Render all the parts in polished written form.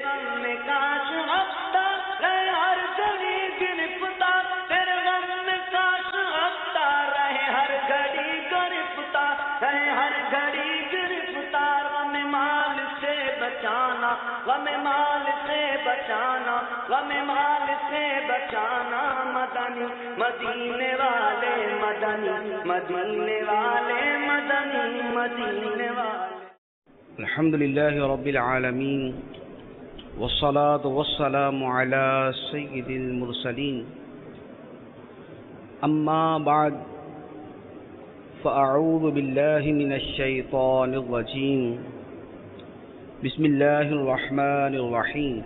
غم میں کاش ہفتہ رہے ہر گھڑی گرفتار، تیرے غم میں کاش ہفتہ رہے ہر گھڑی گرفتار، رہے ہر گھڑی گرفتار۔ غم مال سے بچانا، غم مال سے بچانا، غم مال سے بچانا، مدنی مدینے والے مدنی، مدینے والے مدنی، مدینے والے۔ الحمد لله رب العالمين والصلاة والسلام على سيد المرسلين، أما بعد فأعوذ بالله من الشيطان الرجيم، بسم الله الرحمن الرحيم،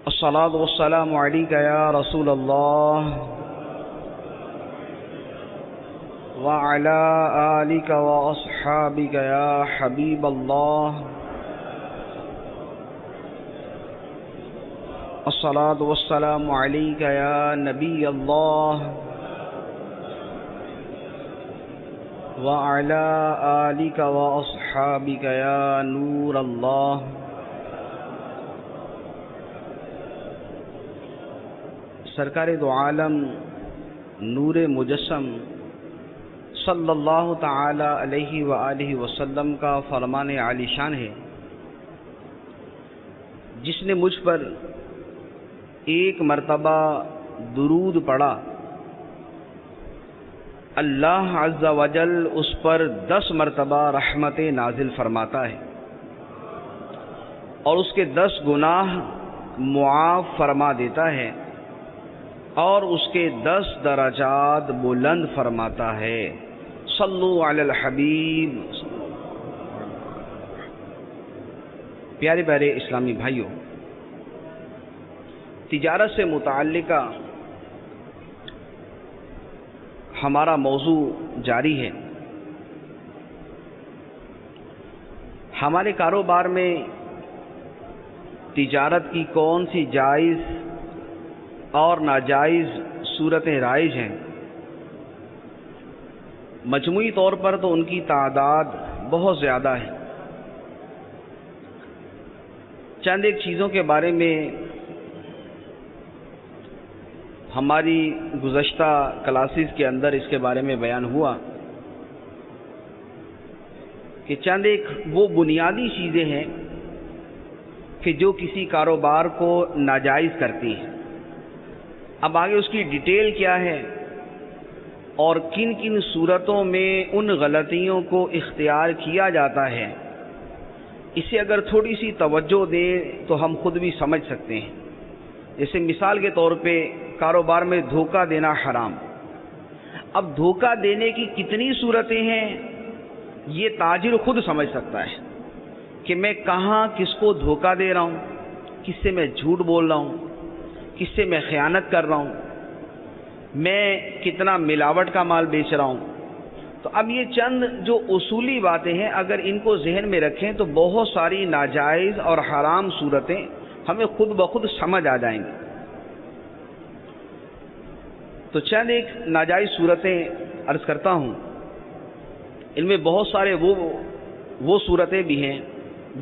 الصلاة والسلام عليك يا رسول الله وعلى آلك وأصحابك يا حبيب الله، الصلاة والسلام عليك يا نبي الله وعلى آلك وأصحابك يا نور الله۔ سرکار دو عالم نور مجسم صلی اللہ تعالی علیہ وآلہ وسلم کا فرمان عالی شان ہے، جس نے مجھ پر ایک مرتبہ درود پڑھا، اللہ عز و جل اس پر 10 مرتبہ رحمت نازل فرماتا ہے اور اس کے 10 گناہ معاف فرما دیتا ہے اور اس کے 10 درجات بلند فرماتا ہے۔ صلو علی الحبیب۔ پیارے پیارے اسلامی بھائیوں، تجارت سے متعلقہ ہمارا موضوع جاری ہے۔ ہمارے کاروبار میں تجارت کی کون سی جائز اور ناجائز صورتیں رائج ہیں؟ مجموعی طور پر تو ان کی تعداد بہت زیادہ ہے۔ چند ایک چیزوں کے بارے میں ہماری گزشتہ کلاسز کے اندر اس کے بارے میں بیان ہوا کہ چند ایک وہ بنیادی چیزیں ہیں کہ جو کسی کاروبار کو ناجائز کرتی ہیں۔ اب آگے اس کی ڈیٹیل کیا ہے اور کن کن صورتوں میں ان غلطیوں کو اختیار کیا جاتا ہے، اسے اگر تھوڑی سی توجہ دیں تو ہم خود بھی سمجھ سکتے ہیں۔ جیسے مثال کے طور پہ کاروبار میں دھوکہ دینا حرام۔ اب دھوکہ دینے کی کتنی صورتیں ہیں یہ تاجر خود سمجھ سکتا ہے کہ میں کہاں کس کو دھوکہ دے رہا ہوں، کس سے میں جھوٹ بول رہا ہوں، کس سے میں خیانت کر رہا ہوں، میں کتنا ملاوٹ کا مال بیچ رہا ہوں۔ تو اب یہ چند جو اصولی باتیں ہیں اگر ان کو ذہن میں رکھیں تو بہت ساری ناجائز اور حرام صورتیں ہمیں خود بخود سمجھ آ جائیں گی۔ تو چند ایک ناجائز صورتیں عرض کرتا ہوں۔ ان میں بہت سارے وہ صورتیں بھی ہیں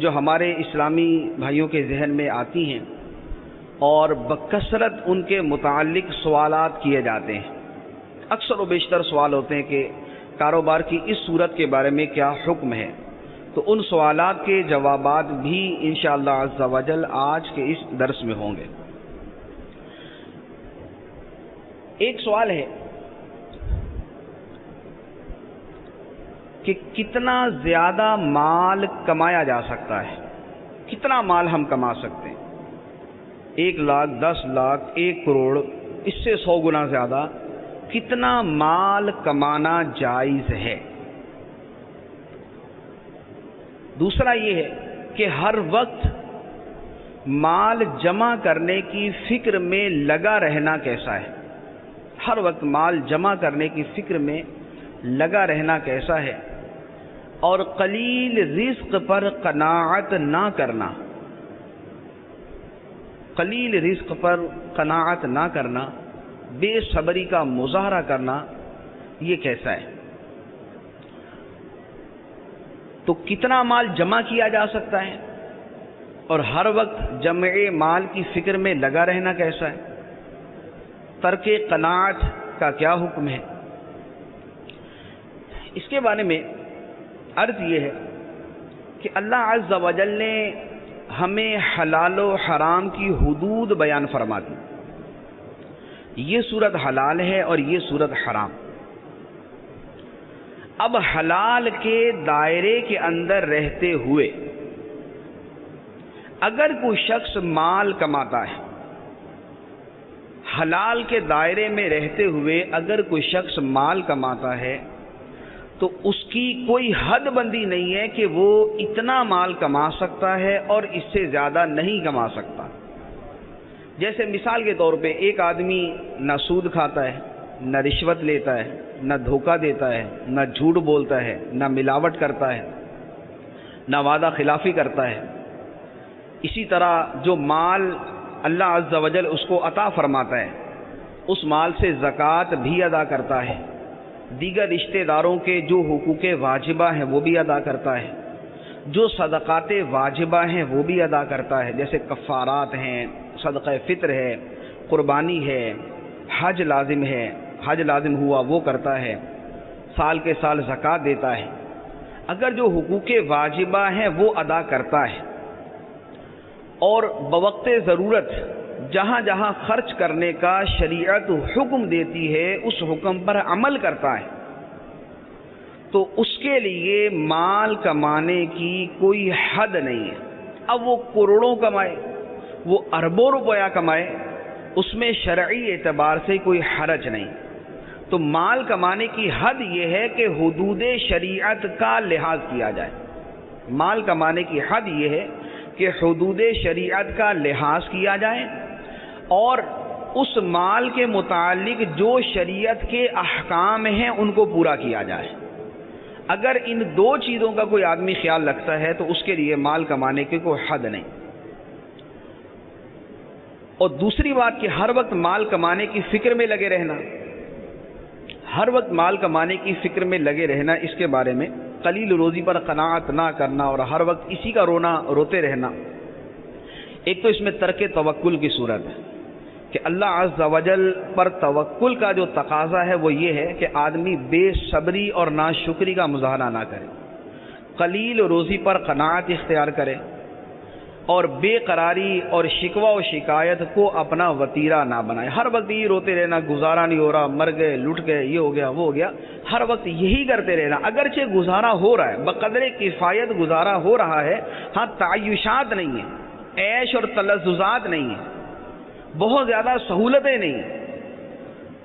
جو ہمارے اسلامی بھائیوں کے ذہن میں آتی ہیں اور بکثرت ان کے متعلق سوالات کیے جاتے ہیں۔ اکثر و بیشتر سوال ہوتے ہیں کہ کاروبار کی اس صورت کے بارے میں کیا حکم ہے، تو ان سوالات کے جوابات بھی انشاءاللہ عز و جل آج کے اس درس میں ہوں گے۔ ایک سوال ہے کہ کتنا زیادہ مال کمایا جا سکتا ہے، کتنا مال ہم کما سکتے ہیں؟ 1 لاکھ، 10 لاکھ، 1 کروڑ، اس سے 100 گنا زیادہ کتنا مال کمانا جائز ہے؟ دوسرا یہ ہے کہ ہر وقت مال جمع کرنے کی فکر میں لگا رہنا کیسا ہے؟ ہر وقت مال جمع کرنے کی فکر میں لگا رہنا کیسا ہے؟ اور قلیل رزق پر قناعت نہ کرنا، قلیل رزق پر قناعت نہ کرنا، بے صبری کا مظاہرہ کرنا، یہ کیسا ہے؟ تو کتنا مال جمع کیا جا سکتا ہے اور ہر وقت جمع مال کی فکر میں لگا رہنا کیسا ہے؟ ترک قناعت کا کیا حکم ہے؟ اس کے بارے میں عرض یہ ہے کہ اللہ عز و جل نے ہمیں حلال و حرام کی حدود بیان فرما دی. یہ صورت حلال ہے اور یہ صورت حرام. اب حلال کے دائرے کے اندر رہتے ہوئے اگر کوئی شخص مال کماتا ہے، حلال کے دائرے میں رہتے ہوئے اگر کوئی شخص مال کماتا ہے تو اس کی کوئی حد بندی نہیں ہے کہ وہ اتنا مال کما سکتا ہے اور اس سے زیادہ نہیں کما سکتا. جیسے مثال کے طور پہ ایک آدمی نہ سود کھاتا ہے، نہ رشوت لیتا ہے، نہ دھوکہ دیتا ہے، نہ جھوٹ بولتا ہے، نہ ملاوٹ کرتا ہے، نہ وعدہ خلافی کرتا ہے. اسی طرح جو مال اللہ عز و جل اس کو عطا فرماتا ہے اس مال سے زکوٰۃ بھی ادا کرتا ہے، دیگر رشتہ داروں کے جو حقوق واجبہ ہیں وہ بھی ادا کرتا ہے، جو صدقات واجبہ ہیں وہ بھی ادا کرتا ہے، جیسے کفارات ہیں، صدقہ فطر ہے، قربانی ہے، حج لازم ہے، حج لازم ہوا وہ کرتا ہے، سال کے سال زکوٰۃ دیتا ہے. اگر جو حقوق واجبہ ہیں وہ ادا کرتا ہے اور بوقت ضرورت جہاں جہاں خرچ کرنے کا شریعت حکم دیتی ہے اس حکم پر عمل کرتا ہے، تو اس کے لیے مال کمانے کی کوئی حد نہیں ہے. اب وہ کروڑوں کمائے، وہ اربوں روپیہ کمائے، اس میں شرعی اعتبار سے کوئی حرج نہیں. تو مال کمانے کی حد یہ ہے کہ حدود شریعت کا لحاظ کیا جائے. مال کمانے کی حد یہ ہے کہ حدود شریعت کا لحاظ کیا جائے اور اس مال کے متعلق جو شریعت کے احکام ہیں ان کو پورا کیا جائے. اگر ان دو چیزوں کا کوئی آدمی خیال رکھتا ہے تو اس کے لیے مال کمانے کی کوئی حد نہیں. اور دوسری بات کہ ہر وقت مال کمانے کی فکر میں لگے رہنا، ہر وقت مال کمانے کی فکر میں لگے رہنا، اس کے بارے میں قلیل روزی پر قناعت نہ کرنا اور ہر وقت اسی کا روتے رہنا. ایک تو اس میں ترک توکل کی صورت ہے کہ اللہ عز و جل پر توکل کا جو تقاضا ہے وہ یہ ہے کہ آدمی بے صبری اور ناشکری کا مظاہرہ نہ کرے، قلیل روزی پر قناعت اختیار کرے اور بے قراری اور شکوہ و شکایت کو اپنا وتیرہ نہ بنائے. ہر وقت یہ روتے رہنا، گزارا نہیں ہو رہا، مر گئے، لٹ گئے، یہ ہو گیا وہ ہو گیا، ہر وقت یہی کرتے رہنا. اگرچہ گزارا ہو رہا ہے، بقدر کفایت گزارا ہو رہا ہے، ہاں تعیشات نہیں ہیں، عیش اور تلذذات نہیں ہیں، بہت زیادہ سہولتیں نہیں ہیں،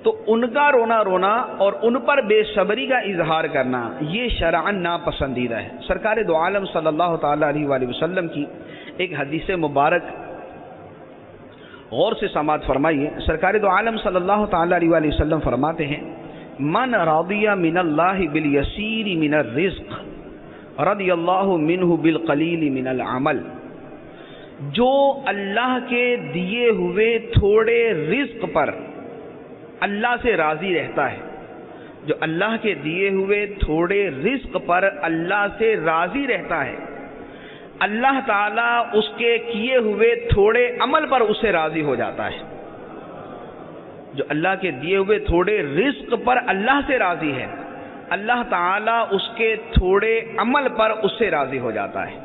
تو ان کا رونا اور ان پر بے صبری کا اظہار کرنا یہ شرعاً ناپسندیدہ ہے. سرکار دو عالم صلی اللہ تعالیٰ علیہ وآلہ وسلم کی ایک حدیث مبارک غور سے سماعت فرمائیے. سرکار دو عالم صلی اللہ تعالیٰ علیہ وآلہ وسلم فرماتے ہیں من راضی من اللہ بالیسیر من الرزق رضی اللہ منہ بالقلیل من العمل. جو اللہ کے دیے ہوئے تھوڑے رزق پر اللہ سے راضی رہتا ہے، جو اللہ کے دیے ہوئے تھوڑے رزق پر اللہ سے راضی رہتا ہے، اللہ تعالیٰ اس کے کیے ہوئے تھوڑے عمل پر اس سے راضی ہو جاتا ہے. جو اللہ کے دیے ہوئے تھوڑے رزق پر اللہ سے راضی ہے، اللہ تعالیٰ اس کے تھوڑے عمل پر اس سے راضی ہو جاتا ہے.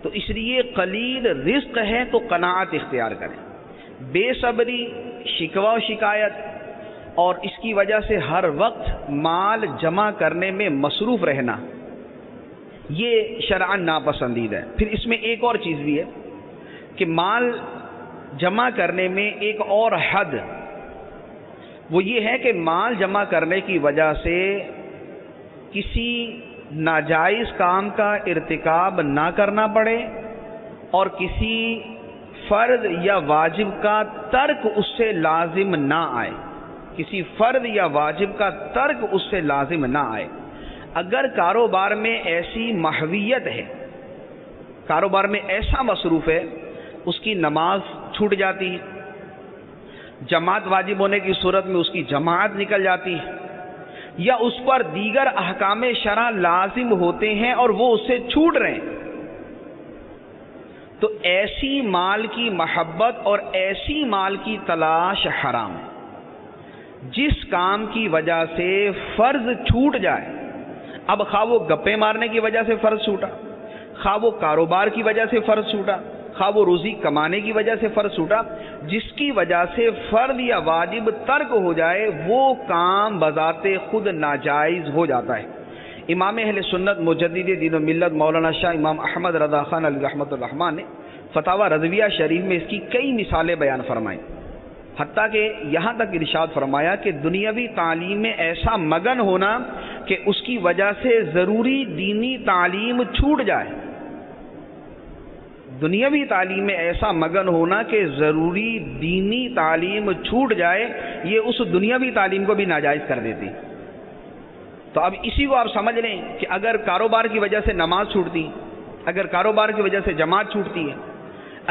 تو اس لیے قلیل رزق ہے تو قناعت اختیار کریں. بے صبری، شکوہ و شکایت اور اس کی وجہ سے ہر وقت مال جمع کرنے میں مصروف رہنا یہ شرعاً ناپسندیدہ ہے. پھر اس میں ایک اور چیز بھی ہے کہ مال جمع کرنے میں ایک اور حد وہ یہ ہے کہ مال جمع کرنے کی وجہ سے کسی ناجائز کام کا ارتکاب نہ کرنا پڑے اور کسی فرض یا واجب کا ترک اس سے لازم نہ آئے، کسی فرض یا واجب کا ترک اس سے لازم نہ آئے. اگر کاروبار میں ایسی محویت ہے، کاروبار میں ایسا مصروف ہے، اس کی نماز چھوٹ جاتی ہے، جماعت واجب ہونے کی صورت میں اس کی جماعت نکل جاتی ہے، یا اس پر دیگر احکام شرع لازم ہوتے ہیں اور وہ اس سے چھوٹ رہے ہیں، تو ایسی مال کی محبت اور ایسی مال کی تلاش حرام ہے جس کام کی وجہ سے فرض چھوٹ جائے. اب خواہ وہ گپے مارنے کی وجہ سے فرض چھوٹا، خواہ وہ کاروبار کی وجہ سے فرض چھوٹا، خواہ وہ روزی کمانے کی وجہ سے فرض چھوٹا، جس کی وجہ سے فرض یا واجب ترک ہو جائے وہ کام بذات خود ناجائز ہو جاتا ہے. امام اہل سنت مجدد دین و ملت مولانا شاہ امام احمد رضا خان علیہ رحمۃ الرحمٰن نے فتاوی رضویہ شریف میں اس کی کئی مثالیں بیان فرمائیں، حتیٰ کہ یہاں تک ارشاد فرمایا کہ دنیاوی تعلیم میں ایسا مگن ہونا کہ اس کی وجہ سے ضروری دینی تعلیم چھوٹ جائے. دنیاوی تعلیم میں ایسا مگن ہونا کہ ضروری دینی تعلیم چھوٹ جائے، یہ اس دنیاوی تعلیم کو بھی ناجائز کر دیتی. تو اب اسی کو آپ سمجھ لیں کہ اگر کاروبار کی وجہ سے نماز چھوٹتی، اگر کاروبار کی وجہ سے جماعت چھوٹتی ہے،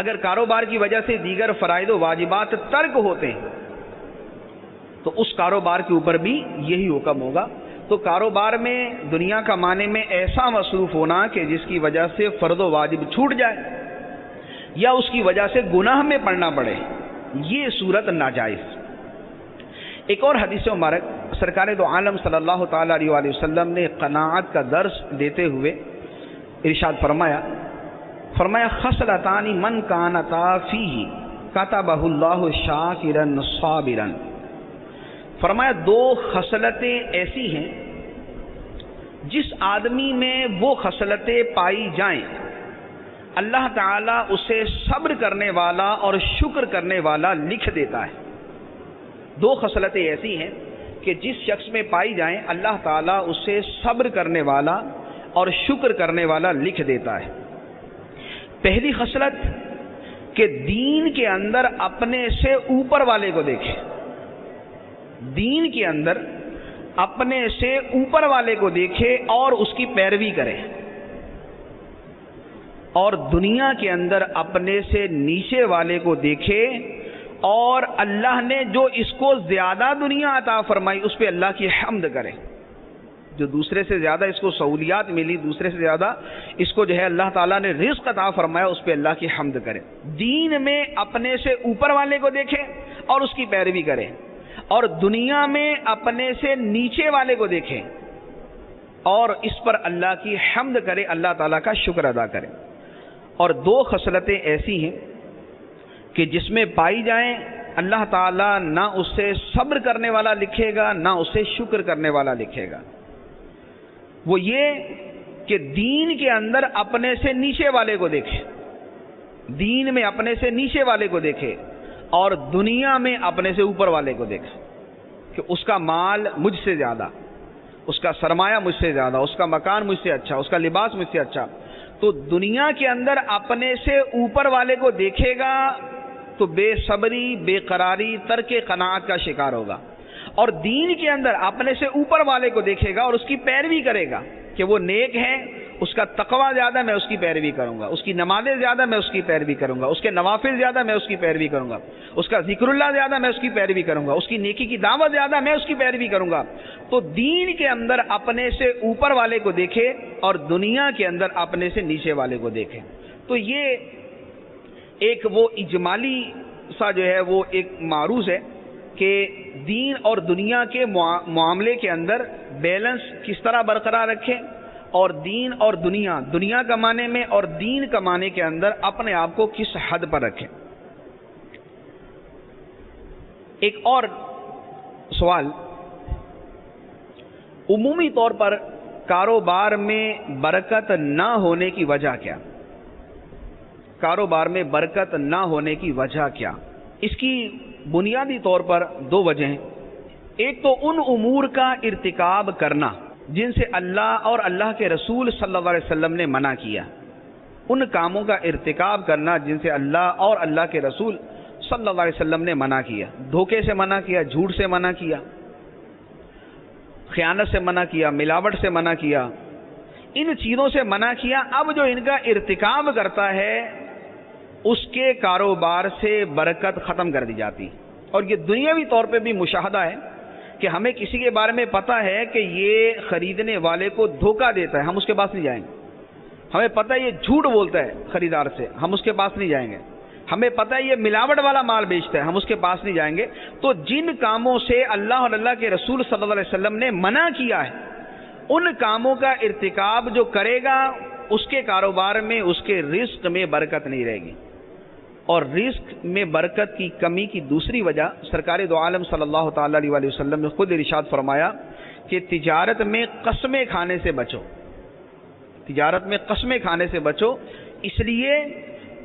اگر کاروبار کی وجہ سے دیگر فرائض و واجبات ترک ہوتے ہیں تو اس کاروبار کے اوپر بھی یہی حکم ہوگا. تو کاروبار میں دنیا کمانے میں ایسا مصروف ہونا کہ جس کی وجہ سے فرض و واجب چھوٹ جائے یا اس کی وجہ سے گناہ میں پڑنا پڑے، یہ صورت ناجائز. ایک اور حدیث مبارک سرکار دو عالم صلی اللہ تعالی علیہ وآلہ وسلم نے قناعت کا درس دیتے ہوئے ارشاد فرمایا خصلتان من کانتا فیہ کتبہ اللہ شاکرا صابرا. فرمایا دو خصلتیں ایسی ہیں جس آدمی میں وہ خصلتیں پائی جائیں اللہ تعالیٰ اسے صبر کرنے والا اور شکر کرنے والا لکھ دیتا ہے. دو خصلتیں ایسی ہیں کہ جس شخص میں پائی جائیں اللہ تعالیٰ اسے صبر کرنے والا اور شکر کرنے والا لکھ دیتا ہے. پہلی خصلت کہ دین کے اندر اپنے سے اوپر والے کو دیکھے، دین کے اندر اپنے سے اوپر والے کو دیکھے اور اس کی پیروی کرے، اور دنیا کے اندر اپنے سے نیچے والے کو دیکھے اور اللہ نے جو اس کو زیادہ دنیا عطا فرمائی اس پہ اللہ کی حمد کرے. جو دوسرے سے زیادہ اس کو سہولیات ملی، دوسرے سے زیادہ اس کو جو ہے اللہ تعالیٰ نے رزق عطا فرمایا، اس پہ اللہ کی حمد کرے. دین میں اپنے سے اوپر والے کو دیکھے اور اس کی پیروی کرے، اور دنیا میں اپنے سے نیچے والے کو دیکھے اور اس پر اللہ کی حمد کرے، اللہ تعالیٰ کا شکر ادا کرے. اور دو خصلتیں ایسی ہیں کہ جس میں پائی جائیں اللہ تعالیٰ نہ اسے صبر کرنے والا لکھے گا نہ اسے شکر کرنے والا لکھے گا. وہ یہ کہ دین کے اندر اپنے سے نیچے والے کو دیکھے، دین میں اپنے سے نیچے والے کو دیکھے اور دنیا میں اپنے سے اوپر والے کو دیکھے کہ اس کا مال مجھ سے زیادہ، اس کا سرمایہ مجھ سے زیادہ، اس کا مکان مجھ سے اچھا، اس کا لباس مجھ سے اچھا. تو دنیا کے اندر اپنے سے اوپر والے کو دیکھے گا تو بے صبری، بے قراری، ترک قناعت کا شکار ہوگا، اور دین کے اندر اپنے سے اوپر والے کو دیکھے گا اور اس کی پیروی کرے گا کہ وہ نیک ہے، اس کا تقوی زیادہ میں اس کی پیروی کروں گا، اس کی نمازیں زیادہ میں اس کی پیروی کروں گا، اس کے نوافل زیادہ میں اس کی پیروی کروں گا، اس کا ذکر اللہ زیادہ میں اس کی پیروی کروں گا، اس کی نیکی کی دعوت زیادہ میں اس کی پیروی کروں گا. تو دین کے اندر اپنے سے اوپر والے کو دیکھے اور دنیا کے اندر اپنے سے نیچے والے کو دیکھے. تو یہ ایک وہ اجمالی سا جو ہے وہ ایک معروض ہے کہ دین اور دنیا کے معاملے کے اندر بیلنس کس طرح برقرار رکھیں اور دین اور دنیا کمانے میں اور دین کمانے کے اندر اپنے آپ کو کس حد پر رکھیں. ایک اور سوال، عمومی طور پر کاروبار میں برکت نہ ہونے کی وجہ کیا؟ کاروبار میں برکت نہ ہونے کی وجہ کیا؟ اس کی بنیادی طور پر دو وجہ ہیں. ایک تو ان امور کا ارتکاب کرنا جن سے اللہ اور اللہ کے رسول صلی اللہ علیہ وسلم نے منع کیا، ان کاموں کا ارتکاب کرنا جن سے اللہ اور اللہ کے رسول صلی اللہ علیہ وسلم نے منع کیا. دھوکے سے منع کیا، جھوٹ سے منع کیا، خیانت سے منع کیا، ملاوٹ سے منع کیا، ان چیزوں سے منع کیا. اب جو ان کا ارتکاب کرتا ہے اس کے کاروبار سے برکت ختم کر دی جاتی. اور یہ دنیاوی طور پہ بھی مشاہدہ ہے کہ ہمیں کسی کے بارے میں پتہ ہے کہ یہ خریدنے والے کو دھوکہ دیتا ہے، ہم اس کے پاس نہیں جائیں گے، ہمیں پتہ ہے یہ جھوٹ بولتا ہے خریدار سے، ہم اس کے پاس نہیں جائیں گے، ہمیں پتہ ہے یہ ملاوٹ والا مال بیچتا ہے، ہم اس کے پاس نہیں جائیں گے۔ تو جن کاموں سے اللہ اور اللہ کے رسول صلی اللہ علیہ وسلم نے منع کیا ہے، ان کاموں کا ارتکاب جو کرے گا اس کے کاروبار میں، اس کے رزق میں برکت نہیں رہے گی۔ اور رزق میں برکت کی کمی کی دوسری وجہ سرکار دو عالم صلی اللہ تعالی علیہ وآلہ وسلم نے خود ارشاد فرمایا کہ تجارت میں قسمیں کھانے سے بچو، تجارت میں قسمیں کھانے سے بچو، اس لیے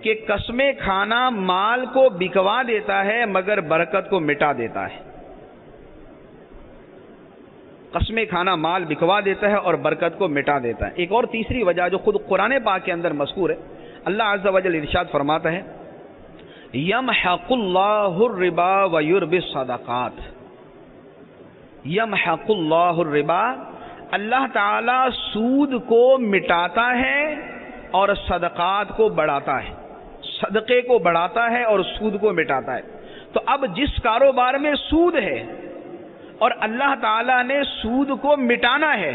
کہ قسمیں کھانا مال کو بکوا دیتا ہے مگر برکت کو مٹا دیتا ہے۔ قسمیں کھانا مال بکوا دیتا ہے اور برکت کو مٹا دیتا ہے۔ ایک اور تیسری وجہ جو خود قرآن پاک کے اندر مذکور ہے، اللہ عز و جل ارشاد فرماتا ہے یمحق اللہ الربا ویربی الصدقات، یمحق اللہ الربا، اللہ تعالی سود کو مٹاتا ہے اور صدقات کو بڑھاتا ہے، صدقے کو بڑھاتا ہے اور سود کو مٹاتا ہے۔ تو اب جس کاروبار میں سود ہے اور اللہ تعالیٰ نے سود کو مٹانا ہے،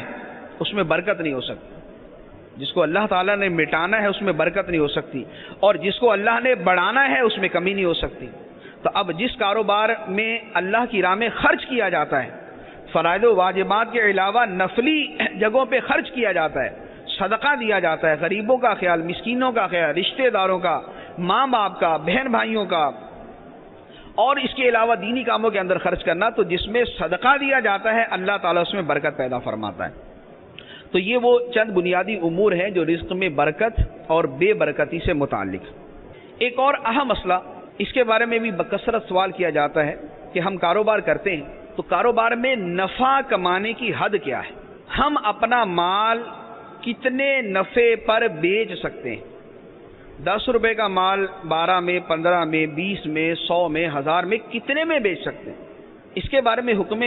اس میں برکت نہیں ہو سکتی۔ جس کو اللہ تعالیٰ نے مٹانا ہے اس میں برکت نہیں ہو سکتی، اور جس کو اللہ نے بڑھانا ہے اس میں کمی نہیں ہو سکتی۔ تو اب جس کاروبار میں اللہ کی راہ میں خرچ کیا جاتا ہے، فرائض و واجبات کے علاوہ نفلی جگہوں پہ خرچ کیا جاتا ہے، صدقہ دیا جاتا ہے، غریبوں کا خیال، مسکینوں کا خیال، رشتہ داروں کا، ماں باپ کا، بہن بھائیوں کا، اور اس کے علاوہ دینی کاموں کے اندر خرچ کرنا، تو جس میں صدقہ دیا جاتا ہے اللہ تعالیٰ اس میں برکت پیدا فرماتا ہے۔ تو یہ وہ چند بنیادی امور ہیں جو رزق میں برکت اور بے برکتی سے متعلق۔ ایک اور اہم مسئلہ، اس کے بارے میں بھی بکثرت سوال کیا جاتا ہے کہ ہم کاروبار کرتے ہیں تو کاروبار میں نفع کمانے کی حد کیا ہے؟ ہم اپنا مال کتنے نفع پر بیچ سکتے ہیں؟ 10 روپے کا مال 12 میں، 15 میں، 20 میں، 100 میں، 1000 میں، کتنے میں بیچ سکتے ہیں؟ اس کے بارے میں حکم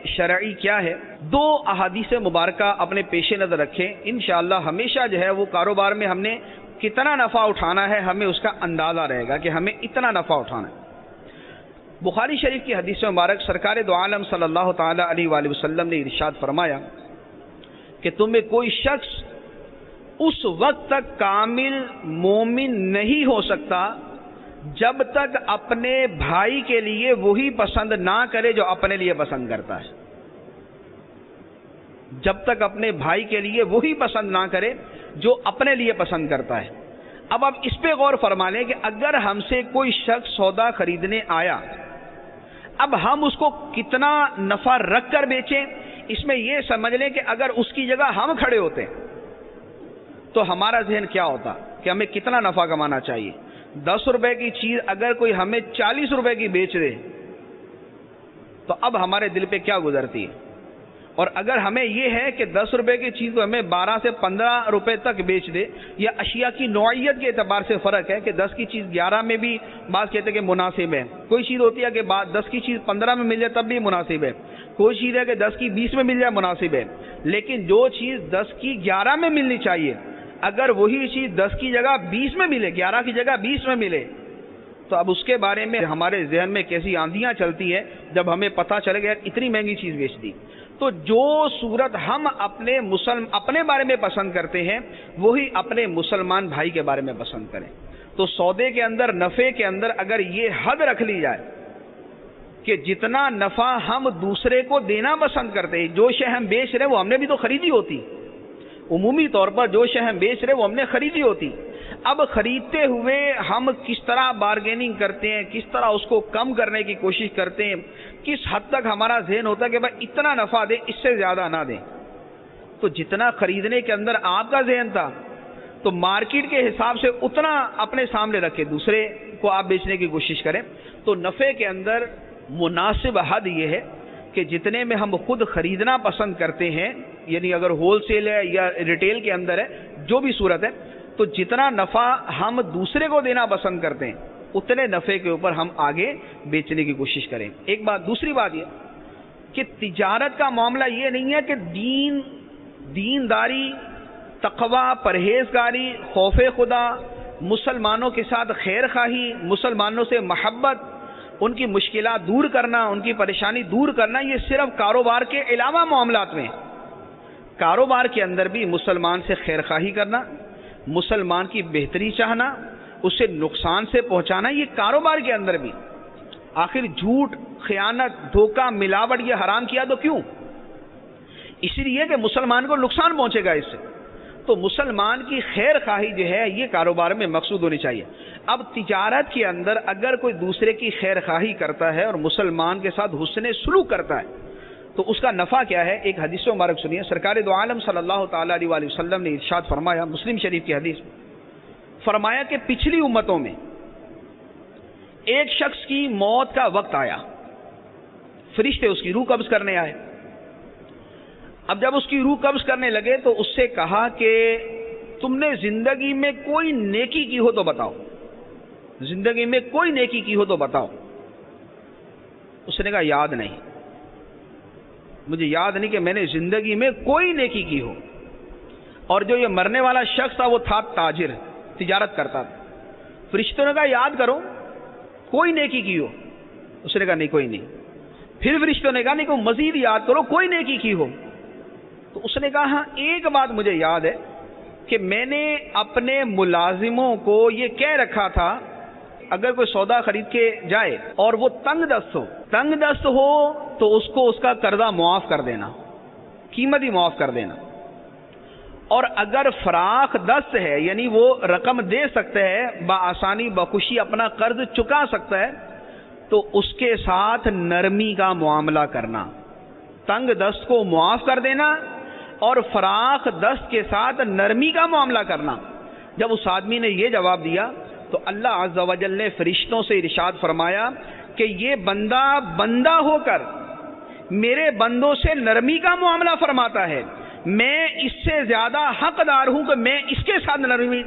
شرعی کیا ہے؟ 2 احادیث مبارکہ اپنے پیش نظر رکھیں، انشاءاللہ ہمیشہ جو ہے وہ کاروبار میں ہم نے کتنا نفع اٹھانا ہے ہمیں اس کا اندازہ رہے گا کہ ہمیں اتنا نفع اٹھانا ہے۔ بخاری شریف کی حدیث مبارک سرکار دو عالم صلی اللہ تعالی علیہ وآلہ وسلم نے ارشاد فرمایا کہ تم میں کوئی شخص اس وقت تک کامل مومن نہیں ہو سکتا جب تک اپنے بھائی کے لیے وہی پسند نہ کرے جو اپنے لیے پسند کرتا ہے، جب تک اپنے بھائی کے لیے وہی پسند نہ کرے جو اپنے لیے پسند کرتا ہے۔ اب آپ اس پہ غور فرما لیں کہ اگر ہم سے کوئی شخص سودا خریدنے آیا، اب ہم اس کو کتنا نفع رکھ کر بیچیں، اس میں یہ سمجھ لیں کہ اگر اس کی جگہ ہم کھڑے ہوتے تو ہمارا ذہن کیا ہوتا کہ ہمیں کتنا نفع کمانا چاہیے۔ 10 روپے کی چیز اگر کوئی ہمیں 40 روپے کی بیچ دے تو اب ہمارے دل پہ کیا گزرتی ہے؟ اور اگر ہمیں یہ ہے کہ 10 روپے کی چیز کو ہمیں 12 سے 15 روپے تک بیچ دے، یا اشیاء کی نوعیت کے اعتبار سے فرق ہے کہ 10 کی چیز 11 میں بھی بعض کہتے ہیں کہ مناسب ہے، کوئی چیز ہوتی ہے کہ 10 کی چیز 15 میں مل جائے تب بھی مناسب ہے، کوئی چیز ہے کہ 10 کی 20 میں مل جائے مناسب ہے، لیکن جو چیز 10 کی 11 میں ملنی چاہیے اگر وہی چیز 10 کی جگہ 20 میں ملے، 11 کی جگہ 20 میں ملے، تو اب اس کے بارے میں ہمارے ذہن میں کیسی آندیاں چلتی ہیں جب ہمیں پتہ چلے گا اتنی مہنگی چیز بیچ دی۔ تو جو صورت ہم اپنے بارے میں پسند کرتے ہیں وہی اپنے مسلمان بھائی کے بارے میں پسند کریں۔ تو سودے کے اندر، نفع کے اندر اگر یہ حد رکھ لی جائے کہ جتنا نفع ہم دوسرے کو دینا پسند کرتے ہیں، جو شے ہم بیچ رہے وہ ہم نے بھی تو خریدی ہوتی، عمومی طور پر جو شے ہم بیچ رہے وہ ہم نے خریدی ہوتی، اب خریدتے ہوئے ہم کس طرح بارگیننگ کرتے ہیں، کس طرح اس کو کم کرنے کی کوشش کرتے ہیں، کس حد تک ہمارا ذہن ہوتا ہے کہ بھائی اتنا نفع دیں، اس سے زیادہ نہ دیں۔ تو جتنا خریدنے کے اندر آپ کا ذہن تھا تو مارکیٹ کے حساب سے اتنا اپنے سامنے رکھے، دوسرے کو آپ بیچنے کی کوشش کریں۔ تو نفع کے اندر مناسب حد یہ ہے کہ جتنے میں ہم خود خریدنا پسند کرتے ہیں، یعنی اگر ہول سیل ہے یا ریٹیل کے اندر ہے، جو بھی صورت ہے، تو جتنا نفع ہم دوسرے کو دینا پسند کرتے ہیں اتنے نفع کے اوپر ہم آگے بیچنے کی کوشش کریں۔ ایک بات، دوسری بات یہ کہ تجارت کا معاملہ یہ نہیں ہے کہ دینداری، تقوی، پرہیزگاری، خوف خدا، مسلمانوں کے ساتھ خیر خواہی، مسلمانوں سے محبت، ان کی مشکلات دور کرنا، ان کی پریشانی دور کرنا، یہ صرف کاروبار کے علاوہ معاملات میں۔ کاروبار کے اندر بھی مسلمان سے خیر خواہی کرنا، مسلمان کی بہتری چاہنا، اسے نقصان سے پہنچانا، یہ کاروبار کے اندر بھی۔ آخر جھوٹ، خیانت، دھوکہ، ملاوٹ یہ حرام کیا تو کیوں؟ اس لیے کہ مسلمان کو نقصان پہنچے گا اس سے۔ تو مسلمان کی خیر خواہی جو ہے یہ کاروبار میں مقصود ہونی چاہیے۔ اب تجارت کے اندر اگر کوئی دوسرے کی خیر خواہی کرتا ہے اور مسلمان کے ساتھ حسن سلوک کرتا ہے تو اس کا نفع کیا ہے؟ ایک حدیث مبارک سنیے، سرکار دو عالم صلی اللہ تعالیٰ علیہ وآلہ وسلم نے ارشاد فرمایا، مسلم شریف کی حدیث، فرمایا کہ پچھلی امتوں میں ایک شخص کی موت کا وقت آیا، فرشتے اس کی روح قبض کرنے آئے۔ اب جب اس کی روح قبض کرنے لگے تو اس سے کہا کہ تم نے زندگی میں کوئی نیکی کی ہو تو بتاؤ، زندگی میں کوئی نیکی کی ہو تو بتاؤ۔ اس نے کہا یاد نہیں، مجھے یاد نہیں کہ میں نے زندگی میں کوئی نیکی کی ہو۔ اور جو یہ مرنے والا شخص تھا وہ تھا تاجر، تجارت کرتا تھا۔ فرشتوں نے کہا یاد کرو کوئی نیکی کی ہو۔ اس نے کہا نہیں کوئی نہیں۔ پھر فرشتوں نے کہا نہیں کوئی مزید یاد کرو کوئی نیکی کی ہو۔ تو اس نے کہا ہاں ایک بات مجھے یاد ہے کہ میں نے اپنے ملازموں کو یہ کہہ رکھا تھا اگر کوئی سودا خرید کے جائے اور وہ تنگ دست ہو تو اس کو اس کا قرضہ معاف کر دینا، قیمت ہی معاف کر دینا، اور اگر فراخ دست ہے یعنی وہ رقم دے سکتا ہے بآسانی بخوشی اپنا قرض چکا سکتا ہے تو اس کے ساتھ نرمی کا معاملہ کرنا، تنگ دست کو معاف کر دینا اور فراخ دست کے ساتھ نرمی کا معاملہ کرنا۔ جب اس آدمی نے یہ جواب دیا تو اللہ عز و جل نے فرشتوں سے ارشاد فرمایا کہ یہ بندہ ہو کر میرے بندوں سے نرمی کا معاملہ فرماتا ہے، میں اس سے زیادہ حقدار ہوں کہ میں اس کے ساتھ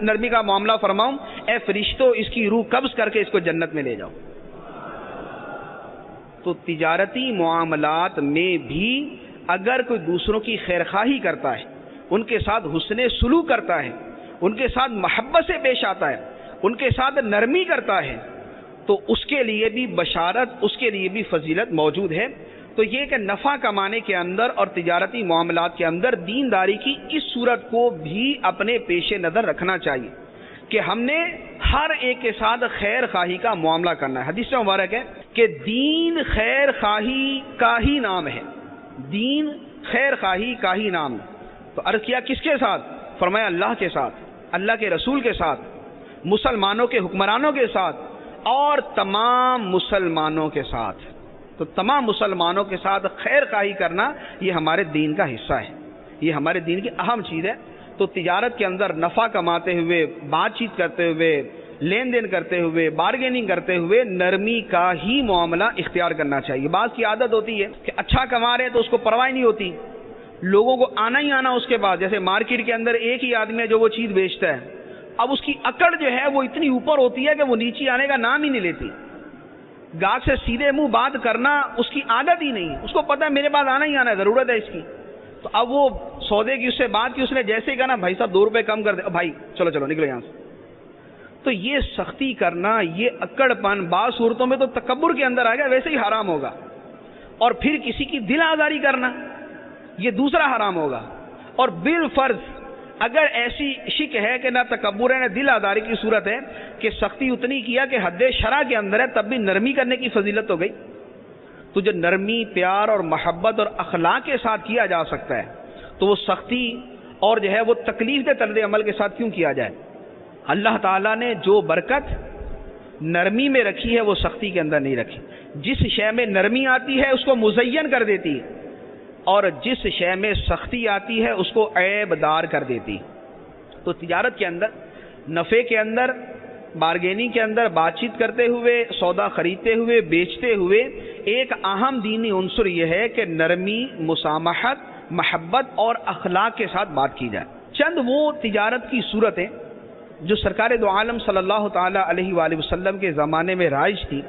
نرمی کا معاملہ فرماؤں۔ اے فرشتوں اس کی روح قبض کر کے اس کو جنت میں لے جاؤ۔ تو تجارتی معاملات میں بھی اگر کوئی دوسروں کی خیر خواہی کرتا ہے، ان کے ساتھ حسن سلوک کرتا ہے، ان کے ساتھ محبت سے پیش آتا ہے، ان کے ساتھ نرمی کرتا ہے تو اس کے لیے بھی بشارت، اس کے لیے بھی فضیلت موجود ہے۔ تو یہ کہ نفع کمانے کے اندر اور تجارتی معاملات کے اندر دینداری کی اس صورت کو بھی اپنے پیش نظر رکھنا چاہیے کہ ہم نے ہر ایک کے ساتھ خیر خواہی کا معاملہ کرنا ہے۔ حدیث مبارک ہے کہ دین خیر خواہی کا ہی نام ہے، دین خیر خواہی کا ہی نام ہے۔ تو عرض کیا کس کے ساتھ؟ فرمایا اللہ کے ساتھ، اللہ کے رسول کے ساتھ، مسلمانوں کے حکمرانوں کے ساتھ اور تمام مسلمانوں کے ساتھ۔ تو تمام مسلمانوں کے ساتھ خیر خواہی کرنا یہ ہمارے دین کا حصہ ہے، یہ ہمارے دین کی اہم چیز ہے۔ تو تجارت کے اندر نفع کماتے ہوئے، بات چیت کرتے ہوئے، لین دین کرتے ہوئے، بارگیننگ کرتے ہوئے نرمی کا ہی معاملہ اختیار کرنا چاہیے۔ بعض کی عادت ہوتی ہے کہ اچھا کما رہے تو اس کو پرواہ نہیں ہوتی، لوگوں کو آنا ہی آنا اس کے بعد۔ جیسے مارکیٹ کے اندر ایک ہی آدمی ہے جو وہ چیز بیچتا ہے، اب اس کی اکڑ جو ہے وہ اتنی اوپر ہوتی ہے کہ وہ نیچے آنے کا نام ہی نہیں لیتی۔ گاہک سے سیدھے منہ بات کرنا اس کی عادت ہی نہیں، اس کو پتہ ہے میرے پاس آنا ہی آنا ہے، ضرورت ہے اس کی۔ تو اب وہ سودے کی اس سے بات کی، اس نے جیسے ہی کہا نا بھائی صاحب 2 روپے کم کر دے، بھائی چلو چلو نکلو یہاں سے۔ تو یہ سختی کرنا، یہ اکڑ پن بعض صورتوں میں تو تکبر کے اندر آئے گا، ویسے ہی حرام ہوگا۔ اور پھر کسی کی دل آزاری کرنا یہ دوسرا حرام ہوگا۔ اور بالفرض اگر ایسی شک ہے کہ نہ تکبر ہے نہ دل آزاری کی صورت ہے کہ سختی اتنی کیا کہ حد شرع کے اندر ہے، تب بھی نرمی کرنے کی فضیلت ہو گئی۔ تو جو نرمی، پیار اور محبت اور اخلاق کے ساتھ کیا جا سکتا ہے تو وہ سختی اور جو ہے وہ تکلیف دہ طرز عمل کے ساتھ کیوں کیا جائے؟ اللہ تعالیٰ نے جو برکت نرمی میں رکھی ہے وہ سختی کے اندر نہیں رکھی۔ جس شے میں نرمی آتی ہے اس کو مزین کر دیتی ہے، اور جس شے میں سختی آتی ہے اس کو عیب دار کر دیتی۔ تو تجارت کے اندر، نفع کے اندر، بارگیننگ کے اندر، بات چیت کرتے ہوئے، سودا خریدتے ہوئے، بیچتے ہوئے ایک اہم دینی عنصر یہ ہے کہ نرمی، مسامحت، محبت اور اخلاق کے ساتھ بات کی جائے۔ چند وہ تجارت کی صورتیں جو سرکار دو عالم صلی اللہ تعالی علیہ وآلہ وسلم کے زمانے میں رائج تھی،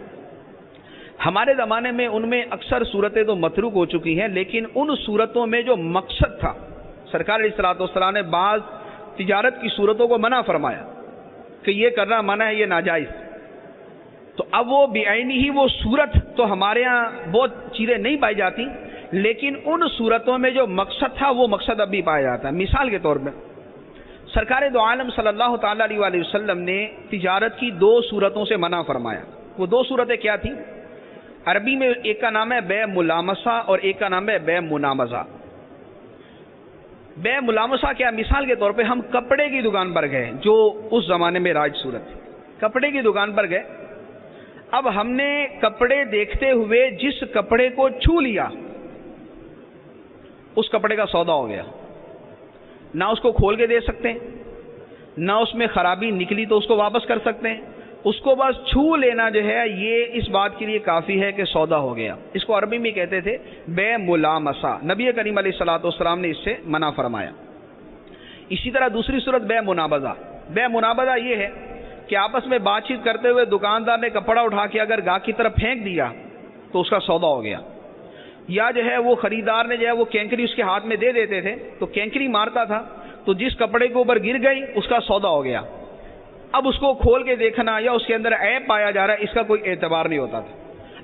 ہمارے زمانے میں ان میں اکثر صورتیں تو متروک ہو چکی ہیں، لیکن ان صورتوں میں جو مقصد تھا، سرکار علیہ الصلوۃ والسلام نے بعض تجارت کی صورتوں کو منع فرمایا کہ یہ کرنا منع ہے، یہ ناجائز۔ تو اب وہ بعینی ہی وہ صورت تو ہمارے ہاں بہت چیزیں نہیں پائی جاتی، لیکن ان صورتوں میں جو مقصد تھا وہ مقصد اب بھی پایا جاتا ہے۔ مثال کے طور پہ سرکار دو عالم صلی اللہ تعالی علیہ وسلم نے تجارت کی 2 صورتوں سے منع فرمایا. وہ 2 صورتیں کیا تھیں؟ عربی میں ایک کا نام ہے بے ملامسہ اور ایک کا نام ہے بے منامزہ. بے ملامسہ کیا؟ مثال کے طور پہ ہم کپڑے کی دکان پر گئے، جو اس زمانے میں رائج صورت تھی. کپڑے کی دکان پر گئے، اب ہم نے کپڑے دیکھتے ہوئے جس کپڑے کو چھو لیا اس کپڑے کا سودا ہو گیا. نہ اس کو کھول کے دے سکتے ہیں، نہ اس میں خرابی نکلی تو اس کو واپس کر سکتے ہیں. اس کو بس چھو لینا جو ہے یہ اس بات کے لیے کافی ہے کہ سودا ہو گیا. اس کو عربی میں کہتے تھے بے ملامسہ. نبی کریم علیہ الصلوۃ والسلام نے اس سے منع فرمایا. اسی طرح دوسری صورت بے منابضہ. بے منابضہ یہ ہے کہ آپس میں بات چیت کرتے ہوئے دکاندار نے کپڑا اٹھا کے اگر گاہک کی طرف پھینک دیا تو اس کا سودا ہو گیا. یا جو ہے وہ خریدار نے جو ہے وہ کینکری اس کے ہاتھ میں دے دیتے تھے تو کینکری مارتا تھا تو جس کپڑے کے اوپر گر گئی اس کا سودا ہو گیا. اب اس کو کھول کے دیکھنا یا اس کے اندر عیب پایا جا رہا ہے اس کا کوئی اعتبار نہیں ہوتا تھا.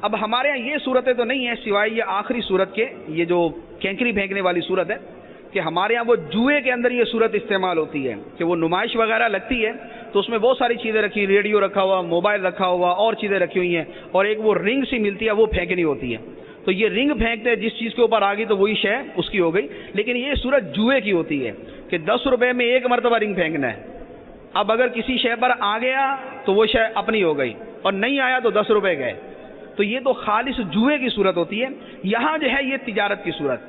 اب ہمارے یہاں یہ صورتیں تو نہیں ہیں سوائے یہ آخری صورت کے، یہ جو کینکری پھینکنے والی صورت ہے، کہ ہمارے یہاں وہ جوئے کے اندر یہ صورت استعمال ہوتی ہے کہ وہ نمائش وغیرہ لگتی ہے تو اس میں بہت ساری چیزیں رکھی، ریڈیو رکھا ہوا، موبائل رکھا ہوا، اور چیزیں رکھی ہوئی ہیں، اور ایک وہ رنگ سی ملتی ہے وہ پھینکنی ہوتی ہے. تو یہ رنگ پھینکتے جس چیز کے اوپر آ گئی تو وہی شے اس کی ہو گئی. لیکن یہ صورت جوئے کی ہوتی ہے کہ 10 روپے میں 1 مرتبہ رنگ پھینکنا ہے. اب اگر کسی شے پر آ گیا تو وہ شے اپنی ہو گئی اور نہیں آیا تو 10 روپے گئے. تو یہ تو خالص جوئے کی صورت ہوتی ہے. یہاں جو ہے یہ تجارت کی صورت.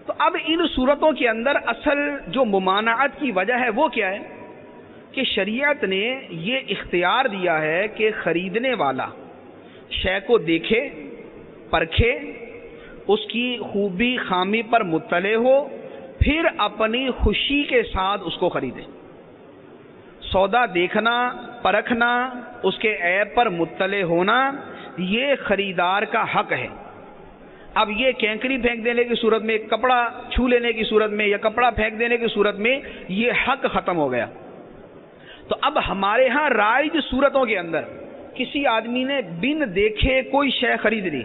تو اب ان صورتوں کے اندر اصل جو ممانعت کی وجہ ہے وہ کیا ہے کہ شریعت نے یہ اختیار دیا ہے کہ خریدنے والا شے کو دیکھے، پرکھے، اس کی خوبی خامی پر مطلع ہو، پھر اپنی خوشی کے ساتھ اس کو خریدے. سودا دیکھنا، پرکھنا، اس کے عیب پر مطلع ہونا یہ خریدار کا حق ہے. اب یہ کینکری پھینک دینے کی صورت میں، کپڑا چھو لینے کی صورت میں یا کپڑا پھینک دینے کی صورت میں یہ حق ختم ہو گیا. تو اب ہمارے ہاں رائج صورتوں کے اندر کسی آدمی نے بن دیکھے کوئی شے خرید لی،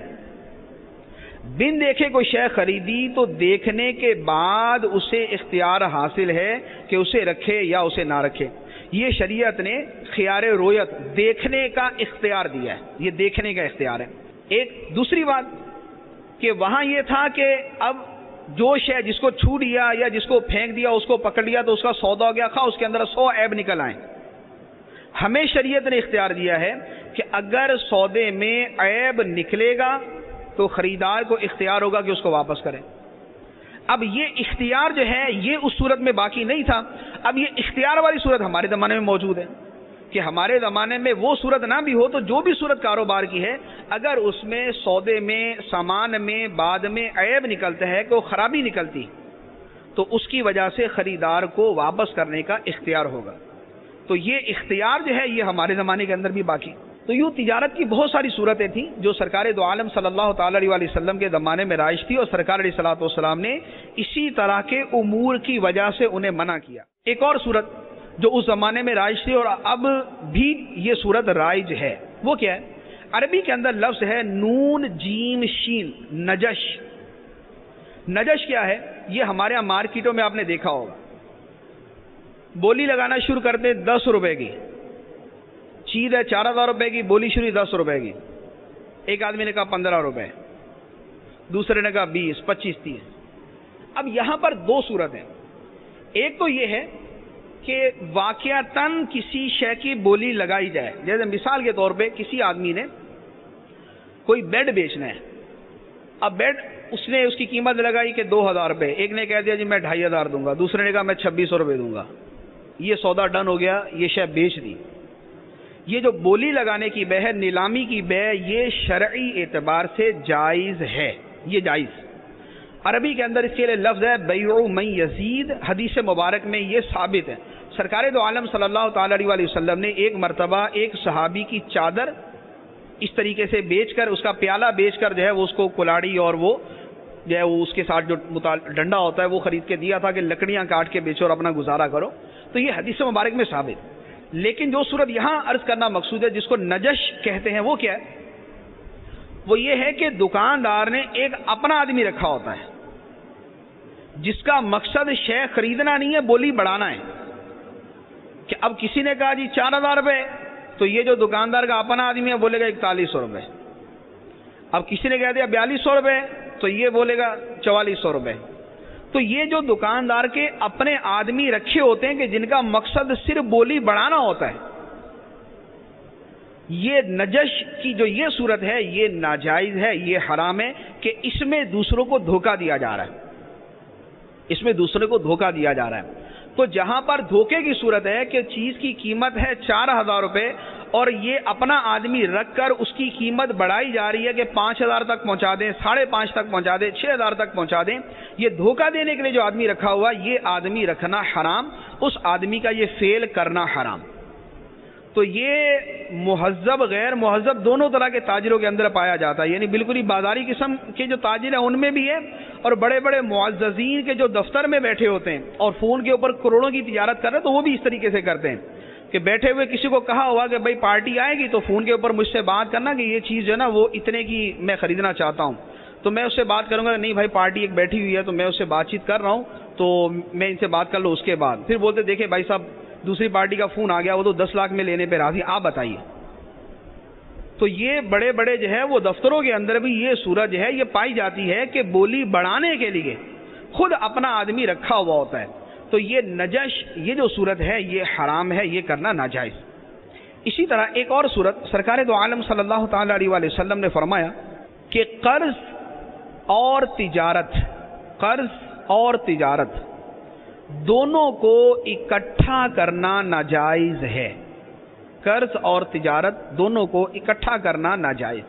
بن دیکھے کوئی شے خریدی تو دیکھنے کے بعد اسے اختیار حاصل ہے کہ اسے رکھے یا اسے نہ رکھے. یہ شریعت نے خیار رویت دیکھنے کا اختیار دیا ہے، یہ دیکھنے کا اختیار ہے. ایک دوسری بات کہ وہاں یہ تھا کہ اب جو شے جس کو چھو لیا یا جس کو پھینک دیا اس کو پکڑ لیا تو اس کا سودا ہو گیا، خواہ اس کے اندر 100 عیب نکل آئیں. ہمیں شریعت نے اختیار دیا ہے کہ اگر سودے میں عیب نکلے گا تو خریدار کو اختیار ہوگا کہ اس کو واپس کرے. اب یہ اختیار جو ہے یہ اس صورت میں باقی نہیں تھا. اب یہ اختیار والی صورت ہمارے زمانے میں موجود ہے کہ ہمارے زمانے میں وہ صورت نہ بھی ہو تو جو بھی صورت کاروبار کی ہے اگر اس میں سودے میں، سامان میں بعد میں عیب نکلتا ہے کہ وہ خرابی نکلتی تو اس کی وجہ سے خریدار کو واپس کرنے کا اختیار ہوگا. تو یہ اختیار جو ہے یہ ہمارے زمانے کے اندر بھی باقی. تو یوں تجارت کی بہت ساری صورتیں تھیں جو سرکار دو عالم صلی اللہ تعالی علیہ وسلم کے زمانے میں رائج تھی اور سرکار علیہ الصلوۃ والسلام نے اسی طرح کے امور کی وجہ سے انہیں منع کیا. ایک اور صورت جو اس زمانے میں رائج تھی اور اب بھی یہ صورت رائج ہے وہ کیا ہے؟ عربی کے اندر لفظ ہے نون جیم شین، نجش. نجش کیا ہے؟ یہ ہمارے یہاں مارکیٹوں میں آپ نے دیکھا ہوگا، بولی لگانا شروع کرتے 10 روپے کی چیز ہے، 4000 روپے کی بولی شروع 10 روپے کی. ایک آدمی نے کہا 15 روپے، دوسرے نے کہا 20، 25، 30. اب یہاں پر 2 صورت ہیں. ایک تو یہ ہے کہ واقعتاً کسی شے کی بولی لگائی جائے. جیسے مثال کے طور پہ کسی آدمی نے کوئی بیڈ بیچنا ہے. اب بیڈ اس نے اس کی قیمت لگائی کہ 2000 روپے. ایک نے کہہ دیا جی میں 2500 دوں گا، دوسرے نے کہا میں 2600 روپے دوں گا. یہ سودا ڈن ہو گیا، یہ شے بیچ دی. یہ جو بولی لگانے کی بے ہے، نیلامی کی بے، یہ شرعی اعتبار سے جائز ہے. یہ جائز. عربی کے اندر اس کے لیے لفظ ہے بیع من یزید. حدیث مبارک میں یہ ثابت ہے. سرکار دو عالم صلی اللہ تعالی علیہ وسلم نے ایک مرتبہ ایک صحابی کی چادر اس طریقے سے بیچ کر، اس کا پیالہ بیچ کر جو ہے وہ اس کو کلاڑی اور وہ جو ہے وہ اس کے ساتھ جو ڈنڈا ہوتا ہے وہ خرید کے دیا تھا کہ لکڑیاں کاٹ کے بیچو اور اپنا گزارا کرو. تو یہ حدیث مبارک میں ثابت. لیکن جو صورت یہاں عرض کرنا مقصود ہے جس کو نجش کہتے ہیں وہ کیا ہے؟ وہ یہ ہے کہ دکاندار نے ایک اپنا آدمی رکھا ہوتا ہے جس کا مقصد شے خریدنا نہیں ہے، بولی بڑھانا ہے. کہ اب کسی نے کہا جی 4,000 روپے، تو یہ جو دکاندار کا اپنا آدمی ہے بولے گا 4100 روپے. اب کسی نے کہہ دیا 4200 روپے، تو یہ بولے گا 4400 روپے. تو یہ جو دکاندار کے اپنے آدمی رکھے ہوتے ہیں کہ جن کا مقصد صرف بولی بڑھانا ہوتا ہے، یہ نجش کی جو یہ صورت ہے یہ ناجائز ہے، یہ حرام ہے کہ اس میں دوسروں کو دھوکہ دیا جا رہا ہے. اس میں دوسرے کو دھوکہ دیا جا رہا ہے. تو جہاں پر دھوکے کی صورت ہے کہ چیز کی قیمت ہے 4,000 روپے اور یہ اپنا آدمی رکھ کر اس کی قیمت بڑھائی جا رہی ہے کہ 5,000 تک پہنچا دیں، 5,500 تک پہنچا دیں، 6,000 تک پہنچا دیں، یہ دھوکہ دینے کے لیے جو آدمی رکھا ہوا یہ آدمی رکھنا حرام، اس آدمی کا یہ فعل کرنا حرام. تو یہ مہذب غیر مہذب دونوں طرح کے تاجروں کے اندر پایا جاتا ہے، یعنی بالکل ہی بازاری قسم کے جو تاجر ہیں ان میں بھی ہے، اور بڑے بڑے معززین کے جو دفتر میں بیٹھے ہوتے ہیں اور فون کے اوپر کروڑوں کی تجارت کر رہے ہیں تو وہ بھی اس طریقے سے کرتے ہیں کہ بیٹھے ہوئے کسی کو کہا ہوا کہ بھائی پارٹی آئے گی تو فون کے اوپر مجھ سے بات کرنا کہ یہ چیز جو ہے نا وہ اتنے کی میں خریدنا چاہتا ہوں. تو میں اس سے بات کروں گا نہیں بھائی پارٹی ایک بیٹھی ہوئی ہے تو میں اس سے بات چیت کر رہا ہوں تو میں ان سے بات کر لوں. اس کے بعد پھر بولتے دیکھیں بھائی صاحب دوسری پارٹی کا فون آ گیا، وہ تو 10 لاکھ میں لینے پہ راضی، آپ بتائیے. تو یہ بڑے بڑے جو ہے وہ دفتروں کے اندر بھی یہ صورت جو ہے یہ پائی جاتی ہے کہ بولی بڑھانے کے لیے خود اپنا آدمی رکھا ہوا ہوتا ہے. تو یہ نجش یہ جو صورت ہے یہ حرام ہے، یہ کرنا ناجائز. اسی طرح ایک اور صورت سرکار دو عالم صلی اللہ تعالی علیہ وآلہ وسلم نے فرمایا کہ قرض اور تجارت دونوں کو اکٹھا کرنا ناجائز ہے. قرض اور تجارت دونوں کو اکٹھا کرنا ناجائز.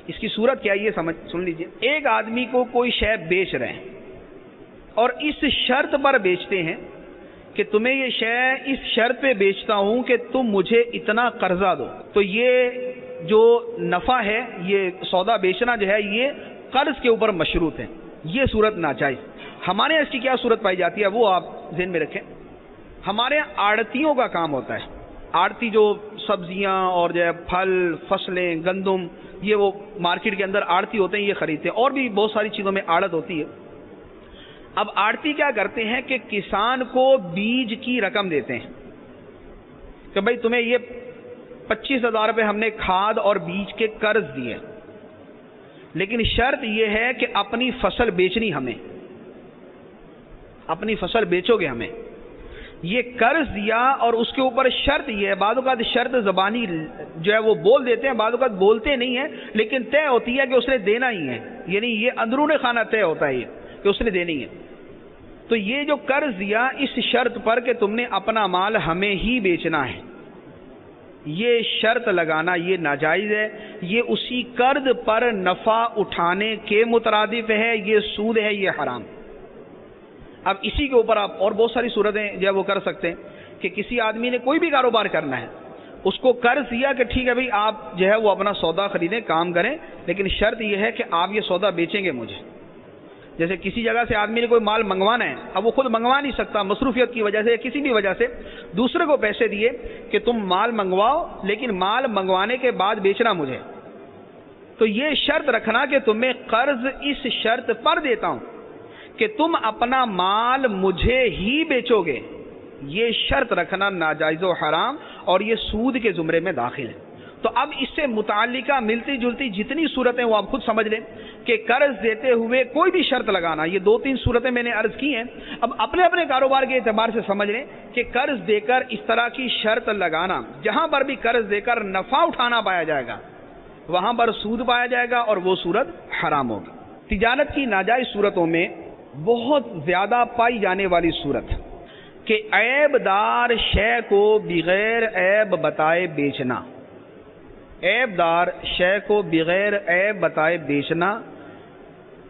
اس کی صورت کیا یہ سن لیجئے. ایک آدمی کو کوئی شے بیچ رہے ہیں اور اس شرط پر بیچتے ہیں کہ تمہیں یہ شے اس شرط پہ بیچتا ہوں کہ تم مجھے اتنا قرضہ دو. تو یہ جو نفع ہے یہ سودا بیچنا جو ہے یہ قرض کے اوپر مشروط ہے، یہ صورت ناجائز. ہمارے یہاں اس کی کیا صورت پائی جاتی ہے وہ آپ ذہن میں رکھیں. ہمارے یہاں آڑتیوں کا کام ہوتا ہے. آڑتی جو سبزیاں اور جو ہے پھل فصلیں گندم یہ وہ مارکیٹ کے اندر آڑتی ہوتے ہیں یہ خریدتے ہیں، اور بھی بہت ساری چیزوں میں آڑت ہوتی ہے. اب آڑتی کیا کرتے ہیں کہ کسان کو بیج کی رقم دیتے ہیں کہ بھائی تمہیں یہ 25,000 روپے ہم نے کھاد اور بیج کے قرض دیے، لیکن شرط یہ ہے کہ اپنی فصل بیچنی ہمیں، اپنی فصل بیچو گے ہمیں. یہ قرض دیا اور اس کے اوپر شرط یہ ہے، بعض اوقات شرط زبانی جو ہے وہ بول دیتے ہیں، بعض اوقات بولتے نہیں ہیں، لیکن طے ہوتی ہے کہ اس نے دینا ہی ہے، یعنی یہ اندرون خانہ طے ہوتا ہے یہ کہ اس نے دینی ہے. تو یہ جو قرض دیا اس شرط پر کہ تم نے اپنا مال ہمیں ہی بیچنا ہے، یہ شرط لگانا یہ ناجائز ہے. یہ اسی قرض پر نفع اٹھانے کے مترادف ہے، یہ سود ہے، یہ حرام. اب اسی کے اوپر آپ اور بہت ساری صورتیں جو ہے وہ کر سکتے ہیں کہ کسی آدمی نے کوئی بھی کاروبار کرنا ہے، اس کو قرض دیا کہ ٹھیک ہے بھائی آپ جو ہے وہ اپنا سودا خریدیں کام کریں، لیکن شرط یہ ہے کہ آپ یہ سودا بیچیں گے مجھے. جیسے کسی جگہ سے آدمی نے کوئی مال منگوانا ہے، اب وہ خود منگوا نہیں سکتا مصروفیت کی وجہ سے یا کسی بھی وجہ سے، دوسرے کو پیسے دیے کہ تم مال منگواؤ لیکن مال منگوانے کے بعد بیچنا مجھے. تو یہ شرط رکھنا کہ تمہیں قرض اس شرط پر دیتا ہوں کہ تم اپنا مال مجھے ہی بیچو گے، یہ شرط رکھنا ناجائز و حرام اور یہ سود کے زمرے میں داخل ہے. تو اب اس سے متعلقہ ملتی جلتی جتنی صورتیں وہ آپ خود سمجھ لیں کہ قرض دیتے ہوئے کوئی بھی شرط لگانا، یہ 2-3 صورتیں میں نے عرض کی ہیں. اب اپنے اپنے کاروبار کے اعتبار سے سمجھ لیں کہ قرض دے کر اس طرح کی شرط لگانا، جہاں پر بھی قرض دے کر نفع اٹھانا پایا جائے گا وہاں پر سود پایا جائے گا اور وہ صورت حرام ہوگی. تجارت کی ناجائز صورتوں میں بہت زیادہ پائی جانے والی صورت کہ عیب دار شے کو بغیر عیب بتائے بیچنا. عیب دار شے کو بغیر عیب بتائے بیچنا.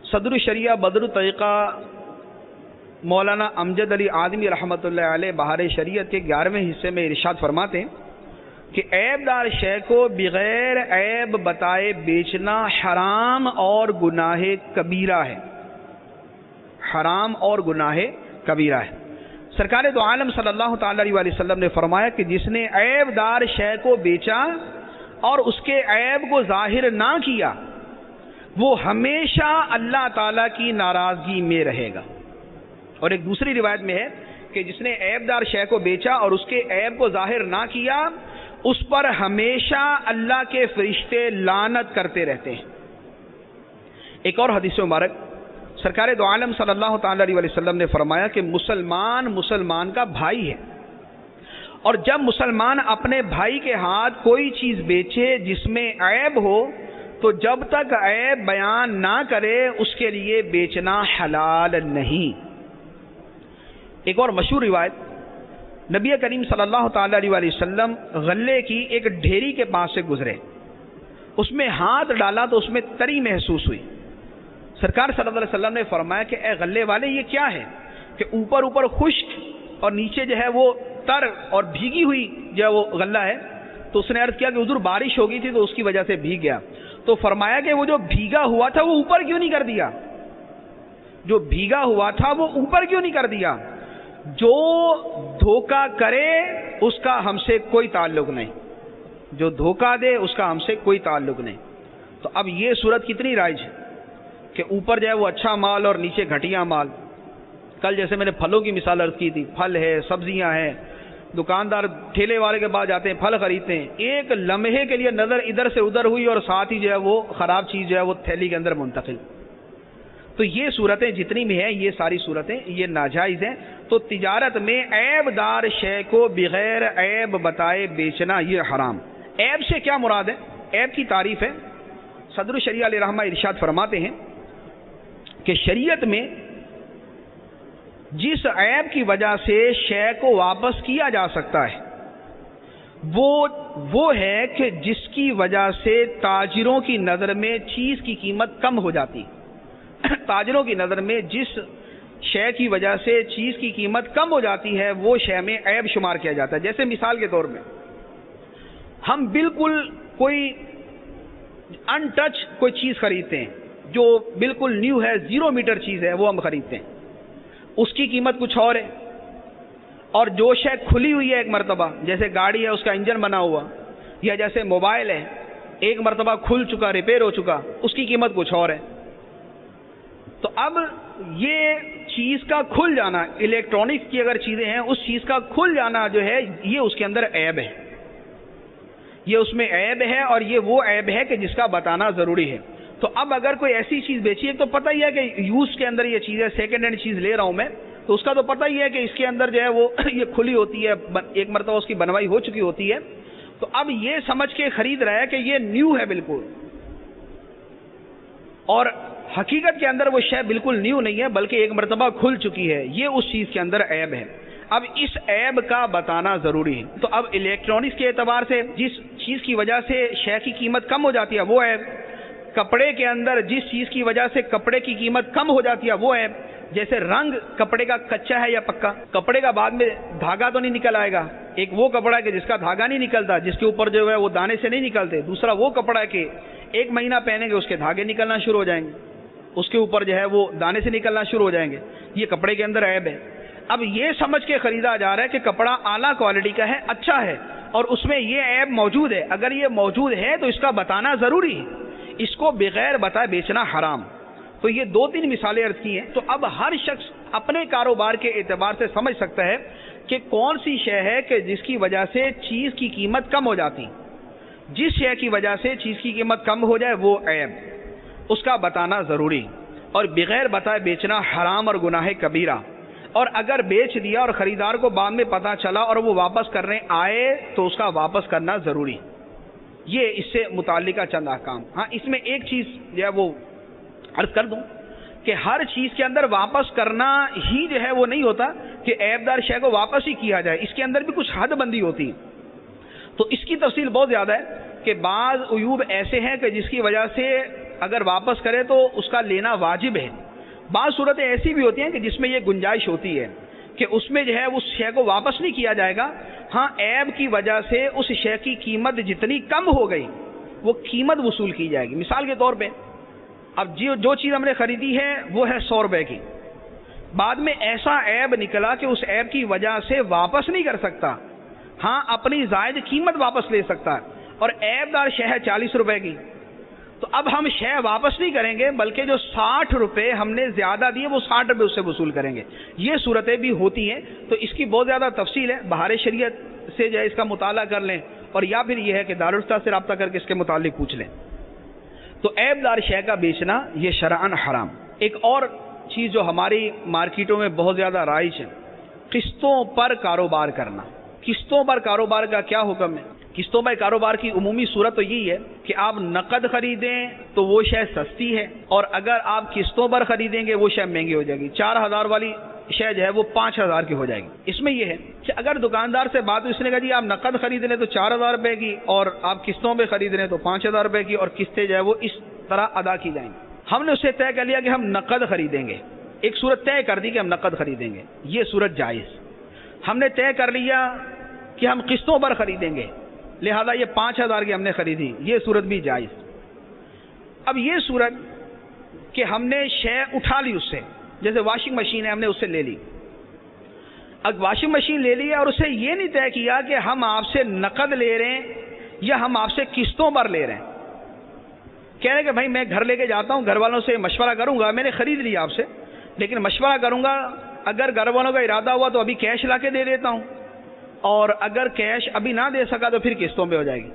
صدر الشریعہ بدر الطریقہ مولانا امجد علی آدمی رحمۃ اللہ علیہ بہار شریعت کے 11ویں حصے میں ارشاد فرماتے ہیں کہ عیب دار شے کو بغیر عیب بتائے بیچنا حرام اور گناہ کبیرہ ہے. حرام اور گناہ کبیرہ ہے. سرکار دو عالم صلی اللہ تعالی علیہ وآلہ وسلم نے فرمایا کہ جس نے عیب دار شے کو بیچا اور اس کے عیب کو ظاہر نہ کیا وہ ہمیشہ اللہ تعالیٰ کی ناراضگی میں رہے گا. اور ایک دوسری روایت میں ہے کہ جس نے عیب دار شے کو بیچا اور اس کے عیب کو ظاہر نہ کیا اس پر ہمیشہ اللہ کے فرشتے لعنت کرتے رہتے ہیں۔ ایک اور حدیث مبارک سرکار دو عالم صلی اللہ تعالی علیہ وسلم نے فرمایا کہ مسلمان کا بھائی ہے، اور جب مسلمان اپنے بھائی کے ہاتھ کوئی چیز بیچے جس میں عیب ہو تو جب تک عیب بیان نہ کرے اس کے لیے بیچنا حلال نہیں۔ ایک اور مشہور روایت، نبی کریم صلی اللہ تعالی علیہ وسلم غلے کی ایک ڈھیری کے پاس سے گزرے، اس میں ہاتھ ڈالا تو اس میں تری محسوس ہوئی۔ سرکار صلی اللہ علیہ وسلم نے فرمایا کہ اے غلے والے یہ کیا ہے؟ کہ اوپر خشک اور نیچے جو ہے وہ تر اور بھیگی ہوئی جو ہے وہ غلہ ہے۔ تو اس نے عرض کیا کہ حضور بارش ہو گئی تھی تو اس کی وجہ سے بھیگ گیا۔ تو فرمایا کہ وہ جو بھیگا ہوا تھا وہ اوپر کیوں نہیں کر دیا؟ جو بھیگا ہوا تھا وہ اوپر کیوں نہیں کر دیا؟ جو دھوکہ کرے اس کا ہم سے کوئی تعلق نہیں، جو دھوکہ دے اس کا ہم سے کوئی تعلق نہیں۔ تو اب یہ صورت کتنی رائج ہے کہ اوپر جو ہے وہ اچھا مال اور نیچے گھٹیا مال۔ کل جیسے میں نے پھلوں کی مثال عرض کی تھی، پھل ہے، سبزیاں ہیں، دکاندار ٹھیلے والے کے پاس جاتے ہیں، پھل خریدتے ہیں، ایک لمحے کے لیے نظر ادھر سے ادھر ہوئی اور ساتھ ہی جو ہے وہ خراب چیز جو ہے وہ تھیلی کے اندر منتقل۔ تو یہ صورتیں جتنی بھی ہیں یہ ساری صورتیں یہ ناجائز ہیں۔ تو تجارت میں عیب دار شے کو بغیر عیب بتائے بیچنا یہ حرام۔ عیب سے کیا مراد ہے؟ عیب کی تعریف ہے، صدر الشریعہ علیہ رحمہ ارشاد فرماتے ہیں کہ شریعت میں جس عیب کی وجہ سے شے کو واپس کیا جا سکتا ہے وہ ہے کہ جس کی وجہ سے تاجروں کی نظر میں چیز کی قیمت کم ہو جاتی۔ تاجروں کی نظر میں جس شے کی وجہ سے چیز کی قیمت کم ہو جاتی ہے وہ شے میں عیب شمار کیا جاتا ہے۔ جیسے مثال کے طور میں ہم بالکل کوئی ان ٹچ کوئی چیز خریدتے ہیں جو بالکل نیو ہے، 0 میٹر چیز ہے، وہ ہم خریدتے ہیں، اس کی قیمت کچھ اور ہے۔ اور جو شے کھلی ہوئی ہے ایک مرتبہ، جیسے گاڑی ہے اس کا انجن بنا ہوا، یا جیسے موبائل ہے ایک مرتبہ کھل چکا، ریپیئر ہو چکا، اس کی قیمت کچھ اور ہے۔ تو اب یہ چیز کا کھل جانا، الیکٹرانکس کی اگر چیزیں ہیں اس چیز کا کھل جانا جو ہے یہ اس کے اندر عیب ہے، یہ اس میں عیب ہے، اور یہ وہ عیب ہے کہ جس کا بتانا ضروری ہے۔ تو اب اگر کوئی ایسی چیز بیچی ہے تو پتہ ہی ہے کہ یوز کے اندر یہ چیز ہے، سیکنڈ ہینڈ چیز لے رہا ہوں میں تو اس کا تو پتہ ہی ہے کہ اس کے اندر جو ہے وہ یہ کھلی ہوتی ہے، ایک مرتبہ اس کی بنوائی ہو چکی ہوتی ہے۔ تو اب یہ سمجھ کے خرید رہا ہے کہ یہ نیو ہے بالکل، اور حقیقت کے اندر وہ شے بالکل نیو نہیں ہے بلکہ ایک مرتبہ کھل چکی ہے، یہ اس چیز کے اندر عیب ہے۔ اب اس عیب کا بتانا ضروری ہے۔ تو اب الیکٹرانکس کے اعتبار سے جس چیز کی وجہ سے شے کی قیمت کم ہو جاتی ہے وہ عیب، کپڑے کے اندر جس چیز کی وجہ سے کپڑے کی قیمت کم ہو جاتی ہے وہ عیب، جیسے رنگ کپڑے کا کچا ہے یا پکا، کپڑے کا بعد میں دھاگا تو نہیں نکل آئے گا، ایک وہ کپڑا ہے کہ جس کا دھاگا نہیں نکلتا، جس کے اوپر جو ہے وہ دانے سے نہیں نکلتے، دوسرا وہ کپڑا ہے کہ 1 مہینہ پہنیں گے اس کے دھاگے نکلنا شروع ہو جائیں گے، اس کے اوپر جو ہے وہ دانے سے نکلنا شروع ہو جائیں گے، یہ کپڑے کے اندر عیب ہے۔ اب یہ سمجھ کے خریدا جا رہا ہے کہ کپڑا اعلیٰ کوالٹی کا ہے، اچھا ہے، اور اس میں یہ عیب موجود ہے، اگر یہ موجود ہے تو اس کا بتانا ضروری ہے، اس کو بغیر بتائے بیچنا حرام۔ تو یہ 2-3 مثالیں عرض کی ہیں۔ تو اب ہر شخص اپنے کاروبار کے اعتبار سے سمجھ سکتا ہے کہ کون سی شے ہے کہ جس کی وجہ سے چیز کی قیمت کم ہو جاتی، جس شے کی وجہ سے چیز کی قیمت کم ہو جائے وہ عیب، اس کا بتانا ضروری، اور بغیر بتائے بیچنا حرام اور گناہ کبیرہ۔ اور اگر بیچ دیا اور خریدار کو بعد میں پتہ چلا اور وہ واپس کرنے آئے تو اس کا واپس کرنا ضروری۔ یہ اس سے متعلقہ چند احکام۔ ہاں، اس میں ایک چیز جو ہے وہ عرض کر دوں کہ ہر چیز کے اندر واپس کرنا ہی جو ہے وہ نہیں ہوتا کہ عیب دار شے کو واپس ہی کیا جائے، اس کے اندر بھی کچھ حد بندی ہوتی ہے۔ تو اس کی تفصیل بہت زیادہ ہے کہ بعض عیوب ایسے ہیں کہ جس کی وجہ سے اگر واپس کرے تو اس کا لینا واجب ہے، بعض صورتیں ایسی بھی ہوتی ہیں کہ جس میں یہ گنجائش ہوتی ہے کہ اس میں جو ہے اس شے کو واپس نہیں کیا جائے گا، ہاں عیب کی وجہ سے اس شے کی قیمت جتنی کم ہو گئی وہ قیمت وصول کی جائے گی۔ مثال کے طور پہ اب جو چیز ہم نے خریدی ہے وہ ہے 100 روپے کی، بعد میں ایسا عیب نکلا کہ اس عیب کی وجہ سے واپس نہیں کر سکتا، ہاں اپنی زائد قیمت واپس لے سکتا ہے، اور عیب دار شے ہے 40 روپے کی، تو اب ہم شے واپس نہیں کریں گے، بلکہ جو 60 روپے ہم نے زیادہ دیے وہ 60 روپے اس سے وصول کریں گے. یہ صورتیں بھی ہوتی ہیں. تو اس کی بہت زیادہ تفصیل ہے، بہار شریعت سے جو ہے اس کا مطالعہ کر لیں، اور یا پھر یہ ہے کہ دارالفتہ سے رابطہ کر کے اس کے متعلق پوچھ لیں. تو عیب دار شے کا بیچنا یہ شرعاً حرام. ایک اور چیز جو ہماری مارکیٹوں میں بہت زیادہ رائج ہے، قسطوں پر کاروبار کرنا. قسطوں پر کاروبار کا کیا حکم ہے؟ قسطوں پر کاروبار کی عمومی صورت تو یہی ہے کہ آپ نقد خریدیں تو وہ شے سستی ہے، اور اگر آپ قسطوں پر خریدیں گے وہ شے مہنگی ہو جائے گی. 4000 والی شے جو ہے وہ 5000 کی ہو جائے گی. اس میں یہ ہے کہ اگر دکاندار سے بات ہوئی، اس نے کہا جی آپ نقد خرید لیں تو 4000 روپے کی، اور آپ قسطوں پہ خرید لیں تو 5000 روپے کی، اور قسطیں جو ہے وہ اس طرح ادا کی جائیں گی. ہم نے اسے طے کر لیا کہ ہم نقد خریدیں گے، ایک صورت طے کر دی کہ ہم نقد خریدیں گے، یہ صورت جائز. ہم نے طے کر لیا کہ ہم قسطوں پر خریدیں گے، لہذا یہ 5000 کی ہم نے خریدی، یہ صورت بھی جائز. اب یہ صورت کہ ہم نے شے اٹھا لی اس سے، جیسے واشنگ مشین ہے ہم نے اس سے لے لی. اب واشنگ مشین لے لی اور اسے یہ نہیں طے کیا کہ ہم آپ سے نقد لے رہے ہیں یا ہم آپ سے قسطوں پر لے رہے ہیں. کہہ رہے کہ بھائی میں گھر لے کے جاتا ہوں، گھر والوں سے مشورہ کروں گا، میں نے خرید لیا آپ سے، لیکن مشورہ کروں گا، اگر گھر والوں کا ارادہ ہوا تو ابھی کیش لا کے دے دیتا ہوں، اور اگر کیش ابھی نہ دے سکا تو پھر قسطوں پہ ہو جائے گی.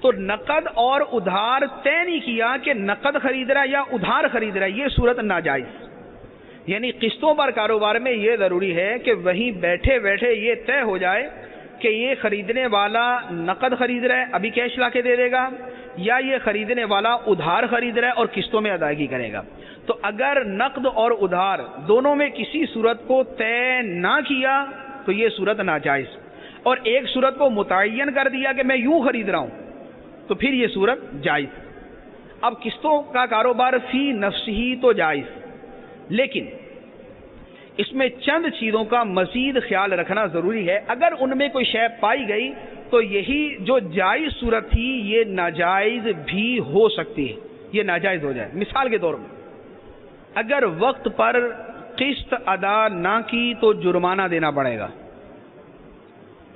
تو نقد اور ادھار طے نہیں کیا کہ نقد خرید رہا ہے یا ادھار خرید رہا ہے، یہ صورت ناجائز. یعنی قسطوں پر کاروبار میں یہ ضروری ہے کہ وہیں بیٹھے بیٹھے یہ طے ہو جائے کہ یہ خریدنے والا نقد خرید رہا ہے ابھی کیش لا کے دے دے گا، یا یہ خریدنے والا ادھار خرید رہا ہے اور قسطوں میں ادائیگی کرے گا. تو اگر نقد اور ادھار دونوں میں کسی صورت کو طے نہ کیا تو یہ صورت ناجائز، اور ایک صورت کو متعین کر دیا کہ میں یوں خرید رہا ہوں تو پھر یہ صورت جائز. اب قسطوں کا کاروبار فی نفس ہی تو جائز، لیکن اس میں چند چیزوں کا مزید خیال رکھنا ضروری ہے. اگر ان میں کوئی شے پائی گئی تو یہی جو جائز صورت تھی یہ ناجائز بھی ہو سکتی ہے، یہ ناجائز ہو جائے. مثال کے طور پر اگر وقت پر قسط ادا نہ کی تو جرمانہ دینا پڑے گا.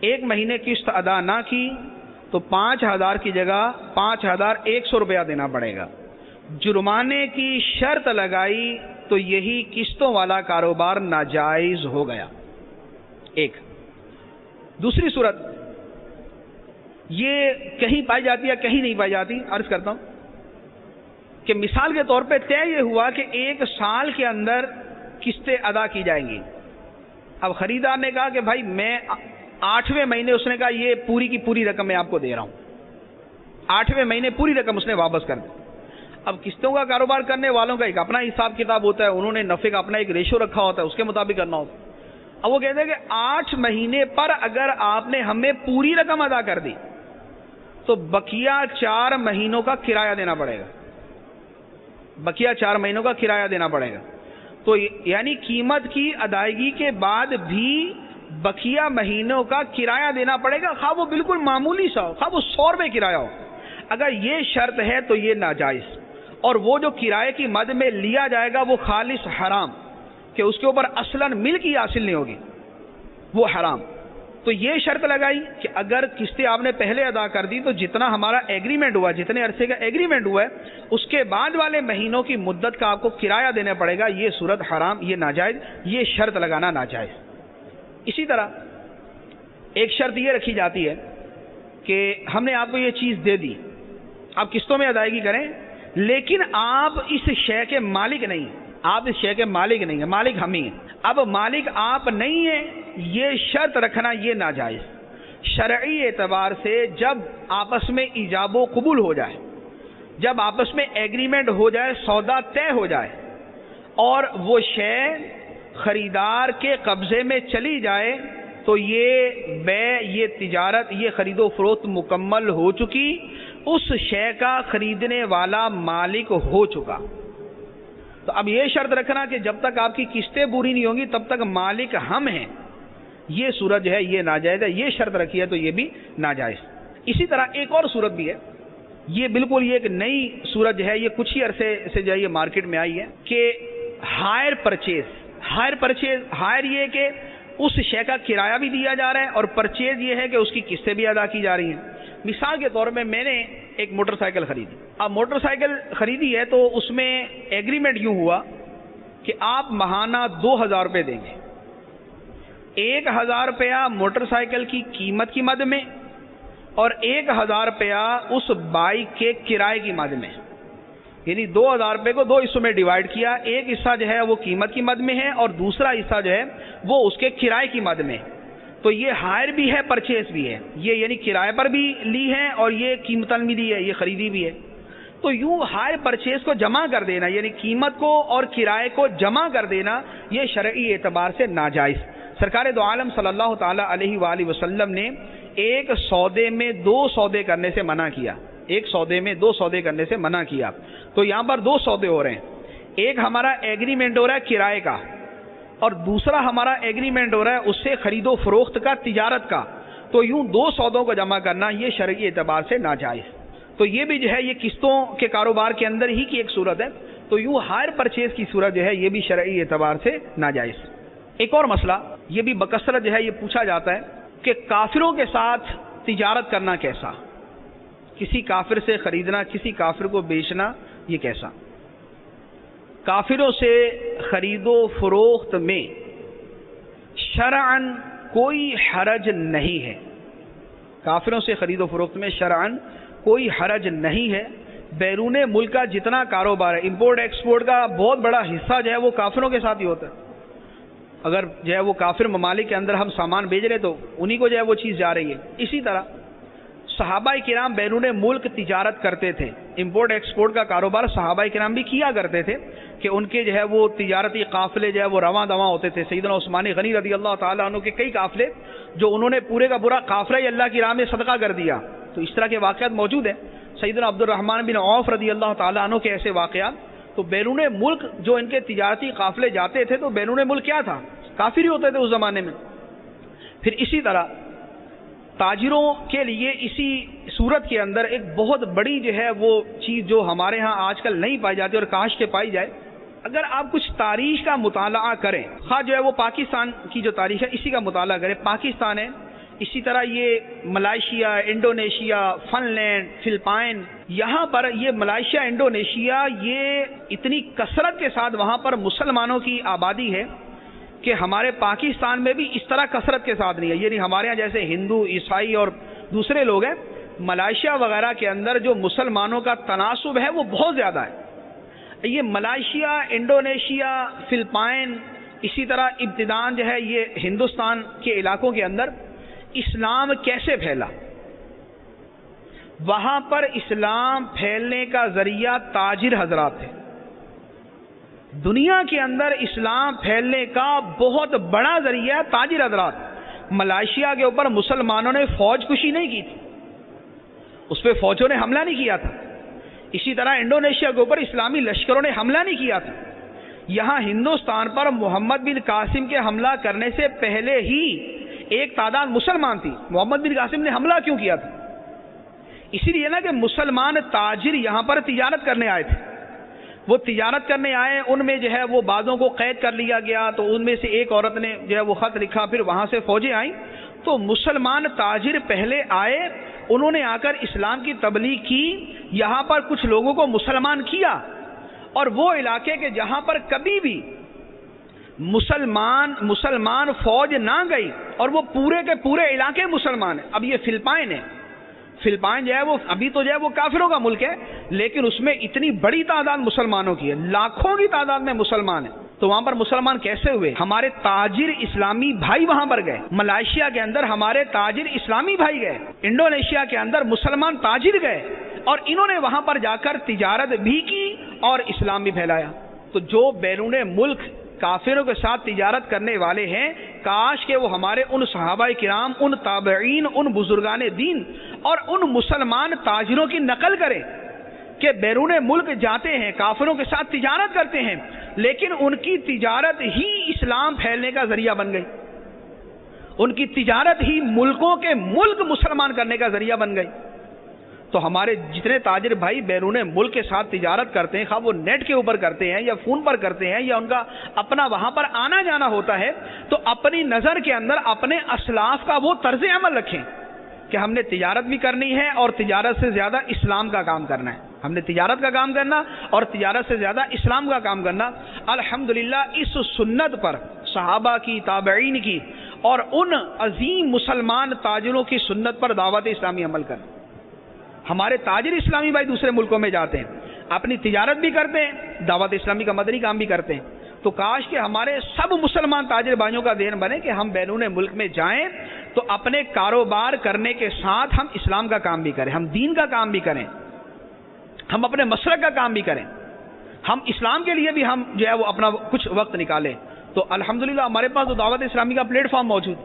1 مہینے قسط ادا نہ کی تو 5000 کی جگہ 5100 روپیہ دینا پڑے گا. جرمانے کی شرط لگائی تو یہی قسطوں والا کاروبار ناجائز ہو گیا. ایک دوسری صورت یہ کہیں پائی جاتی ہے کہیں نہیں پائی جاتی. عرض کرتا ہوں کہ مثال کے طور پہ طے یہ ہوا کہ 1 سال کے اندر قسطیں ادا کی جائیں گی. اب خریدار نے کہا کہ بھائی میں 8ویں مہینے، اس نے کہا یہ پوری کی پوری رقم میں آپ کو دے رہا ہوں، 8ویں مہینے پوری رقم اس نے واپس کر دی. اب قسطوں کا کاروبار کرنے والوں کا ایک اپنا حساب کتاب ہوتا ہے، انہوں نے نفع کا اپنا ایک ریشو رکھا ہوتا ہے، اس کے مطابق کرنا ہوتا ہے. اب وہ کہتے ہیں کہ 8 مہینے پر اگر آپ نے ہمیں پوری رقم ادا کر دی تو بقیہ 4 مہینوں کا کرایہ دینا پڑے گا، بقیہ 4 مہینوں کا کرایہ دینا پڑے گا. تو یعنی قیمت کی ادائیگی کے بعد بھی بقیہ مہینوں کا کرایہ دینا پڑے گا، خواہ وہ بالکل معمولی سا ہو، خواہ وہ 100 روپے کرایہ ہو. اگر یہ شرط ہے تو یہ ناجائز، اور وہ جو کرایے کی مد میں لیا جائے گا وہ خالص حرام، کہ اس کے اوپر اصلاً ملک ہی حاصل نہیں ہوگی، وہ حرام. تو یہ شرط لگائی کہ اگر قسطیں آپ نے پہلے ادا کر دی تو جتنا ہمارا ایگریمنٹ ہوا، جتنے عرصے کا ایگریمنٹ ہوا ہے، اس کے بعد والے مہینوں کی مدت کا آپ کو کرایہ دینا پڑے گا. یہ صورت حرام، یہ ناجائز، یہ شرط لگانا ناجائز. اسی طرح ایک شرط یہ رکھی جاتی ہے کہ ہم نے آپ کو یہ چیز دے دی، آپ قسطوں میں ادائیگی کریں، لیکن آپ اس شے کے مالک نہیں ہیں، آپ اس شے کے مالک نہیں ہیں، مالک ہم ہی ہیں. اب مالک آپ نہیں ہیں، یہ شرط رکھنا یہ ناجائز. شرعی اعتبار سے جب آپس میں ایجاب و قبول ہو جائے، جب آپس میں ایگریمنٹ ہو جائے، سودا طے ہو جائے، اور وہ شے خریدار کے قبضے میں چلی جائے تو یہ بیع، یہ تجارت، یہ خرید و فروخت مکمل ہو چکی، اس شے کا خریدنے والا مالک ہو چکا. تو اب یہ شرط رکھنا کہ جب تک آپ کی قسطیں پوری نہیں ہوں گی تب تک مالک ہم ہیں، یہ صورت جو ہے یہ ناجائز ہے. یہ شرط رکھی ہے تو یہ بھی ناجائز. اسی طرح ایک اور صورت بھی ہے، یہ بالکل یہ ایک نئی صورت جو ہے، یہ کچھ ہی عرصے سے جو ہے یہ مارکیٹ میں آئی ہے، کہ ہائر پرچیز. ہائر یہ کہ اس شے کا کرایہ بھی دیا جا رہا ہے، اور پرچیز یہ ہے کہ اس کی قسطیں بھی ادا کی جا رہی ہیں. مثال کے طور پہ میں نے ایک موٹر سائیکل خریدی. اب موٹر سائیکل خریدی ہے تو اس میں ایگریمنٹ یوں ہوا کہ آپ ماہانہ 2000 روپے دیں گے. 1000 روپیہ موٹر سائیکل کی قیمت کی مد میں اور 1000 روپیہ اس بائک کے کرائے کی مد میں. یعنی 2000 روپے کو 2 حصوں میں ڈیوائڈ کیا. ایک حصہ جو ہے وہ قیمت کی مد میں ہے اور دوسرا حصہ جو ہے وہ اس کے کرائے کی مد میں. تو یہ ہائر بھی ہے, پرچیز بھی ہے. یہ یعنی کرائے پر بھی لی ہے اور یہ قیمتاً بھی لی ہے, یہ خریدی بھی ہے. تو یوں ہائر پرچیز کو جمع کر دینا, یعنی قیمت کو اور کرائے کو جمع کر دینا, یہ شرعی اعتبار سے ناجائز. سرکار دو عالم صلی اللہ تعالی علیہ وآلہ وسلم نے ایک سودے میں 2 سودے کرنے سے منع کیا. ایک سودے میں 2 سودے کرنے سے منع کیا. تو یہاں پر 2 سودے ہو رہے ہیں. ایک ہمارا ایگریمنٹ ہو رہا ہے کرائے کا اور دوسرا ہمارا ایگریمنٹ ہو رہا ہے اس سے خرید و فروخت کا, تجارت کا. تو یوں 2 سودوں کو جمع کرنا یہ شرعی اعتبار سے ناجائز. تو یہ بھی جو ہے یہ قسطوں کے کاروبار کے اندر ہی کی ایک صورت ہے. تو یوں ہائر پرچیز کی صورت جو ہے یہ بھی شرعی اعتبار سے ناجائز. ایک اور مسئلہ یہ بھی بکثرت جو ہے یہ پوچھا جاتا ہے کہ کافروں کے ساتھ تجارت کرنا کیسا, کسی کافر سے خریدنا, کسی کافر کو بیچنا, یہ کیسا. کافروں سے خرید و فروخت میں شرعاً کوئی حرج نہیں ہے. کافروں سے خرید و فروخت میں شرعاً کوئی حرج نہیں ہے. بیرون ملک کا جتنا کاروبار ہے, امپورٹ ایکسپورٹ کا بہت بڑا حصہ جو ہے وہ کافروں کے ساتھ ہی ہوتا ہے. اگر جو ہے وہ کافر ممالک کے اندر ہم سامان بھیج رہے تو انہی کو جو ہے وہ چیز جا رہی ہے. اسی طرح صحابہ کرام بیرون ملک تجارت کرتے تھے. امپورٹ ایکسپورٹ کا کاروبار صحابہ کرام بھی کیا کرتے تھے کہ ان کے جو ہے وہ تجارتی قافلے جو ہے وہ رواں دواں ہوتے تھے. سیدنا عثمان غنی رضی اللہ تعالیٰ عنہ کے کئی قافلے جو انہوں نے پورے کا پورا قافلہ ہی اللہ کی راہ میں صدقہ کر دیا. تو اس طرح کے واقعات موجود ہیں. سیدنا عبد الرحمن بن عوف رضی اللہ تعالیٰ عنہ کے ایسے واقعات. تو بیرون ملک جو ان کے تجارتی قافلے جاتے تھے تو بیرون ملک کیا تھا, کافر ہی ہوتے تھے اس زمانے میں. پھر اسی طرح تاجروں کے لیے اسی صورت کے اندر ایک بہت بڑی جو ہے وہ چیز جو ہمارے ہاں آج کل نہیں پائی جاتی اور کاش کے پائی جائے. اگر آپ کچھ تاریخ کا مطالعہ کریں, خواہ جو ہے وہ پاکستان کی جو تاریخ ہے اسی کا مطالعہ کریں. پاکستان ہے, اسی طرح یہ Malaysia, Indonesia, Finland, Philippines, یہاں پر یہ ملائیشیا, انڈونیشیا, یہ اتنی کثرت کے ساتھ وہاں پر مسلمانوں کی آبادی ہے کہ ہمارے پاکستان میں بھی اس طرح کثرت کے ساتھ نہیں ہے. یعنی ہمارے ہاں جیسے ہندو, عیسائی اور دوسرے لوگ ہیں, ملائیشیا وغیرہ کے اندر جو مسلمانوں کا تناسب ہے وہ بہت زیادہ ہے. یہ ملائیشیا, انڈونیشیا, فلپائن, اسی طرح ابتدان جو ہے یہ ہندوستان کے علاقوں کے اندر اسلام کیسے پھیلا. وہاں پر اسلام پھیلنے کا ذریعہ تاجر حضرات تھے. دنیا کے اندر اسلام پھیلنے کا بہت بڑا ذریعہ تاجر حضرات. ملائیشیا کے اوپر مسلمانوں نے فوج کشی نہیں کی تھی, اس پہ فوجوں نے حملہ نہیں کیا تھا. اسی طرح انڈونیشیا کے اوپر اسلامی لشکروں نے حملہ نہیں کیا تھا. یہاں ہندوستان پر محمد بن قاسم کے حملہ کرنے سے پہلے ہی ایک تعداد مسلمان تھی. محمد بن قاسم نے حملہ کیوں کیا تھا؟ اسی لیے نا کہ مسلمان تاجر یہاں پر تجارت کرنے آئے تھے. وہ تجارت کرنے آئے, ان میں جو ہے وہ بعضوں کو قید کر لیا گیا. تو ان میں سے ایک عورت نے جو ہے وہ خط لکھا, پھر وہاں سے فوجیں آئیں. تو مسلمان تاجر پہلے آئے, انہوں نے آ کر اسلام کی تبلیغ کی, یہاں پر کچھ لوگوں کو مسلمان کیا. اور وہ علاقے کے جہاں پر کبھی بھی مسلمان فوج نہ گئی اور وہ پورے کے پورے علاقے مسلمان ہیں. اب یہ فلپائن ہے, فلپائن جو ہے وہ ابھی تو جو ہے وہ کافروں کا ملک ہے, لیکن اس میں اتنی بڑی تعداد مسلمانوں کی ہے, لاکھوں کی تعداد میں مسلمان ہیں. تو وہاں پر مسلمان کیسے ہوئے؟ ہمارے تاجر اسلامی بھائی وہاں پر گئے. ملائیشیا کے اندر ہمارے تاجر اسلامی بھائی گئے, انڈونیشیا کے اندر مسلمان تاجر گئے, اور انہوں نے وہاں پر جا کر تجارت بھی کی اور اسلام بھی پھیلایا. تو جو بیرون ملک کافروں کے ساتھ تجارت کرنے والے ہیں, کاش کہ وہ ہمارے ان صحابہ کرام, ان تابعین, ان بزرگان دین اور ان مسلمان تاجروں کی نقل کریں کہ بیرون ملک جاتے ہیں, کافروں کے ساتھ تجارت کرتے ہیں, لیکن ان کی تجارت ہی اسلام پھیلنے کا ذریعہ بن گئی. ان کی تجارت ہی ملکوں کے ملک مسلمان کرنے کا ذریعہ بن گئی. تو ہمارے جتنے تاجر بھائی بیرون ملک کے ساتھ تجارت کرتے ہیں, خواہ وہ نیٹ کے اوپر کرتے ہیں یا فون پر کرتے ہیں یا ان کا اپنا وہاں پر آنا جانا ہوتا ہے, تو اپنی نظر کے اندر اپنے اسلاف کا وہ طرز عمل رکھیں کہ ہم نے تجارت بھی کرنی ہے اور تجارت سے زیادہ اسلام کا کام کرنا ہے. ہم نے تجارت کا کام کرنا اور تجارت سے زیادہ اسلام کا کام کرنا. الحمدللہ اس سنت پر صحابہ کی، تابعین کی اور ان عظیم مسلمان تاجروں کی سنت پر دعوت اسلامی عمل کرنا. ہمارے تاجر اسلامی بھائی دوسرے ملکوں میں جاتے ہیں، اپنی تجارت بھی کرتے ہیں، دعوت اسلامی کا مدنی کام بھی کرتے ہیں. تو کاش کہ ہمارے سب مسلمان تاجر بھائیوں کا ذہن بنے کہ ہم بیرون ملک میں جائیں تو اپنے کاروبار کرنے کے ساتھ ہم اسلام کا کام بھی کریں، ہم دین کا کام بھی کریں، ہم اپنے مسلک کا کام بھی کریں، ہم اسلام کے لیے بھی ہم جو ہے وہ اپنا کچھ وقت نکالیں. تو الحمدللہ ہمارے پاس تو دعوت اسلامی کا پلیٹ فارم موجود.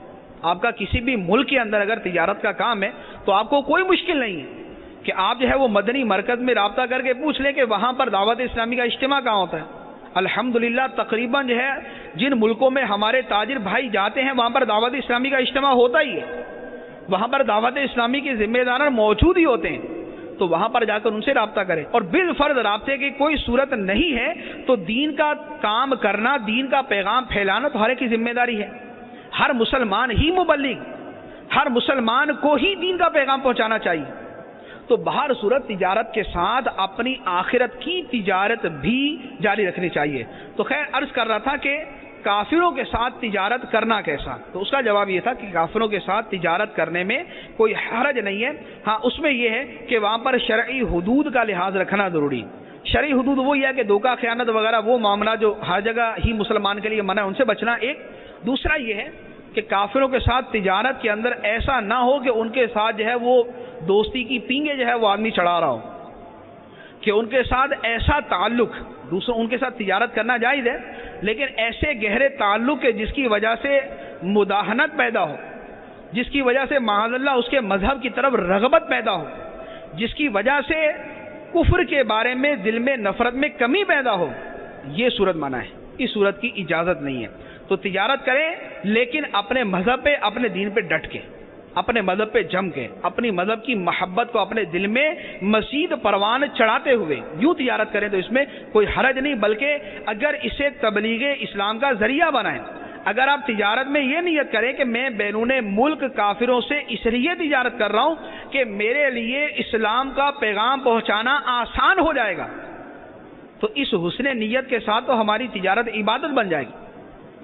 آپ کا کسی بھی ملک کے اندر اگر تجارت کا کام ہے تو آپ کو کوئی مشکل نہیں ہے کہ آپ جو ہے وہ مدنی مرکز میں رابطہ کر کے پوچھ لیں کہ وہاں پر دعوت اسلامی کا اجتماع کہاں ہوتا ہے. الحمدللہ تقریباً جو ہے جن ملکوں میں ہمارے تاجر بھائی جاتے ہیں وہاں پر دعوت اسلامی کا اجتماع ہوتا ہی ہے، وہاں پر دعوت اسلامی کے ذمہ داران موجود ہی ہوتے ہیں. تو وہاں پر جا کر ان سے رابطہ کریں. اور بالفرض رابطے کی کوئی صورت نہیں ہے تو دین کا کام کرنا، دین کا پیغام پھیلانا تو ہر ایک کی ذمہ داری ہے. ہر مسلمان ہی مبلغ، ہر مسلمان کو ہی دین کا پیغام پہنچانا چاہیے. تو بہر صورت تجارت کے ساتھ اپنی آخرت کی تجارت بھی جاری رکھنی چاہیے. تو خیر عرض کر رہا تھا کہ کافروں کے ساتھ تجارت کرنا کیسا؟ تو اس کا جواب یہ تھا کہ کافروں کے ساتھ تجارت کرنے میں کوئی حرج نہیں ہے. ہاں اس میں یہ ہے کہ وہاں پر شرعی حدود کا لحاظ رکھنا ضروری. شرعی حدود وہ یہ ہے کہ دھوکہ، خیانت وغیرہ وہ معاملہ جو ہر جگہ ہی مسلمان کے لیے منع ہے، ان سے بچنا ایک. دوسرا یہ ہے کہ کافروں کے ساتھ تجارت کے اندر ایسا نہ ہو کہ ان کے ساتھ جو ہے وہ دوستی کی پینگے جو ہے وہ آدمی چڑھا رہا ہو، کہ ان کے ساتھ ایسا تعلق، دوسروں ان کے ساتھ تجارت کرنا جائز ہے لیکن ایسے گہرے تعلق ہے جس کی وجہ سے مداہنت پیدا ہو، جس کی وجہ سے معاذ اللہ اس کے مذہب کی طرف رغبت پیدا ہو، جس کی وجہ سے کفر کے بارے میں دل میں نفرت میں کمی پیدا ہو، یہ صورت منع ہے. اس صورت کی اجازت نہیں ہے. تو تجارت کریں لیکن اپنے مذہب پہ، اپنے دین پہ ڈٹ کے، اپنے مذہب پہ جم کے، اپنی مذہب کی محبت کو اپنے دل میں مزید پروان چڑھاتے ہوئے یوں تجارت کریں تو اس میں کوئی حرج نہیں. بلکہ اگر اسے تبلیغ اسلام کا ذریعہ بنائیں، اگر آپ تجارت میں یہ نیت کریں کہ میں بیرون ملک کافروں سے اس لیے تجارت کر رہا ہوں کہ میرے لیے اسلام کا پیغام پہنچانا آسان ہو جائے گا، تو اس حسن نیت کے ساتھ تو ہماری تجارت عبادت بن جائے گی،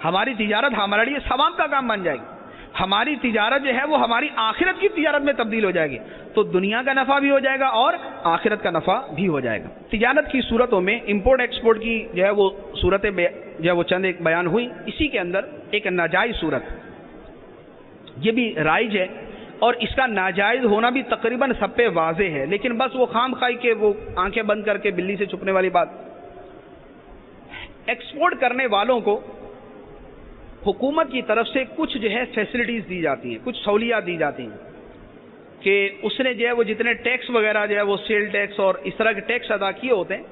ہماری تجارت ہمارے لیے ثواب کا کام بن جائے گی، ہماری تجارت جو ہے وہ ہماری آخرت کی تجارت میں تبدیل ہو جائے گی. تو دنیا کا نفع بھی ہو جائے گا اور آخرت کا نفع بھی ہو جائے گا. تجارت کی صورتوں میں امپورٹ ایکسپورٹ کی جو ہے وہ صورتیں جو ہے وہ چند ایک بیان ہوئی. اسی کے اندر ایک ناجائز صورت یہ بھی رائج ہے اور اس کا ناجائز ہونا بھی تقریباً سب پہ واضح ہے، لیکن بس وہ خام خائی کے وہ آنکھیں بند کر کے بلی سے چھپنے والی بات. ایکسپورٹ کرنے والوں کو حکومت کی طرف سے کچھ جو ہے فیسلٹیز دی جاتی ہیں، کچھ سہولیات دی جاتی ہیں کہ اس نے جو ہے وہ جتنے ٹیکس وغیرہ جو ہے وہ سیل ٹیکس اور اس طرح کے ٹیکس ادا کیے ہوتے ہیں،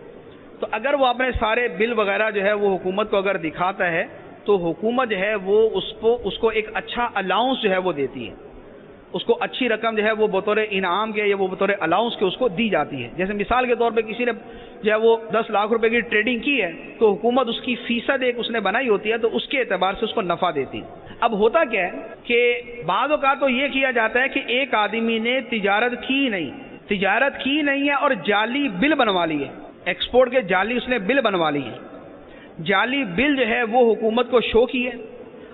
تو اگر وہ اپنے سارے بل وغیرہ جو ہے وہ حکومت کو اگر دکھاتا ہے تو حکومت جو ہے وہ اس کو ایک اچھا الاؤنس جو ہے وہ دیتی ہے، اس کو اچھی رقم جو ہے وہ بطور انعام کے یا وہ بطور الاؤنس کے اس کو دی جاتی ہے. جیسے مثال کے طور پہ کسی نے جو ہے وہ 10 لاکھ روپے کی ٹریڈنگ کی ہے تو حکومت اس کی فیصد ایک اس نے بنائی ہوتی ہے تو اس کے اعتبار سے اس کو نفع دیتی ہے. اب ہوتا کیا ہے کہ بعض اوقات تو یہ کیا جاتا ہے کہ ایک آدمی نے تجارت کی نہیں ہے اور جعلی بل بنوا لی ہے، ایکسپورٹ کے جعلی اس نے بل بنوا لی ہے. جعلی بل جو ہے وہ حکومت کو شو کی ہے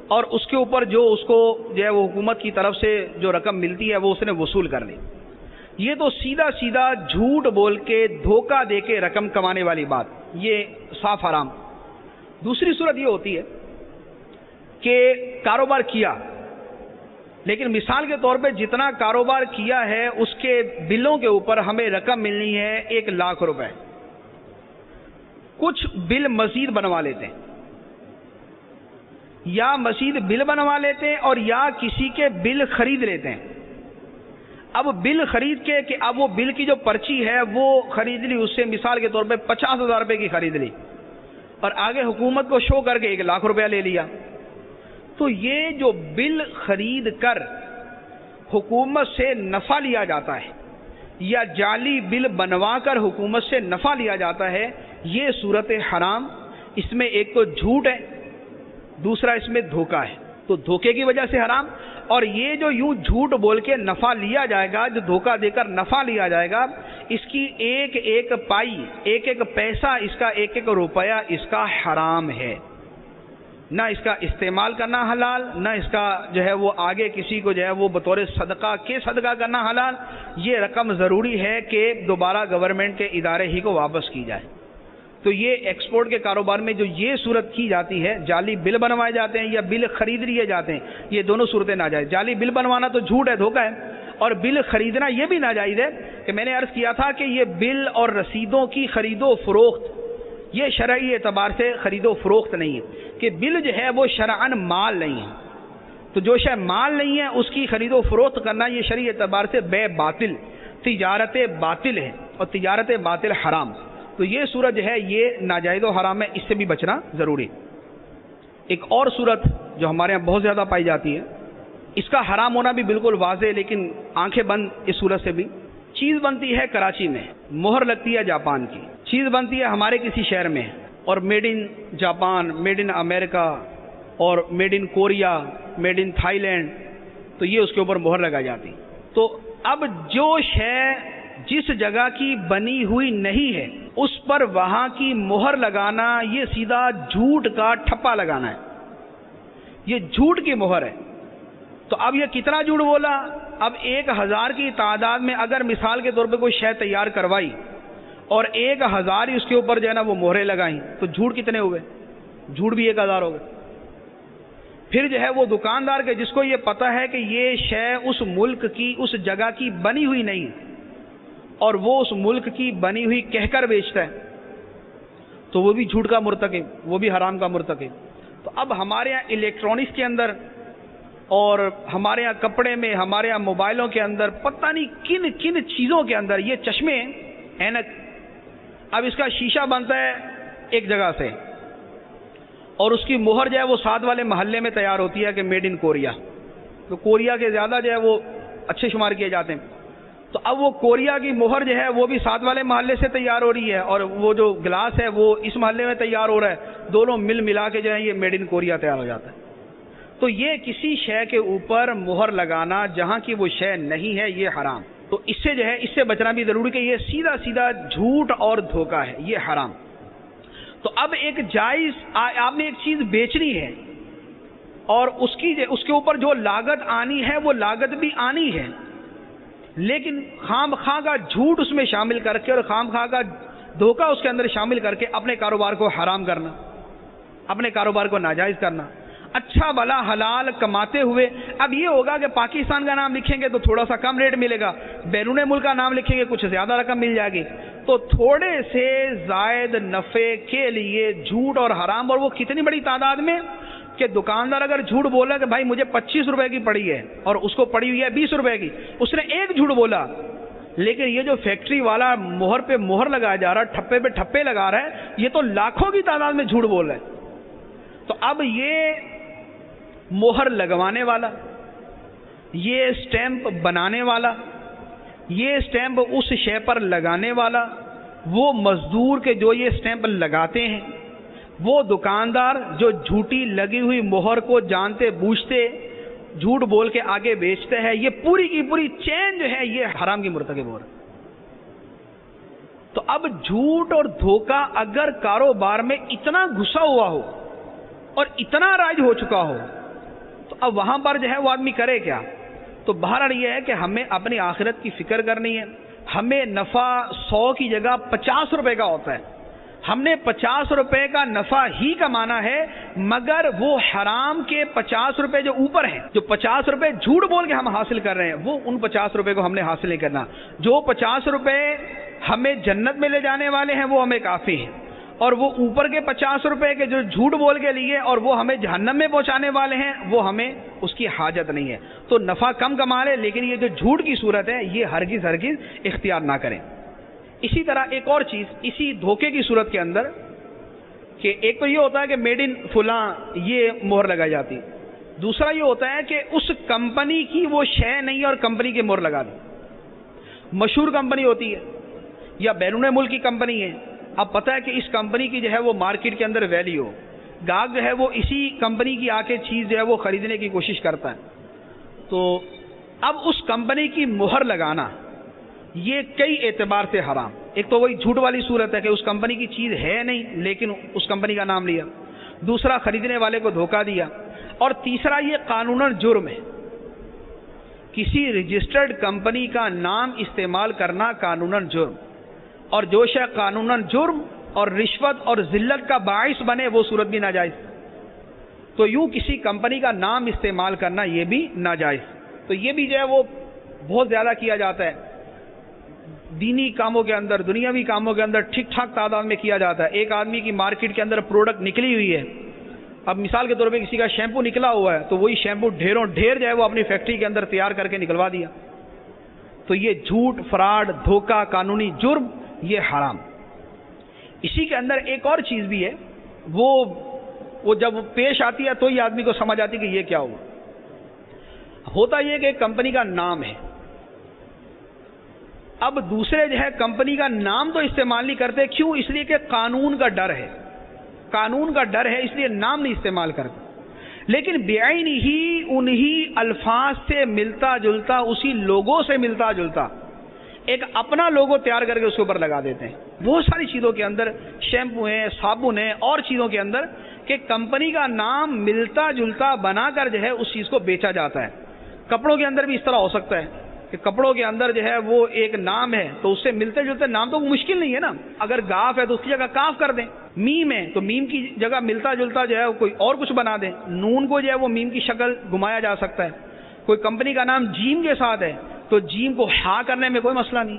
اور اس کے اوپر جو اس کو جو ہے وہ حکومت کی طرف سے جو رقم ملتی ہے وہ اس نے وصول کر لی. یہ تو سیدھا جھوٹ بول کے دھوکہ دے کے رقم کمانے والی بات، یہ صاف حرام. دوسری صورت یہ ہوتی ہے کہ کاروبار کیا لیکن مثال کے طور پہ جتنا کاروبار کیا ہے اس کے بلوں کے اوپر ہمیں رقم ملنی ہے 1 لاکھ روپے، کچھ بل مزید بنوا لیتے ہیں یا مزید بل بنوا لیتے ہیں اور یا کسی کے بل خرید لیتے ہیں. اب بل خرید کے کہ اب وہ بل کی جو پرچی ہے وہ خرید لی، اس سے مثال کے طور پہ 50,000 روپے کی خرید لی اور آگے حکومت کو شو کر کے 1 لاکھ روپیہ لے لیا. تو یہ جو بل خرید کر حکومت سے نفع لیا جاتا ہے یا جعلی بل بنوا کر حکومت سے نفع لیا جاتا ہے، یہ صورت حرام. اس میں ایک تو جھوٹ ہے، دوسرا اس میں دھوکہ ہے. تو دھوکے کی وجہ سے حرام اور یہ جو یوں جھوٹ بول کے نفع لیا جائے گا، جو دھوکہ دے کر نفع لیا جائے گا، اس کی ایک ایک پائی، ایک ایک پیسہ، اس کا ایک ایک روپیہ اس کا حرام ہے. نہ اس کا استعمال کرنا حلال، نہ اس کا جو ہے وہ آگے کسی کو جو ہے وہ بطور صدقہ کے صدقہ کرنا حلال. یہ رقم ضروری ہے کہ دوبارہ گورنمنٹ کے ادارے ہی کو واپس کی جائے. تو یہ ایکسپورٹ کے کاروبار میں جو یہ صورت کی جاتی ہے، جعلی بل بنوائے جاتے ہیں یا بل خرید لیے جاتے ہیں، یہ دونوں صورتیں ناجائز. جعلی بل بنوانا تو جھوٹ ہے، دھوکہ ہے، اور بل خریدنا یہ بھی ناجائز ہے. کہ میں نے عرض کیا تھا کہ یہ بل اور رسیدوں کی خرید و فروخت یہ شرعی اعتبار سے خرید و فروخت نہیں ہے. کہ بل جو ہے وہ شرعاً مال نہیں ہے، تو جو شے مال نہیں ہے اس کی خرید و فروخت کرنا یہ شرعی اعتبار سے بے باطل، تجارت باطل ہے، اور تجارت باطل حرام. تو یہ صورت جو ہے یہ ناجائز و حرام ہے، اس سے بھی بچنا ضروری. ایک اور صورت جو ہمارے یہاں بہت زیادہ پائی جاتی ہے، اس کا حرام ہونا بھی بالکل واضح ہے، لیکن آنکھیں بند اس صورت سے بھی. چیز بنتی ہے کراچی میں، مہر لگتی ہے جاپان کی. چیز بنتی ہے ہمارے کسی شہر میں، اور made in Japan, made in امریکہ، اور made in Korea, made in Thailand, تو یہ اس کے اوپر مہر لگائی جاتی. تو اب جو شے جس جگہ کی بنی ہوئی نہیں ہے اس پر وہاں کی مہر لگانا یہ سیدھا جھوٹ کا ٹھپا لگانا ہے. یہ جھوٹ کی مہر ہے. تو اب یہ کتنا جھوٹ بولا؟ اب 1000 کی تعداد میں اگر مثال کے طور پہ کوئی شے تیار کروائی اور 1000 ہی اس کے اوپر جو ہے نا وہ مہریں لگائیں، تو جھوٹ کتنے ہوئے؟ جھوٹ بھی 1000 ہو گئے. پھر جو ہے وہ دکاندار کے جس کو یہ پتہ ہے کہ یہ شے اس ملک کی، اس جگہ کی بنی ہوئی نہیں، اور وہ اس ملک کی بنی ہوئی کہہ کر بیچتا ہے، تو وہ بھی جھوٹ کا مرتکب، وہ بھی حرام کا مرتکب. تو اب ہمارے یہاں الیکٹرانکس کے اندر، اور ہمارے یہاں کپڑے میں، ہمارے یہاں موبائلوں کے اندر، پتہ نہیں کن کن چیزوں کے اندر یہ چشمے، اینک، اب اس کا شیشہ بنتا ہے ایک جگہ سے، اور اس کی مہر جو ہے وہ ساتھ والے محلے میں تیار ہوتی ہے کہ میڈ ان کوریا. تو کوریا کے زیادہ جو ہے وہ اچھے شمار کیے جاتے ہیں. تو اب وہ کوریا کی مہر جو ہے وہ بھی ساتھ والے محلے سے تیار ہو رہی ہے، اور وہ جو گلاس ہے وہ اس محلے میں تیار ہو رہا ہے. دونوں مل ملا کے جو ہے یہ میڈ ان کوریا تیار ہو جاتا ہے. تو یہ کسی شے کے اوپر مہر لگانا جہاں کی وہ شے نہیں ہے، یہ حرام. تو اس سے جو ہے اس سے بچنا بھی ضروری کہ یہ سیدھا سیدھا جھوٹ اور دھوکہ ہے، یہ حرام. تو اب ایک جائز، آپ نے ایک چیز بیچنی ہے اور اس کے اوپر جو لاگت آنی ہے وہ لاگت بھی آنی ہے، لیکن خام خواہ کا جھوٹ اس میں شامل کر کے اور خام خواہ کا دھوکہ اس کے اندر شامل کر کے اپنے کاروبار کو حرام کرنا، اپنے کاروبار کو ناجائز کرنا. اچھا بھلا حلال کماتے ہوئے، اب یہ ہوگا کہ پاکستان کا نام لکھیں گے تو تھوڑا سا کم ریٹ ملے گا، بیرون ملک کا نام لکھیں گے کچھ زیادہ رقم مل جائے گی. تو تھوڑے سے زائد نفع کے لیے جھوٹ اور حرام، اور وہ کتنی بڑی تعداد میں کہ دکاندار اگر جھوٹ بولا کہ بھائی مجھے 25 روپے کی پڑی ہے اور اس کو پڑی ہوئی ہے 20 روپے کی، اس نے ایک جھوٹ بولا، لیکن یہ جو فیکٹری والا مہر پہ مہر لگایا جا رہا ہے، ٹھپے پہ ٹھپے لگا رہا ہے، یہ تو لاکھوں کی تعداد میں جھوٹ بول رہا ہے. تو اب یہ مہر لگوانے والا، یہ اسٹیمپ بنانے والا، یہ اسٹیمپ اس شے پر لگانے والا، وہ مزدور کے جو یہ اسٹیمپ لگاتے ہیں، وہ دکاندار جو جھوٹی لگی ہوئی مہر کو جانتے بوجھتے جھوٹ بول کے آگے بیچتے ہیں، یہ پوری کی پوری چین جو ہے یہ حرام کی مرتکب ہو رہا ہے. تو اب جھوٹ اور دھوکہ اگر کاروبار میں اتنا گھسا ہوا ہو اور اتنا رائج ہو چکا ہو، تو اب وہاں پر جو ہے وہ آدمی کرے کیا؟ تو بہرحال یہ ہے کہ ہمیں اپنی آخرت کی فکر کرنی ہے. ہمیں نفع 100 کی جگہ 50 روپے کا ہوتا ہے، ہم نے 50 روپے کا نفع ہی کمانا ہے، مگر وہ حرام کے 50 روپے جو اوپر ہیں، جو 50 روپے جھوٹ بول کے ہم حاصل کر رہے ہیں، وہ ان 50 روپے کو ہم نے حاصل نہیں کرنا. جو 50 روپے ہمیں جنت میں لے جانے والے ہیں وہ ہمیں کافی ہیں، اور وہ اوپر کے 50 روپے کے جو جھوٹ بول کے لیے اور وہ ہمیں جہنم میں پہنچانے والے ہیں، وہ ہمیں اس کی حاجت نہیں ہے. تو نفع کم کما لے، لیکن یہ جو جھوٹ کی صورت ہے یہ ہرگز اختیار نہ کریں. اسی طرح ایک اور چیز اسی دھوکے کی صورت کے اندر، کہ ایک تو یہ ہوتا ہے کہ میڈ ان فلاں یہ مہر لگائی جاتی، دوسرا یہ ہوتا ہے کہ اس کمپنی کی وہ شے نہیں اور کمپنی کی مہر لگا دی. مشہور کمپنی ہوتی ہے یا بیرون ملک کی کمپنی ہے، اب پتہ ہے کہ اس کمپنی کی جو ہے وہ مارکیٹ کے اندر ویلیو، گاہک جو ہے وہ اسی کمپنی کی آ کے چیز جو ہے وہ خریدنے کی کوشش کرتا ہے. تو اب اس کمپنی کی مہر لگانا یہ کئی اعتبار سے حرام. ایک تو وہی جھوٹ والی صورت ہے کہ اس کمپنی کی چیز ہے نہیں لیکن اس کمپنی کا نام لیا. دوسرا خریدنے والے کو دھوکہ دیا. اور تیسرا یہ قانوناً جرم ہے. کسی رجسٹرڈ کمپنی کا نام استعمال کرنا قانوناً جرم, اور جو شے قانوناً جرم اور رشوت اور ذلت کا باعث بنے وہ صورت بھی ناجائز. تو یوں کسی کمپنی کا نام استعمال کرنا یہ بھی ناجائز. تو یہ بھی جو ہے وہ بہت زیادہ کیا جاتا ہے دینی کاموں کے اندر, دنیاوی کاموں کے اندر ٹھیک ٹھاک تعداد میں کیا جاتا ہے. ایک آدمی کی مارکیٹ کے اندر پروڈکٹ نکلی ہوئی ہے, اب مثال کے طور پہ کسی کا شیمپو نکلا ہوا ہے تو وہی شیمپو ڈھیروں ڈھیر جو ہے وہ اپنی فیکٹری کے اندر تیار کر کے نکلوا دیا. تو یہ جھوٹ, فراڈ, دھوکہ, قانونی جرم, یہ حرام. اسی کے اندر ایک اور چیز بھی ہے, وہ جب پیش آتی ہے تو یہ آدمی کو سمجھ آتی ہے کہ یہ کیا ہوا. ہوتا یہ کہ ایک کمپنی کا نام ہے, اب دوسرے جو ہے کمپنی کا نام تو استعمال نہیں کرتے. کیوں؟ اس لیے کہ قانون کا ڈر ہے, قانون کا ڈر ہے اس لیے نام نہیں استعمال کرتے. لیکن بعین ہی انہی الفاظ سے ملتا جلتا, اسی لوگوں سے ملتا جلتا ایک اپنا لوگو تیار کر کے اس کے اوپر لگا دیتے ہیں. بہت ساری چیزوں کے اندر, شیمپو ہیں, صابن ہیں, اور چیزوں کے اندر کہ کمپنی کا نام ملتا جلتا بنا کر جو ہے اس چیز کو بیچا جاتا ہے. کپڑوں کے اندر بھی اس طرح ہو سکتا ہے کہ کپڑوں کے اندر جو ہے وہ ایک نام ہے تو اس سے ملتے جلتے نام تو مشکل نہیں ہے نا. اگر گاف ہے تو اس کی جگہ کاف کر دیں. میم ہے تو میم کی جگہ ملتا جلتا جو ہے کوئی اور کچھ بنا دیں. نون کو جو ہے وہ میم کی شکل گھمایا جا سکتا ہے. کوئی کمپنی کا نام جیم کے ساتھ ہے تو جیم کو ہا کرنے میں کوئی مسئلہ نہیں.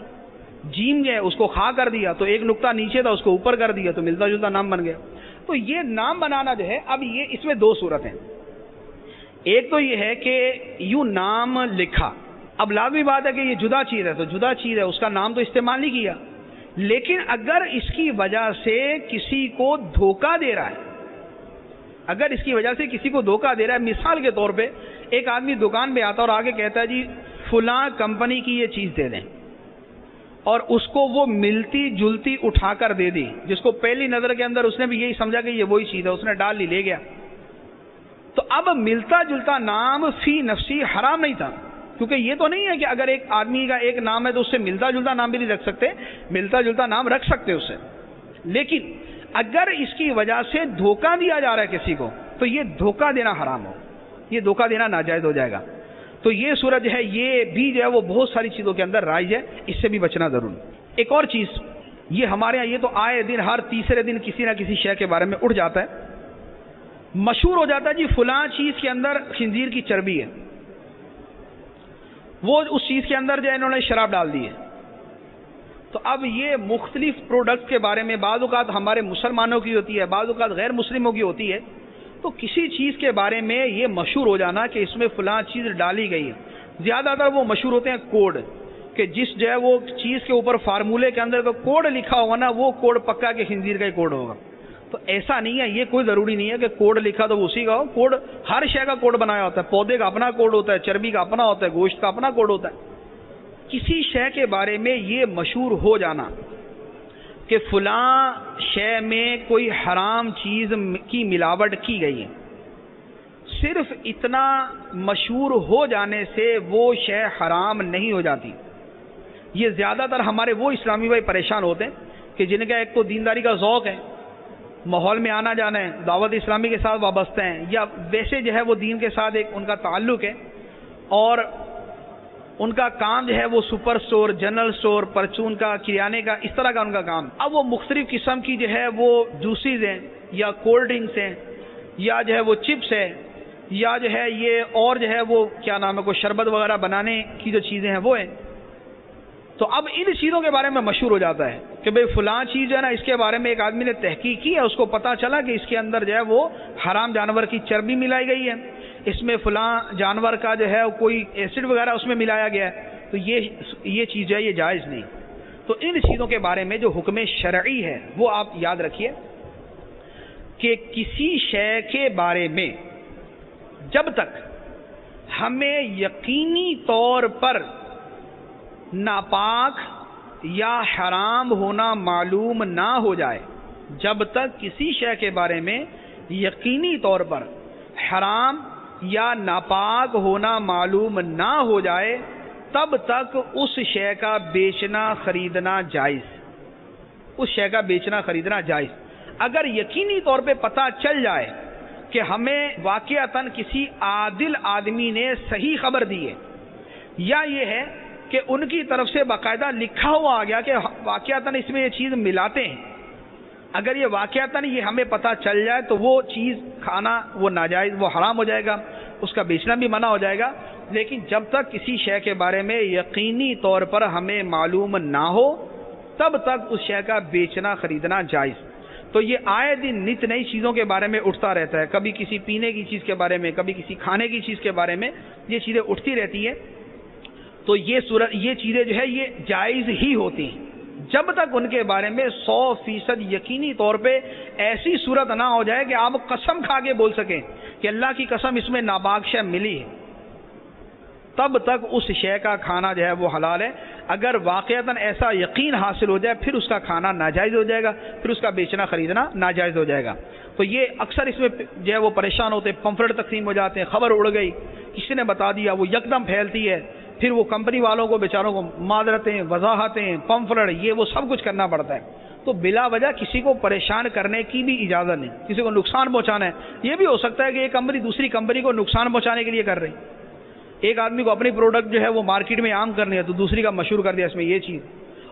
جیم جو ہے اس کو ہا کر دیا تو ایک نقطہ نیچے تھا اس کو اوپر کر دیا تو ملتا جلتا نام بن گیا. تو یہ نام بنانا جو ہے, اب یہ اس میں دو صورت ہیں. ایک تو یہ ہے کہ یوں نام لکھا, اب لازمی بات ہے کہ یہ جدا چیز ہے تو جدا چیز ہے, اس کا نام تو استعمال نہیں کیا. لیکن اگر اس کی وجہ سے کسی کو دھوکہ دے رہا ہے, اگر اس کی وجہ سے کسی کو دھوکہ دے رہا ہے, مثال کے طور پہ ایک آدمی دکان پہ آتا اور آگے کہتا ہے جی فلاں کمپنی کی یہ چیز دے دیں, اور اس کو وہ ملتی جلتی اٹھا کر دے دی, جس کو پہلی نظر کے اندر اس نے بھی یہی سمجھا کہ یہ وہی چیز ہے, اس نے ڈال لی, لے گیا. تو اب ملتا جلتا نام فی نفسی حرام نہیں تھا, کیونکہ یہ تو نہیں ہے کہ اگر ایک آدمی کا ایک نام ہے تو اس سے ملتا جلتا نام بھی نہیں رکھ سکتے, ملتا جلتا نام رکھ سکتے اس سے. لیکن اگر اس کی وجہ سے دھوکہ دیا جا رہا ہے کسی کو تو یہ دھوکہ دینا حرام ہو, یہ دھوکہ دینا ناجائز ہو جائے گا. تو یہ صورت جو ہے یہ بھی جو ہے وہ بہت ساری چیزوں کے اندر رائج ہے, اس سے بھی بچنا ضروری. ایک اور چیز, یہ ہمارے یہاں یہ تو آئے دن ہر تیسرے دن کسی نہ کسی شے کے بارے میں اٹھ جاتا ہے, مشہور ہو جاتا ہے جی فلاں چیز کے اندر خنزیر کی چربی ہے, وہ اس چیز کے اندر جو ہے انہوں نے شراب ڈال دی ہے. تو اب یہ مختلف پروڈکٹ کے بارے میں بعض اوقات ہمارے مسلمانوں کی ہوتی ہے, بعض اوقات غیر مسلموں کی ہوتی ہے. تو کسی چیز کے بارے میں یہ مشہور ہو جانا کہ اس میں فلاں چیز ڈالی گئی ہے, زیادہ تر وہ مشہور ہوتے ہیں کوڈ, کہ جس جو ہے وہ چیز کے اوپر فارمولے کے اندر تو کوڈ لکھا ہوگا نا, وہ کوڈ پکا کہ خنزیر کا ہی کوڈ ہوگا. تو ایسا نہیں ہے, یہ کوئی ضروری نہیں ہے کہ کوڈ لکھا تو اسی کا ہو. کوڈ ہر شے کا کوڈ بنایا ہوتا ہے, پودے کا اپنا کوڈ ہوتا ہے, چربی کا اپنا ہوتا ہے, گوشت کا اپنا کوڈ ہوتا ہے. کسی شے کے بارے میں یہ مشہور ہو جانا کہ فلاں شے میں کوئی حرام چیز کی ملاوٹ کی گئی ہے, صرف اتنا مشہور ہو جانے سے وہ شے حرام نہیں ہو جاتی. یہ زیادہ تر ہمارے وہ اسلامی بھائی پریشان ہوتے ہیں کہ جن کا ایک تو دینداری کا ذوق ہے, ماحول میں آنا جانا ہے, دعوت اسلامی کے ساتھ وابستہ ہیں, یا ویسے جو ہے وہ دین کے ساتھ ایک ان کا تعلق ہے, اور ان کا کام جو ہے وہ سپر سٹور, جنرل سٹور, پرچون کا, کریانے کا, اس طرح کا ان کا کام. اب وہ مختلف قسم کی جو ہے وہ جوسیز ہیں, یا کولڈ ڈرنکس ہیں, یا جو ہے وہ چپس ہے, یا جو ہے یہ اور جو ہے وہ کیا نام ہے کوئی شربت وغیرہ بنانے کی جو چیزیں ہیں وہ ہیں. تو اب ان چیزوں کے بارے میں مشہور ہو جاتا ہے کہ بھئی فلاں چیز ہے نا, اس کے بارے میں ایک آدمی نے تحقیق کی ہے, اس کو پتا چلا کہ اس کے اندر جو ہے وہ حرام جانور کی چربی ملائی گئی ہے, اس میں فلاں جانور کا جو ہے کوئی ایسڈ وغیرہ اس میں ملایا گیا ہے, تو یہ چیز جو ہے یہ جائز نہیں. تو ان چیزوں کے بارے میں جو حکم شرعی ہے وہ آپ یاد رکھیے کہ کسی شے کے بارے میں جب تک ہمیں یقینی طور پر ناپاک یا حرام ہونا معلوم نہ ہو جائے, جب تک کسی شے کے بارے میں یقینی طور پر حرام یا ناپاک ہونا معلوم نہ ہو جائے تب تک اس شے کا بیچنا خریدنا جائز. اس شے کا بیچنا خریدنا جائز. اگر یقینی طور پہ پتہ چل جائے کہ ہمیں واقعتاً کسی عادل آدمی نے صحیح خبر دی ہے، یا یہ ہے کہ ان کی طرف سے باقاعدہ لکھا ہوا آ گیا کہ واقعتاً اس میں یہ چیز ملاتے ہیں، اگر یہ واقعتاً یہ ہمیں پتہ چل جائے تو وہ چیز کھانا وہ ناجائز، وہ حرام ہو جائے گا، اس کا بیچنا بھی منع ہو جائے گا. لیکن جب تک کسی شے کے بارے میں یقینی طور پر ہمیں معلوم نہ ہو تب تک اس شے کا بیچنا خریدنا جائز. تو یہ آئے دن نت نئی چیزوں کے بارے میں اٹھتا رہتا ہے، کبھی کسی پینے کی چیز کے بارے میں، کبھی کسی کھانے کی چیز کے بارے میں یہ چیزیں اٹھتی رہتی ہیں. تو یہ چیزیں جو ہے یہ جائز ہی ہوتی ہیں جب تک ان کے بارے میں 100% یقینی طور پہ ایسی صورت نہ ہو جائے کہ آپ قسم کھا کے بول سکیں کہ اللہ کی قسم اس میں ناپاک شے ملی ہے، تب تک اس شے کا کھانا جو ہے وہ حلال ہے. اگر واقعتاً ایسا یقین حاصل ہو جائے پھر اس کا کھانا ناجائز ہو جائے گا، پھر اس کا بیچنا خریدنا ناجائز ہو جائے گا. تو یہ اکثر اس میں جو ہے وہ پریشان ہوتے ہیں، پمفلٹ تقسیم ہو جاتے ہیں، خبر اڑ گئی، کسی نے بتا دیا، وہ یکدم پھیلتی ہے، پھر وہ کمپنی والوں کو بیچاروں کو معذرتیں، وضاحتیں، پمفلٹ یہ وہ سب کچھ کرنا پڑتا ہے. تو بلا وجہ کسی کو پریشان کرنے کی بھی اجازت نہیں، کسی کو نقصان پہنچانا ہے. یہ بھی ہو سکتا ہے کہ ایک کمپنی دوسری کمپنی کو نقصان پہنچانے کے لیے کر رہی. ایک آدمی کو اپنی پروڈکٹ جو ہے وہ مارکیٹ میں عام کرنی ہے تو دوسری کا مشہور کر دیا اس میں یہ چیز.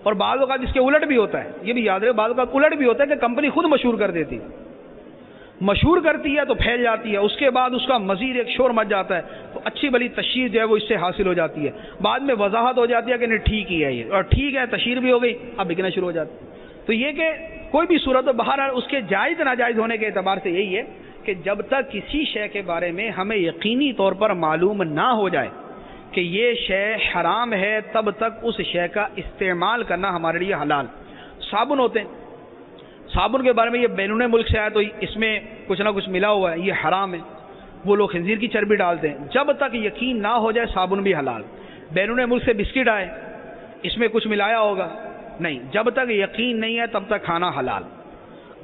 اور بعض اوقات اس کے الٹ بھی ہوتا ہے، یہ بھی یاد رہے، بعض اوقات الٹ بھی ہوتا ہے کہ کمپنی خود مشہور کر دیتی، مشہور کرتی ہے تو پھیل جاتی ہے، اس کے بعد اس کا مزید ایک شور مچ جاتا ہے تو اچھی بلی تشہیر جو ہے وہ اس سے حاصل ہو جاتی ہے. بعد میں وضاحت ہو جاتی ہے کہ نہیں ٹھیک ہی ہے یہ، اور ٹھیک ہے تشہیر بھی ہو گئی، اب بکنا شروع ہو جاتا ہے. تو یہ کہ کوئی بھی صورت ہو، بہرحال اس کے جائز ناجائز ہونے کے اعتبار سے یہی ہے کہ جب تک کسی شے کے بارے میں ہمیں یقینی طور پر معلوم نہ ہو جائے کہ یہ شے حرام ہے تب تک اس شے کا استعمال کرنا ہمارے لیے حلال. صابن ہوتے ہیں، صابن کے بارے میں یہ بیرون ملک سے آیا تو اس میں کچھ نہ کچھ ملا ہوا ہے، یہ حرام ہے، وہ لوگ خنزیر کی چربی ڈالتے ہیں. جب تک یقین نہ ہو جائے صابن بھی حلال. بیرون ملک سے بسکٹ آئے، اس میں کچھ ملایا ہوگا، نہیں، جب تک یقین نہیں ہے تب تک کھانا حلال.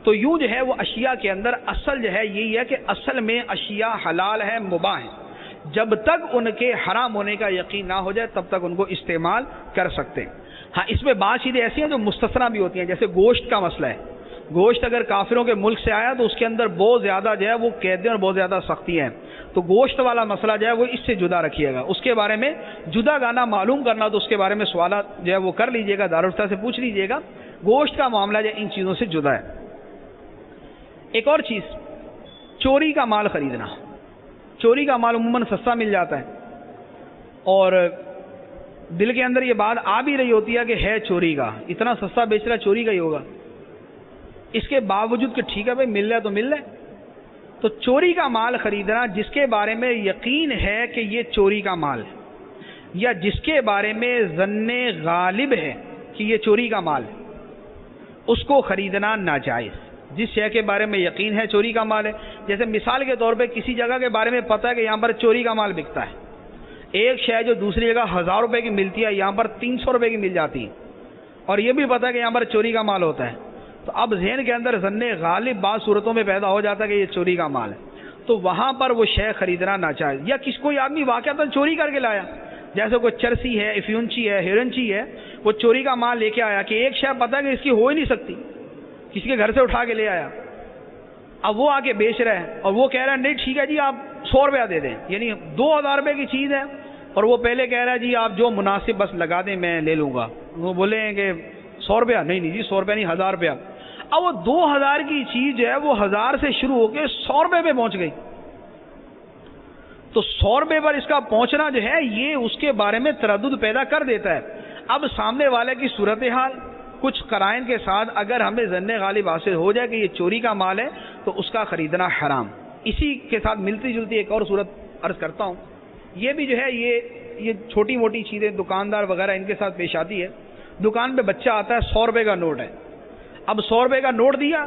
تو یوں جو ہے وہ اشیاء کے اندر اصل جو ہے یہی ہے کہ اصل میں اشیاء حلال ہیں، مباح ہیں، جب تک ان کے حرام ہونے کا یقین نہ ہو جائے تب تک ان کو استعمال کر سکتے ہیں. ہاں اس میں بعض چیزیں ایسی ہیں جو مستثنا بھی ہوتی ہیں، جیسے گوشت کا مسئلہ ہے. گوشت اگر کافروں کے ملک سے آیا تو اس کے اندر بہت زیادہ جو ہے وہ قیدیں اور بہت زیادہ سختی ہیں. تو گوشت والا مسئلہ جو ہے وہ اس سے جدا رکھیے گا، اس کے بارے میں جدا گانا معلوم کرنا تو اس کے بارے میں سوالات جو ہے وہ کر لیجیے گا، دارالفتہ سے پوچھ لیجیے گا. گوشت کا معاملہ جو ان چیزوں سے جدا ہے. ایک اور چیز، چوری کا مال خریدنا. چوری کا مال عموماً سستا مل جاتا ہے اور دل کے اندر یہ بات آ بھی رہی ہوتی ہے کہ ہے چوری کا، اتنا سستا بیچ رہا چوری کا ہی ہوگا. اس کے باوجود کہ ٹھیک ہے بھائی مل رہا ہے تو مل رہا ہے. تو چوری کا مال خریدنا جس کے بارے میں یقین ہے کہ یہ چوری کا مال ہے، یا جس کے بارے میں ظن غالب ہے کہ یہ چوری کا مال ہے، اس کو خریدنا ناجائز. جس شے کے بارے میں یقین ہے چوری کا مال ہے، جیسے مثال کے طور پہ کسی جگہ کے بارے میں پتہ ہے کہ یہاں پر چوری کا مال بکتا ہے. ایک شے جو دوسری جگہ 1000 روپے کی ملتی ہے یہاں پر 300 روپے کی مل جاتی ہے، اور یہ بھی پتہ ہے کہ یہاں پر چوری کا مال ہوتا ہے. تو اب ذہن کے اندر ظن غالب بعض صورتوں میں پیدا ہو جاتا ہے کہ یہ چوری کا مال ہے، تو وہاں پر وہ شے خریدنا ناجائز. یا کوئی آدمی واقعتاً چوری کر کے لایا، جیسے کوئی چرسی ہے، افیونچی ہے، ہرنچی ہے، وہ چوری کا مال لے کے آیا کہ ایک شے پتہ ہے کہ اس کی ہو ہی نہیں سکتی، کسی کے گھر سے اٹھا کے لے آیا. اب وہ آ کے بیچ رہے ہیں اور وہ کہہ رہا ہے نہیں ٹھیک ہے جی آپ 100 روپیہ دے دیں، یعنی 2000 روپے کی چیز ہے اور وہ پہلے کہہ رہا ہے جی آپ جو مناسب بس لگا دیں میں لے لوں گا. وہ بولے ہیں کہ 100 روپیہ نہیں جی 100 روپیہ نہیں 1000 روپیہ. اب وہ 2000 کی چیز جو ہے وہ 1000 سے شروع ہو کے 100 روپے پہ پہنچ گئی. تو 100 روپے پر اس کا پہنچنا جو ہے یہ اس کے بارے میں تردد پیدا کر دیتا ہے. اب سامنے والے کی صورتحال کچھ قرائن کے ساتھ اگر ہمیں ظن غالب حاصل ہو جائے کہ یہ چوری کا مال ہے تو اس کا خریدنا حرام. اسی کے ساتھ ملتی جلتی ایک اور صورت عرض کرتا ہوں، یہ بھی جو ہے یہ چھوٹی موٹی چیزیں دکاندار وغیرہ ان کے ساتھ پیش آتی ہے. دکان پہ بچہ آتا ہے 100 روپے کا نوٹ ہے، اب 100 روپے کا نوٹ دیا،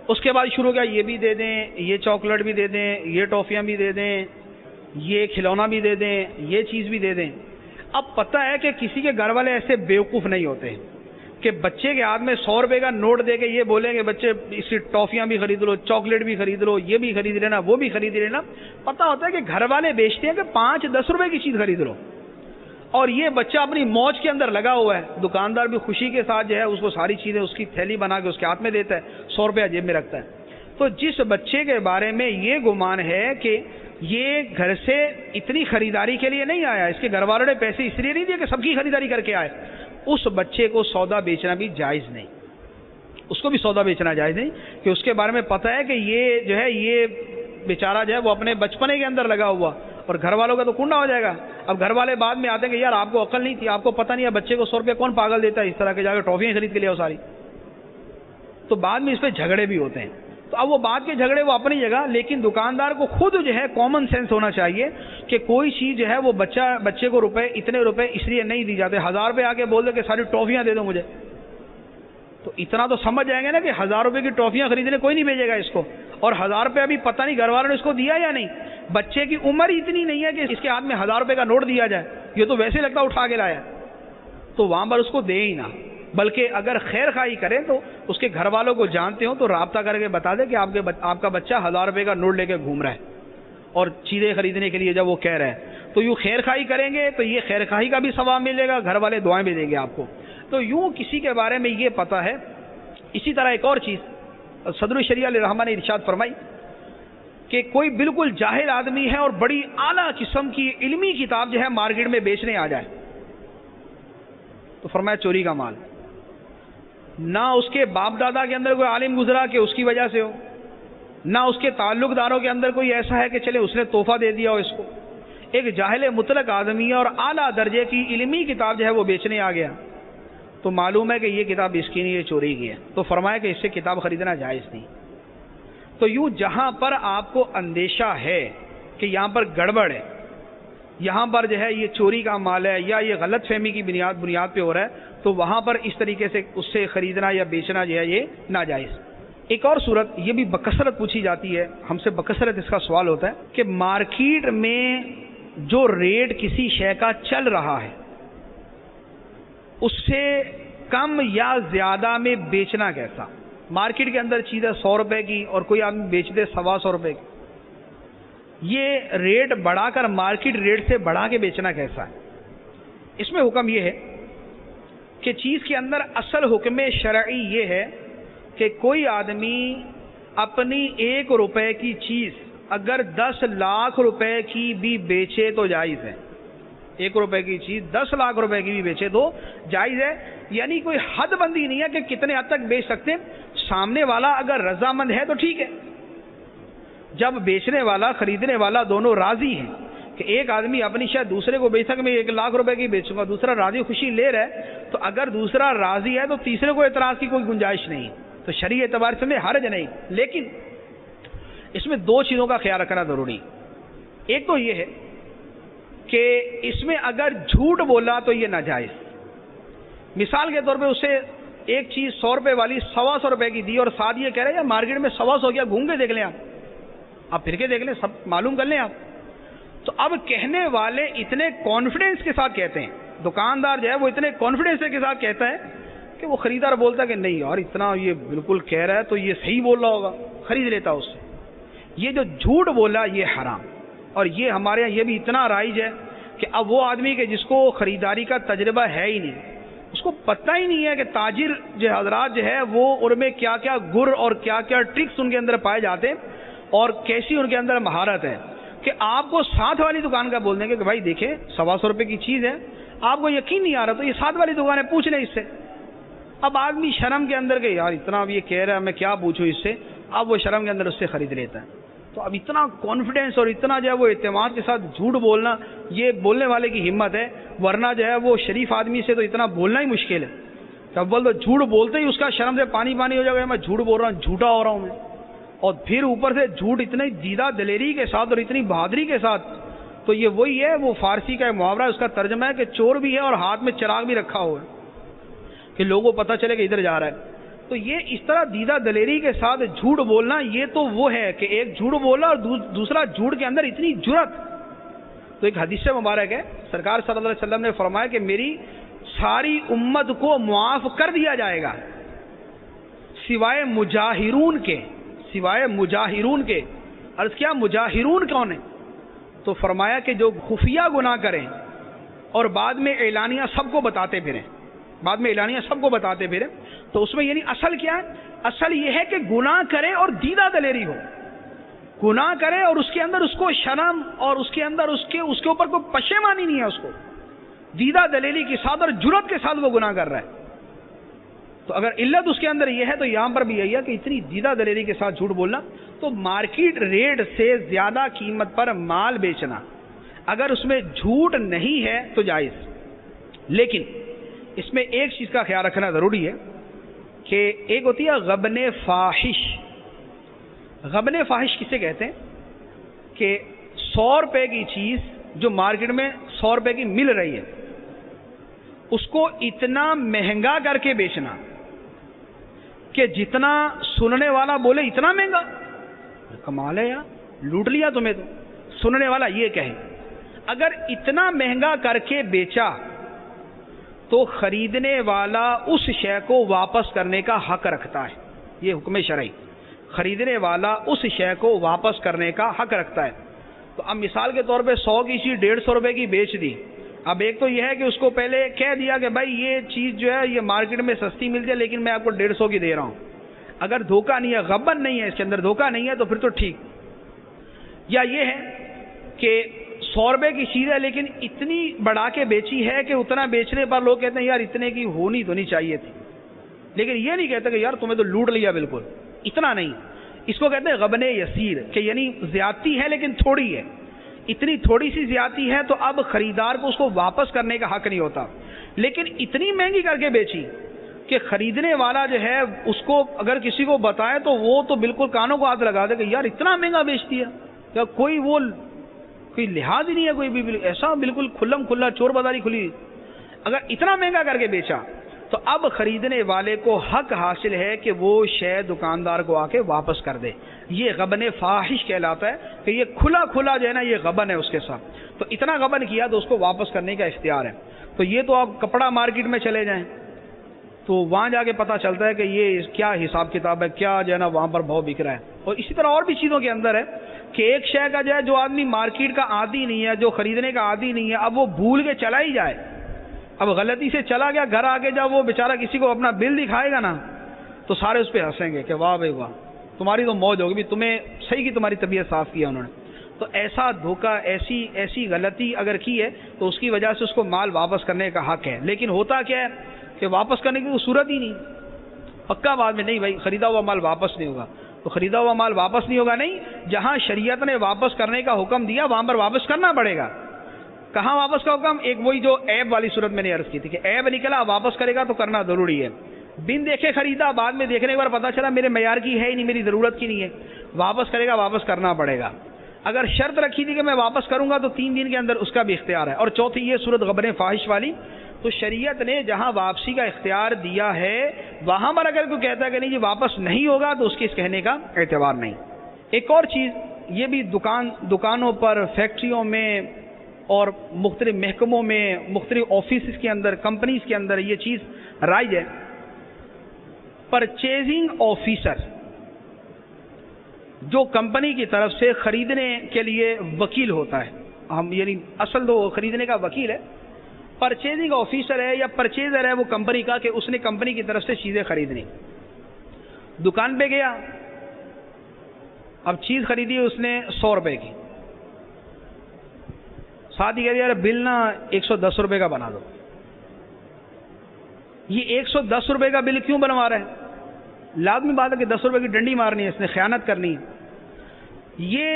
اس کے بعد شروع کیا یہ بھی دے دیں، یہ چاکلیٹ بھی دے دیں، یہ ٹافیاں بھی دے دیں، یہ کھلونا بھی دے دیں، یہ چیز بھی دے دیں. اب پتہ ہے کہ کسی کے گھر والے ایسے بیوقوف نہیں ہوتے کہ بچے کے ہاتھ میں 100 روپے کا نوٹ دے کے یہ بولیں کہ بچے اس کی ٹافیاں بھی خرید لو، چاکلیٹ بھی خرید لو، یہ بھی خرید لینا، وہ بھی خرید لینا. پتہ ہوتا ہے کہ گھر والے بیچتے ہیں کہ 5-10 روپے کی چیز خرید لو، اور یہ بچہ اپنی موج کے اندر لگا ہوا ہے. دکاندار بھی خوشی کے ساتھ جو ہے اس کو ساری چیزیں اس کی تھیلی بنا کے اس کے ہاتھ میں دیتا ہے، 100 روپیہ جیب میں رکھتا ہے. تو جس بچے کے بارے میں یہ گمان ہے کہ یہ گھر سے اتنی خریداری کے لیے نہیں آیا، اس کے گھر والوں نے پیسے اس لیے نہیں دیے کہ سب کی خریداری کر کے آئے، اس بچے کو سودا بیچنا بھی جائز نہیں. اس کو بھی سودا بیچنا جائز نہیں کہ اس کے بارے میں پتہ ہے کہ یہ جو ہے یہ بیچارہ جو ہے وہ اپنے بچپنے کے اندر لگا ہوا، اور گھر والوں کا تو کنڈا ہو جائے گا. اب گھر والے بعد میں آتے ہیں کہ یار آپ کو عقل نہیں تھی، آپ کو پتہ نہیں ہے بچے کو 100 روپے کون پاگل دیتا ہے اس طرح کے، جا کے ٹرافیاں خرید کے لے آؤ ساری. تو بعد میں اس پہ جھگڑے بھی ہوتے ہیں. تو اب وہ بات کے جھگڑے وہ اپنی جگہ، لیکن دکاندار کو خود جو ہے کامن سینس ہونا چاہیے کہ کوئی چیز جو ہے وہ بچے کو اتنے روپے اس لیے نہیں دی جاتے. 1000 روپے آ کے بول دے کہ ساری ٹرافیاں دے دو مجھے، تو اتنا تو سمجھ جائیں گے نا کہ 1000 روپے کی ٹرافیاں خریدنے کوئی نہیں بھیجے گا اس کو. اور 1000 روپے ابھی پتہ نہیں گھر والوں نے اس کو دیا یا نہیں. بچے کی عمر ہی اتنی نہیں ہے کہ اس کے ہاتھ میں 1000 روپے کا نوٹ دیا جائے، یہ تو ویسے لگتا اٹھا کے لایا. تو وہاں پر اس کو دے ہی نہ، بلکہ اگر خیر خواہی کریں تو اس کے گھر والوں کو جانتے ہوں تو رابطہ کر کے بتا دے کہ آپ کا بچہ 1000 روپے کا نوٹ لے کے گھوم رہا ہے اور چیزیں خریدنے کے لیے جب وہ کہہ رہا ہے. تو یوں خیر خواہی کریں گے تو یہ خیر خواہی کا بھی ثواب ملے گا، گھر والے دعائیں بھی دیں گے آپ کو. تو یوں کسی کے بارے میں یہ پتہ ہے. اسی طرح ایک اور چیز صدر الشریعہ علیہ الرحمہ نے ارشاد فرمائی کہ کوئی بالکل جاہل آدمی ہے اور بڑی اعلیٰ قسم کی علمی کتاب جو ہے مارکیٹ میں بیچنے آ جائے، تو فرمایا چوری کا مال. نہ اس کے باپ دادا کے اندر کوئی عالم گزرا کہ اس کی وجہ سے ہو، نہ اس کے تعلق داروں کے اندر کوئی ایسا ہے کہ چلے اس نے تحفہ دے دیا ہو اس کو. ایک جاہل مطلق آدمی ہے اور اعلیٰ درجے کی علمی کتاب جو ہے وہ بیچنے آ گیا، تو معلوم ہے کہ یہ کتاب اس کی نہیں، یہ چوری کی ہے. تو فرمایا کہ اس سے کتاب خریدنا جائز نہیں. تو یوں جہاں پر آپ کو اندیشہ ہے کہ یہاں پر گڑبڑ ہے، یہاں پر جو ہے یہ چوری کا مال ہے یا یہ غلط فہمی کی بنیاد پہ ہو رہا ہے، تو وہاں پر اس طریقے سے اس سے خریدنا یا بیچنا جو ہے یہ ناجائز. ایک اور صورت یہ بھی بکثرت پوچھی جاتی ہے، ہم سے بکثرت اس کا سوال ہوتا ہے کہ مارکیٹ میں جو ریٹ کسی شے کا چل رہا ہے اس سے کم یا زیادہ میں بیچنا کیسا. مارکیٹ کے اندر چیز ہے 100 روپے کی اور کوئی آدمی بیچ دے 125 روپے کی، یہ ریٹ بڑھا کر مارکیٹ ریٹ سے بڑھا کے بیچنا کیسا ہے. اس میں حکم یہ ہے کہ چیز کے اندر اصل حکم شرعی یہ ہے کہ کوئی آدمی اپنی 1 روپے کی چیز اگر 10 لاکھ روپے کی بھی بیچے تو جائز ہے. 1 روپے کی چیز 10 لاکھ روپے کی بھی بیچے تو جائز ہے. یعنی کوئی حد بندی نہیں ہے کہ کتنے حد تک بیچ سکتے. سامنے والا اگر رضامند ہے تو ٹھیک ہے. جب بیچنے والا خریدنے والا دونوں راضی ہیں کہ ایک آدمی اپنی شاید دوسرے کو بیچ سکے میں 1 لاکھ روپے کی بیچوں گا، دوسرا راضی خوشی لے رہا ہے، تو اگر دوسرا راضی ہے تو تیسرے کو اعتراض کی کوئی گنجائش نہیں. تو شرعی اعتبار سے میں حرج نہیں. لیکن اس میں 2 چیزوں کا خیال رکھنا ضروری. ایک تو یہ ہے کہ اس میں اگر جھوٹ بولا تو یہ ناجائز. مثال کے طور پہ اسے ایک چیز 100 روپے والی 125 روپے کی دی اور ساتھ یہ کہہ رہے ہیں مارکیٹ میں 125 ہو گیا، گھوم کے دیکھ لیں آپ پھر کے دیکھ لیں، سب معلوم کر لیں آپ. تو اب کہنے والے اتنے کانفیڈنس کے ساتھ کہتے ہیں، دکاندار جو ہے وہ اتنے کانفیڈنس کے ساتھ کہتا ہے کہ وہ خریدار بولتا ہے کہ نہیں یار اتنا یہ بالکل کہہ رہا ہے تو یہ صحیح بول رہا ہوگا، خرید لیتا اس سے. یہ جو جھوٹ بولا یہ حرام. اور یہ ہمارے یہاں یہ بھی اتنا رائج ہے کہ اب وہ آدمی کہ جس کو خریداری کا تجربہ ہے ہی نہیں، اس کو پتہ ہی نہیں ہے کہ تاجر جو حضرات جو ہے وہ ان میں کیا کیا گر اور کیا کیا ٹرکس ان کے اندر پائے جاتے ہیں اور کیسی ان کے اندر مہارت ہے، کہ آپ کو ساتھ والی دکان کا بول دیں گے کہ بھائی دیکھیں 125 روپے کی چیز ہے، آپ کو یقین نہیں آ رہا تو یہ ساتھ والی دکان ہے، پوچھ لیں اس سے. اب آدمی شرم کے اندر کہ یار اتنا اب یہ کہہ رہا ہے میں کیا پوچھوں اس سے، اب وہ شرم کے اندر اس سے خرید لیتا ہے. تو اب اتنا کانفیڈینس اور اتنا جو ہے وہ اعتماد کے ساتھ جھوٹ بولنا یہ بولنے والے کی ہمت ہے، ورنہ جو ہے وہ شریف آدمی سے تو اتنا بولنا ہی مشکل ہے. اول تو جھوٹ بولتے ہی اس کا شرم سے پانی پانی ہو جائے گا، میں جھوٹ بول رہا ہوں، جھوٹا ہو رہا ہوں میں. اور پھر اوپر سے جھوٹ اتنی دیدہ دلیری کے ساتھ اور اتنی بہادری کے ساتھ. تو یہ وہی ہے، وہ فارسی کا محاورہ اس کا ترجمہ ہے کہ چور بھی ہے اور ہاتھ میں چراغ بھی رکھا ہوا ہے کہ لوگوں کو پتہ چلے کہ ادھر جا رہا ہے. تو یہ اس طرح دیدہ دلیری کے ساتھ جھوٹ بولنا یہ تو وہ ہے کہ ایک جھوٹ بولا اور دوسرا جھوٹ کے اندر اتنی جرأت. تو ایک حدیث مبارک ہے، سرکار صلی اللہ علیہ وسلم نے فرمایا کہ میری ساری امت کو معاف کر دیا جائے گا سوائے مجاہرون کے، سوائے مجاہرون کے۔ عرض کیا مجاہرون کون ہیں؟ تو فرمایا کہ جو خفیہ گناہ کریں اور بعد میں اعلانیہ سب کو بتاتے پھریں، بعد میں اعلانیہ سب کو بتاتے پھریں۔ تو اس میں یعنی اصل کیا ہے؟ اصل یہ ہے کہ گناہ کرے اور دیدہ دلیری ہو، گناہ کرے اور اس کے اندر اس کو شرم اور اس کے اندر اس کے اوپر کوئی پشیمانی نہیں ہے، اس کو دیدہ دلیری کے ساتھ اور جرأت کے ساتھ وہ گناہ کر رہا ہے۔ تو اگر علت اس کے اندر یہ ہے تو یہاں پر بھی یہی ہے کہ اتنی دیدہ دلیری کے ساتھ جھوٹ بولنا، تو مارکیٹ ریٹ سے زیادہ قیمت پر مال بیچنا اگر اس میں جھوٹ نہیں ہے تو جائز۔ لیکن اس میں ایک چیز کا خیال رکھنا ضروری ہے کہ ایک ہوتی ہے غبن فاحش۔ غبن فاحش کسے کہتے ہیں؟ کہ 100 روپے کی چیز جو مارکیٹ میں 100 روپے کی مل رہی ہے اس کو اتنا مہنگا کر کے بیچنا کہ جتنا سننے والا بولے اتنا مہنگا، کمال ہے یار، لوٹ لیا تمہیں۔ تو سننے والا یہ کہے اگر اتنا مہنگا کر کے بیچا تو خریدنے والا اس شے کو واپس کرنے کا حق رکھتا ہے، یہ حکم شرعی، خریدنے والا اس شے کو واپس کرنے کا حق رکھتا ہے۔ تو اب مثال کے طور پہ 100 کی چیز 150 روپے کی بیچ دی، اب ایک تو یہ ہے کہ اس کو پہلے کہہ دیا کہ بھائی یہ چیز جو ہے یہ مارکیٹ میں سستی ملتی ہے لیکن میں آپ کو 150 کی دے رہا ہوں۔ اگر دھوکہ نہیں ہے، غبن نہیں ہے، اس کے اندر دھوکہ نہیں ہے تو پھر تو ٹھیک۔ یا یہ ہے کہ 100 روپے کی چیز ہے لیکن اتنی بڑھا کے بیچی ہے کہ اتنا بیچنے پر لوگ کہتے ہیں یار اتنے کی ہونی تو نہیں چاہیے تھی، لیکن یہ نہیں کہتے کہ یار تمہیں تو لوٹ لیا بالکل، اتنا نہیں۔ اس کو کہتے ہیں غبن یسیر، کہ یعنی زیادتی ہے لیکن تھوڑی ہے، اتنی تھوڑی سی زیادتی ہے تو اب خریدار کو اس کو واپس کرنے کا حق نہیں ہوتا، لیکن اتنی مہنگی کر کے بیچی کہ خریدنے والا جو ہے اس کو اگر کسی کو بتائے تو وہ تو بالکل کانوں کو ہاتھ لگا دے کہ یار اتنا مہنگا بیچتی ہے، یا کوئی لحاظ ہی نہیں ہے، کوئی بھی ایسا بالکل کھلم کھلا چور بازاری کھلی۔ اگر اتنا مہنگا کر کے بیچا تو اب خریدنے والے کو حق حاصل ہے کہ وہ شے دکاندار کو آ کے واپس کر دے۔ یہ غبن فاحش کہلاتا ہے کہ یہ کھلا کھلا جو ہے نا یہ غبن ہے اس کے ساتھ، تو اتنا غبن کیا تو اس کو واپس کرنے کا اختیار ہے۔ تو یہ تو آپ کپڑا مارکیٹ میں چلے جائیں تو وہاں جا کے پتہ چلتا ہے کہ یہ کیا حساب کتاب ہے، کیا جو ہے نا وہاں پر بھاؤ بک رہا ہے۔ اور اسی طرح اور بھی چیزوں کے اندر ہے کہ ایک شے کا جو ہے جو آدمی مارکیٹ کا عادی نہیں ہے، جو خریدنے کا عادی نہیں ہے، اب وہ بھول کے چلا ہی جائے، اب غلطی سے چلا گیا، گھر آگے جب وہ بیچارہ کسی کو اپنا بل دکھائے گا نا تو سارے اس پہ ہنسیں گے کہ واہ بھائی واہ تمہاری تو موج ہوگی، تمہیں صحیح کی تمہاری طبیعت صاف کیا انہوں نے۔ تو ایسا دھوکہ، ایسی غلطی اگر کی ہے تو اس کی وجہ سے اس کو مال واپس کرنے کا حق ہے۔ لیکن ہوتا کیا ہے کہ واپس کرنے کی کوئی صورت ہی نہیں، پکا بعد میں نہیں بھائی خریدا ہوا مال واپس نہیں ہوگا، تو خریدا ہوا مال واپس نہیں ہوگا نہیں، جہاں شریعت نے واپس کرنے کا حکم دیا وہاں پر واپس کرنا پڑے گا۔ کہاں واپس کا حکم؟ ایک وہی جو عیب والی صورت میں نے عرض کی تھی کہ عیب نکلا واپس کرے گا تو کرنا ضروری ہے۔ بن دیکھے خریدا، بعد میں دیکھنے کے بعد پتا چلا میرے معیار کی ہے ہی نہیں، میری ضرورت کی نہیں ہے، واپس کرے گا، واپس کرنا پڑے گا۔ اگر شرط رکھی تھی کہ میں واپس کروں گا تو 3 دن کے اندر اس کا بھی اختیار ہے۔ اور چوتھی یہ صورت غبن فاحش والی، تو شریعت نے جہاں واپسی کا اختیار دیا ہے وہاں پر اگر کوئی کہتا ہے کہ نہیں جی واپس نہیں ہوگا تو اس کے اس کہنے کا اعتبار نہیں۔ ایک اور چیز یہ بھی دکانوں پر، فیکٹریوں میں اور مختلف محکموں میں، مختلف آفیسز کے اندر، کمپنیز کے اندر یہ چیز رائج ہے، پرچیزنگ آفیسر جو کمپنی کی طرف سے خریدنے کے لیے وکیل ہوتا ہے، ہم یعنی اصل تو خریدنے کا وکیل ہے، پرچیزنگ آفیسر ہے یا پرچیزر ہے وہ کمپنی کا، کہ اس نے کمپنی کی طرف سے چیزیں خریدنی، دکان پہ گیا، اب چیز خریدی اس نے 100 روپے کی، ساتھ ہی کہہ دیا بل نا 110 روپے کا بنا دو۔ یہ 110 روپے کا بل کیوں بنوا رہا ہے؟ لازمی بات ہے کہ 10 روپے کی ڈنڈی مارنی ہے، اس نے خیانت کرنی ہے۔ یہ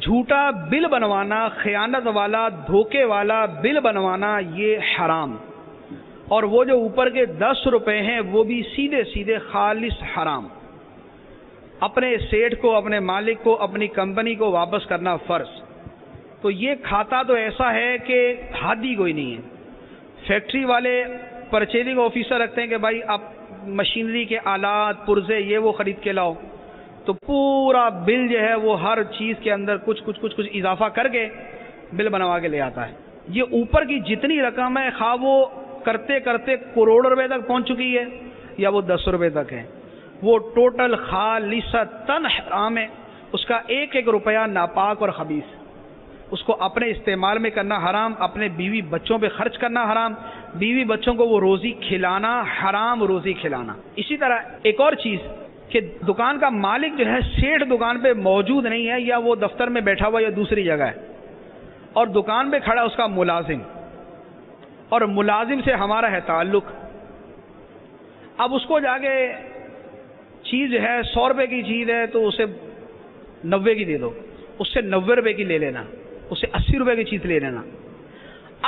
جھوٹا بل بنوانا، خیانت والا، دھوکے والا بل بنوانا یہ حرام، اور وہ جو اوپر کے 10 روپے ہیں وہ بھی سیدھے سیدھے خالص حرام۔ اپنے سیٹ کو، اپنے مالک کو، اپنی کمپنی کو واپس کرنا فرض۔ تو یہ کھاتا تو ایسا ہے کہ حد ہی کوئی نہیں ہے۔ فیکٹری والے پرچیزنگ آفیسر رکھتے ہیں کہ بھائی آپ مشینری کے آلات، پرزے یہ وہ خرید کے لاؤ، تو پورا بل جو ہے وہ ہر چیز کے اندر کچھ اضافہ کر کے بل بنوا کے لے آتا ہے۔ یہ اوپر کی جتنی رقم ہے، خواہ وہ کرتے کرتے کروڑ روپے تک پہنچ چکی ہے یا وہ 10 روپے تک ہے، وہ ٹوٹل خالصتاً حرام ہے. اس کا ایک ایک روپیہ ناپاک اور خبیث، اس کو اپنے استعمال میں کرنا حرام، اپنے بیوی بچوں پہ خرچ کرنا حرام، بیوی بچوں کو وہ روزی کھلانا حرام روزی کھلانا. اسی طرح ایک اور چیز کہ دکان کا مالک جو ہے سیٹھ دکان پہ موجود نہیں ہے، یا وہ دفتر میں بیٹھا ہوا یا دوسری جگہ ہے، اور دکان پہ کھڑا اس کا ملازم، اور ملازم سے ہمارا ہے تعلق. اب اس کو جا کے چیز ہے 100 روپے کی چیز ہے تو اسے 90 کی دے دو، اس سے 90 روپے کی لے لینا، اسے 80 روپے کی چیز لے لینا.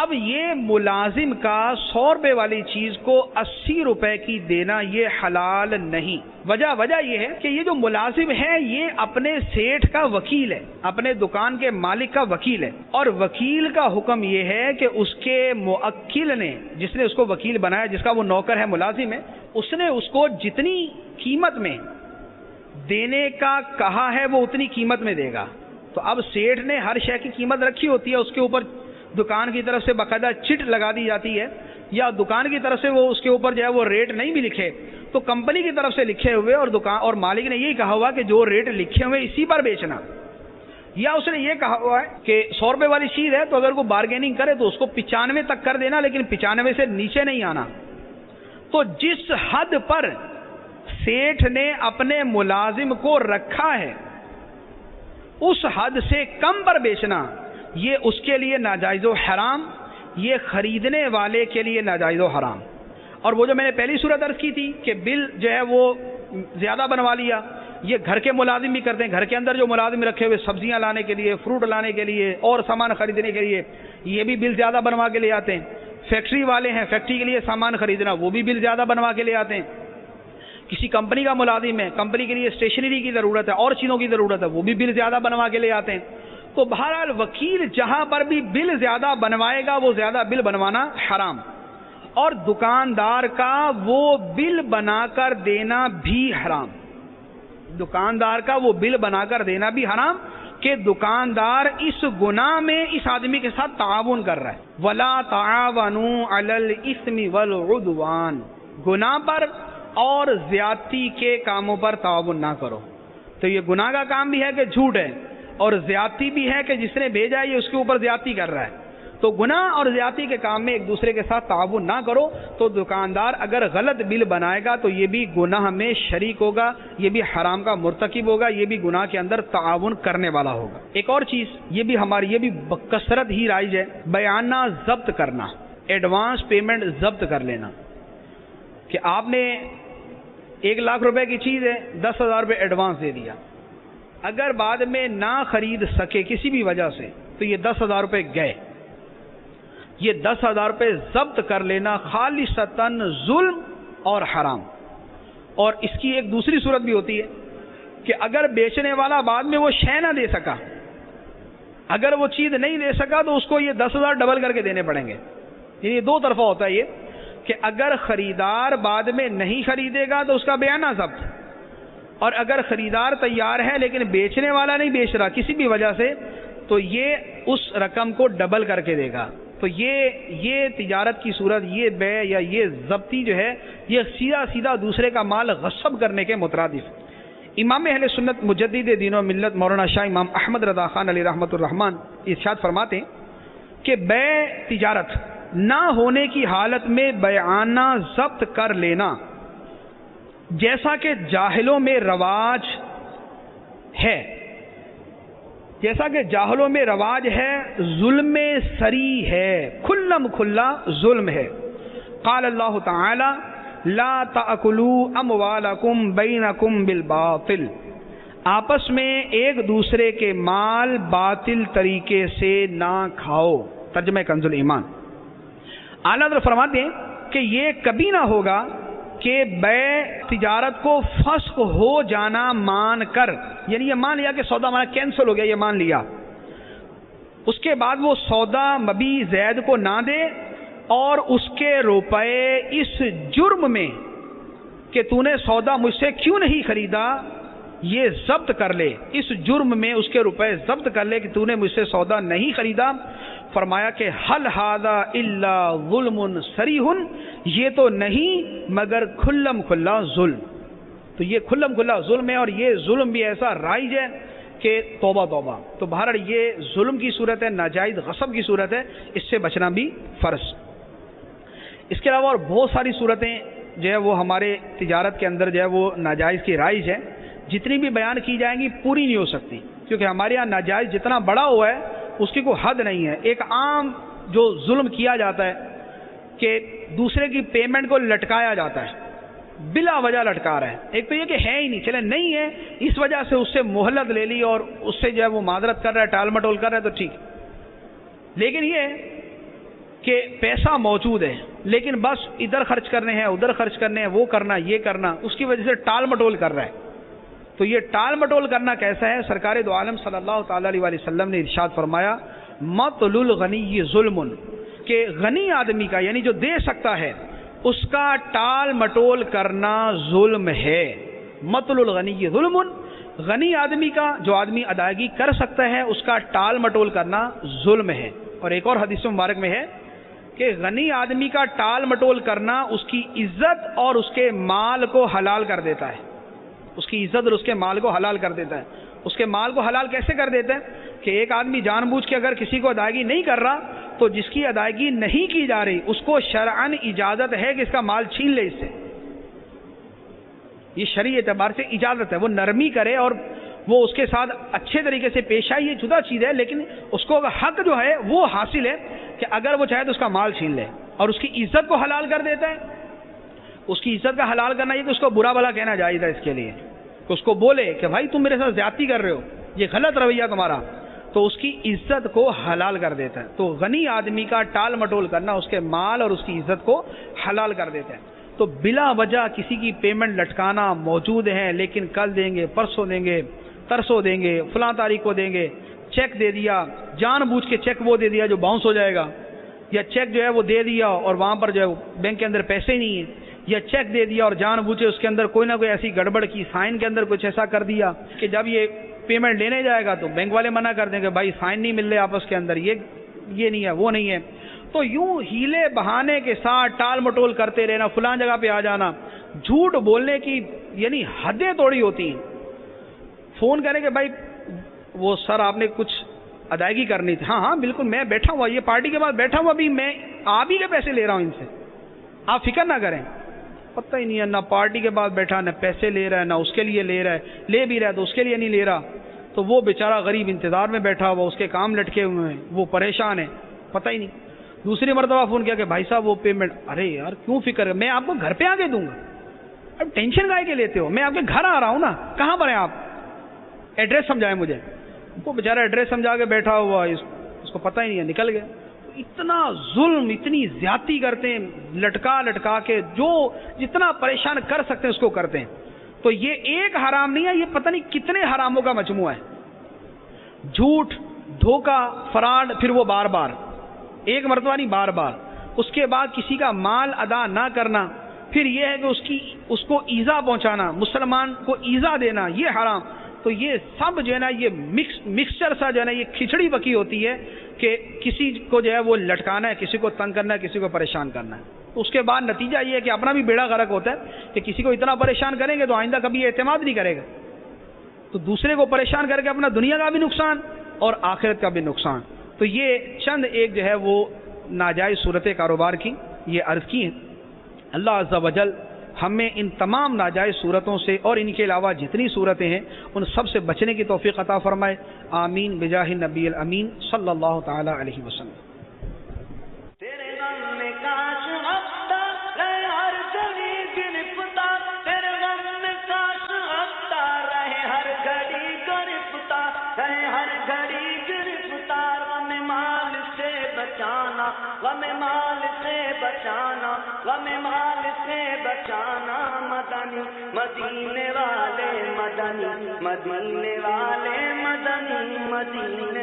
اب یہ ملازم کا 100 روپے والی چیز کو 80 روپے کی دینا یہ حلال نہیں. وجہ یہ ہے کہ یہ جو ملازم ہے یہ اپنے سیٹھ کا وکیل ہے، اپنے دکان کے مالک کا وکیل ہے، اور وکیل کا حکم یہ ہے کہ اس کے موکل نے، جس نے اس کو وکیل بنایا، جس کا وہ نوکر ہے ملازم ہے، اس نے اس کو جتنی قیمت میں دینے کا کہا ہے وہ اتنی قیمت میں دے گا. تو اب سیٹھ نے ہر شے کی قیمت رکھی ہوتی ہے، اس کے اوپر دکان کی طرف سے باقاعدہ چٹ لگا دی جاتی ہے، یا دکان کی طرف سے وہ اس کے اوپر جو ہے وہ ریٹ نہیں بھی لکھے تو کمپنی کی طرف سے لکھے ہوئے، اور دکان اور مالک نے یہی کہا ہوا کہ جو ریٹ لکھے ہوئے اسی پر بیچنا. یا اس نے یہ کہا ہوا ہے کہ 100 روپے والی چیز ہے تو اگر کوئی بارگیننگ کرے تو اس کو 95 تک کر دینا، لیکن 95 سے نیچے نہیں آنا. تو جس حد پر سیٹھ نے اپنے ملازم کو رکھا ہے اس حد سے کم پر بیچنا یہ اس کے لیے ناجائز و حرام، یہ خریدنے والے کے لیے ناجائز و حرام. اور وہ جو میں نے پہلی صورت عرض کی تھی کہ بل جو ہے وہ زیادہ بنوا لیا، یہ گھر کے ملازم بھی کرتے ہیں. گھر کے اندر جو ملازم رکھے ہوئے سبزیاں لانے کے لیے، فروٹ لانے کے لیے اور سامان خریدنے کے لیے، یہ بھی بل زیادہ بنوا کے لے آتے ہیں. فیکٹری والے ہیں، فیکٹری کے لیے سامان خریدنا، وہ بھی بل زیادہ بنوا کے لے آتے ہیں. کسی کمپنی کا ملازم ہے، کمپنی کے لیے اسٹیشنری کی ضرورت ہے اور چیزوں کی ضرورت ہے، وہ بھی بل زیادہ بنوا کے لے آتے ہیں. تو بہرحال وکیل جہاں پر بھی بل زیادہ بنوائے گا وہ زیادہ بل بنوانا حرام، اور دکاندار کا وہ بل بنا کر دینا بھی حرام. دکاندار کا وہ بل بنا کر دینا بھی حرام کہ دکاندار اس گناہ میں اس آدمی کے ساتھ تعاون کر رہا ہے. وَلَا تَعَاوَنُوا عَلَى الْإِثْمِ وَالْعُدْوَانِ، گناہ پر اور زیادتی کے کاموں پر تعاون نہ کرو. تو یہ گناہ کا کام بھی ہے کہ جھوٹ ہے، اور زیادتی بھی ہے کہ جس نے بھیجا ہے یہ اس کے اوپر زیادتی کر رہا ہے. تو گناہ اور زیادتی کے کام میں ایک دوسرے کے ساتھ تعاون نہ کرو. تو دکاندار اگر غلط بل بنائے گا تو یہ بھی گناہ میں شریک ہوگا، یہ بھی حرام کا مرتکب ہوگا، یہ بھی گناہ کے اندر تعاون کرنے والا ہوگا. ایک اور چیز یہ بھی بکثرت ہی رائج ہے، بیانہ ضبط کرنا، ایڈوانس پیمنٹ ضبط کر لینا. کہ آپ نے 1 لاکھ روپے کی چیز ہے، 10,000 روپے ایڈوانس دے دیا، اگر بعد میں نہ خرید سکے کسی بھی وجہ سے تو یہ 10,000 روپے گئے. یہ 10,000 روپے ضبط کر لینا خالصتاً ظلم اور حرام. اور اس کی ایک دوسری صورت بھی ہوتی ہے کہ اگر بیچنے والا بعد میں وہ شے نہ دے سکا، اگر وہ چیز نہیں دے سکا تو اس کو یہ 10,000 ڈبل کر کے دینے پڑیں گے. یعنی دو طرفہ ہوتا ہے یہ کہ اگر خریدار بعد میں نہیں خریدے گا تو اس کا بیانہ ضبط، اور اگر خریدار تیار ہے لیکن بیچنے والا نہیں بیچ رہا کسی بھی وجہ سے تو یہ اس رقم کو ڈبل کر کے دے گا. تو یہ تجارت کی صورت، یہ بے یا یہ ضبطی جو ہے یہ سیدھا دوسرے کا مال غصب کرنے کے مترادف. امام اہل سنت مجدد دین و ملت مولانا شاہ امام احمد رضا خان علیہ رحمۃ الرحمن ارشاد فرماتے ہیں کہ بے تجارت نہ ہونے کی حالت میں بیانہ ضبط کر لینا جیسا کہ جاہلوں میں رواج ہے، ظلم سری ہے، کھلم کھلا ظلم ہے. قال اللہ تعالی لا تأکلوا اموالکم بینکم بالباطل، آپس میں ایک دوسرے کے مال باطل طریقے سے نہ کھاؤ. ترجمہ کنز الایمان. اعلیٰ حضرت فرماتے ہیں کہ یہ کبھی نہ ہوگا کہ بے تجارت کو فسخ ہو جانا مان کر، یعنی یہ مان لیا کہ سودا ہمارا کینسل ہو گیا، یہ مان لیا، اس کے بعد وہ سودا مبی زید کو نہ دے اور اس کے روپے اس جرم میں کہ تو نے سودا مجھ سے کیوں نہیں خریدا یہ ضبط کر لے، اس جرم میں اس کے روپے ضبط کر لے کہ تو نے مجھ سے سودا نہیں خریدا. فرمایا کہ حل ھذا الا ظلم صریح، یہ تو نہیں مگر کھلم کھلا ظلم. تو یہ کھلم کھلا ظلم ہے، اور یہ ظلم بھی ایسا رائج ہے کہ توبہ توبہ. تو بہرحال یہ ظلم کی صورت ہے، ناجائز غصب کی صورت ہے، اس سے بچنا بھی فرض. اس کے علاوہ اور بہت ساری صورتیں جو ہے وہ ہمارے تجارت کے اندر جو ہے وہ ناجائز کی رائج ہے. جتنی بھی بیان کی جائیں گی پوری نہیں ہو سکتی، کیونکہ ہمارے یہاں ناجائز جتنا بڑا ہوا ہے اس کی کوئی حد نہیں ہے. ایک عام جو ظلم کیا جاتا ہے کہ دوسرے کی پیمنٹ کو لٹکایا جاتا ہے، بلا وجہ لٹکا رہا ہے. ایک تو یہ کہ ہے ہی نہیں، چلے نہیں ہے اس وجہ سے اس سے مہلت لے لی اور اس سے جو ہے وہ معذرت کر رہا ہے، ٹال مٹول کر رہا ہے تو ٹھیک. لیکن یہ کہ پیسہ موجود ہے لیکن بس ادھر خرچ کرنے ہیں ادھر خرچ کرنے ہیں، وہ کرنا یہ کرنا، اس کی وجہ سے ٹال مٹول کر رہا ہے. تو یہ ٹال مٹول کرنا کیسا ہے؟ سرکار دو عالم صلی اللہ تعالی علیہ وسلم نے ارشاد فرمایا مطل الغنی ظلم، کہ غنی آدمی کا یعنی جو دے سکتا ہے اس کا ٹال مٹول کرنا ظلم ہے. مطل الغنی ظلم، غنی آدمی کا جو آدمی ادائیگی کر سکتا ہے اس کا ٹال مٹول کرنا ظلم ہے. اور ایک اور حدیث مبارک میں ہے کہ غنی آدمی کا ٹال مٹول کرنا اس کی عزت اور اس کے مال کو حلال کر دیتا ہے. اس کی عزت اور اس کے مال کو حلال کر دیتا ہے. اس کے مال کو حلال کیسے کر دیتا ہے؟ کہ ایک آدمی جان بوجھ کے اگر کسی کو ادائیگی نہیں کر رہا تو جس کی ادائیگی نہیں کی جا رہی اس کو شرعاً اجازت ہے کہ اس کا مال چھین لے اس سے. یہ شرعی اعتبار سے اجازت ہے، وہ نرمی کرے اور وہ اس کے ساتھ اچھے طریقے سے پیش آئے، یہ جدا چیز ہے. لیکن اس کو حق جو ہے وہ حاصل ہے کہ اگر وہ چاہے تو اس کا مال چھین لے. اور اس کی عزت کو حلال کر دیتا ہے. اس کی عزت کا حلال کرنا یہ کہ اس کو برا بھلا کہنا جائز ہے اس کے لیے، کہ اس کو بولے کہ بھائی تم میرے ساتھ زیادتی کر رہے ہو، یہ غلط رویہ تمہارا، تو اس کی عزت کو حلال کر دیتا ہے. تو غنی آدمی کا ٹال مٹول کرنا اس کے مال اور اس کی عزت کو حلال کر دیتا ہے. تو بلا وجہ کسی کی پیمنٹ لٹکانا موجود ہے لیکن کل دیں گے، پرسوں دیں گے، ترسوں دیں گے، فلاں تاریخ کو دیں گے، چیک دے دیا، جان بوجھ کے چیک وہ دے دیا جو باؤنس ہو جائے گا، یا چیک جو ہے وہ دے دیا اور وہاں پر جو ہے بینک کے اندر پیسے نہیں ہیں، یا چیک دے دیا اور جان بوجھے اس کے اندر کوئی نہ کوئی ایسی گڑبڑ کی، سائن کے اندر کچھ ایسا کر دیا کہ جب یہ پیمنٹ لینے جائے گا تو بینک والے منع کر دیں گے بھائی سائن نہیں مل رہے آپس کے اندر، یہ نہیں ہے وہ نہیں ہے. تو یوں ہیلے بہانے کے ساتھ ٹال مٹول کرتے رہنا، فلاں جگہ پہ آ جانا، جھوٹ بولنے کی یعنی حدیں توڑی ہوتی ہیں. فون کریں کہ بھائی وہ سر آپ نے کچھ ادائیگی کرنی تھی. ہاں ہاں بالکل میں بیٹھا ہوا، یہ پارٹی کے بعد بیٹھا ہوا بھی میں آپ ہی کے پیسے لے رہا ہوں ان سے، آپ فکر نہ کریں. پتہ ہی نہیں ہے، نہ پارٹی کے بعد بیٹھا، نہ پیسے لے رہا ہے، نہ اس کے لیے لے رہا ہے، لے بھی رہا ہے تو اس کے لیے نہیں لے رہا. تو وہ بیچارہ غریب انتظار میں بیٹھا ہوا، اس کے کام لٹکے ہوئے ہیں، وہ پریشان ہے، پتہ ہی نہیں. دوسری مرتبہ فون کیا کہ بھائی صاحب وہ پیمنٹ، ارے یار کیوں فکر ہے، میں آپ کو گھر پہ آ کے دوں گا، اب ٹینشن کائے کے لیتے ہو، میں آپ کے گھر آ رہا ہوں نا، کہاں پر ہیں آپ، ایڈریس سمجھائیں مجھے. وہ بیچارہ ایڈریس سمجھا کے بیٹھا ہوا، اس کو پتہ ہی نہیں ہے، نکل گیا. اتنا ظلم، اتنی زیادتی کرتے ہیں، لٹکا لٹکا کے جو جتنا پریشان کر سکتے ہیں اس کو کرتے ہیں. تو یہ ایک حرام نہیں ہے، یہ پتہ نہیں کتنے حراموں کا مجموعہ ہے. جھوٹ، دھوکہ، فراڈ، پھر وہ بار بار، ایک مرتبہ نہیں بار بار. اس کے بعد کسی کا مال ادا نہ کرنا، پھر یہ ہے کہ اس کو ایذا پہنچانا، مسلمان کو ایذا دینا، یہ حرام. تو یہ سب جو ہے نا یہ مکسچر سا جو ہے نا یہ کھچڑی پکی ہوتی ہے کہ کسی کو جو ہے وہ لٹکانا ہے، کسی کو تنگ کرنا ہے، کسی کو پریشان کرنا ہے. اس کے بعد نتیجہ یہ ہے کہ اپنا بھی بیڑا غرق ہوتا ہے کہ کسی کو اتنا پریشان کریں گے تو آئندہ کبھی اعتماد نہیں کرے گا، تو دوسرے کو پریشان کر کے اپنا دنیا کا بھی نقصان اور آخرت کا بھی نقصان. تو یہ چند ایک جو ہے وہ ناجائز صورتیں کاروبار کی یہ عرض کی ہیں. اللہ عز و جل ہمیں ان تمام ناجائز صورتوں سے اور ان کے علاوہ جتنی صورتیں ہیں ان سب سے بچنے کی توفیق عطا فرمائے. آمین بجاہ نبی الامین صلی اللہ تعالی علیہ وسلم. تیرے غم میں کاش ہفتہ رہے ہر گھڑی گرفتار، تیرے غم میں کاش ہفتہ رہے ہر گھڑی گرفتار، رہے ہر گھڑی گرفتار. غم مال سے بچانا، غم مال سے بچانا، غم مال سے بچانا. مدنی مدینے والے، مدنی مدینے والے، مدنی مدینے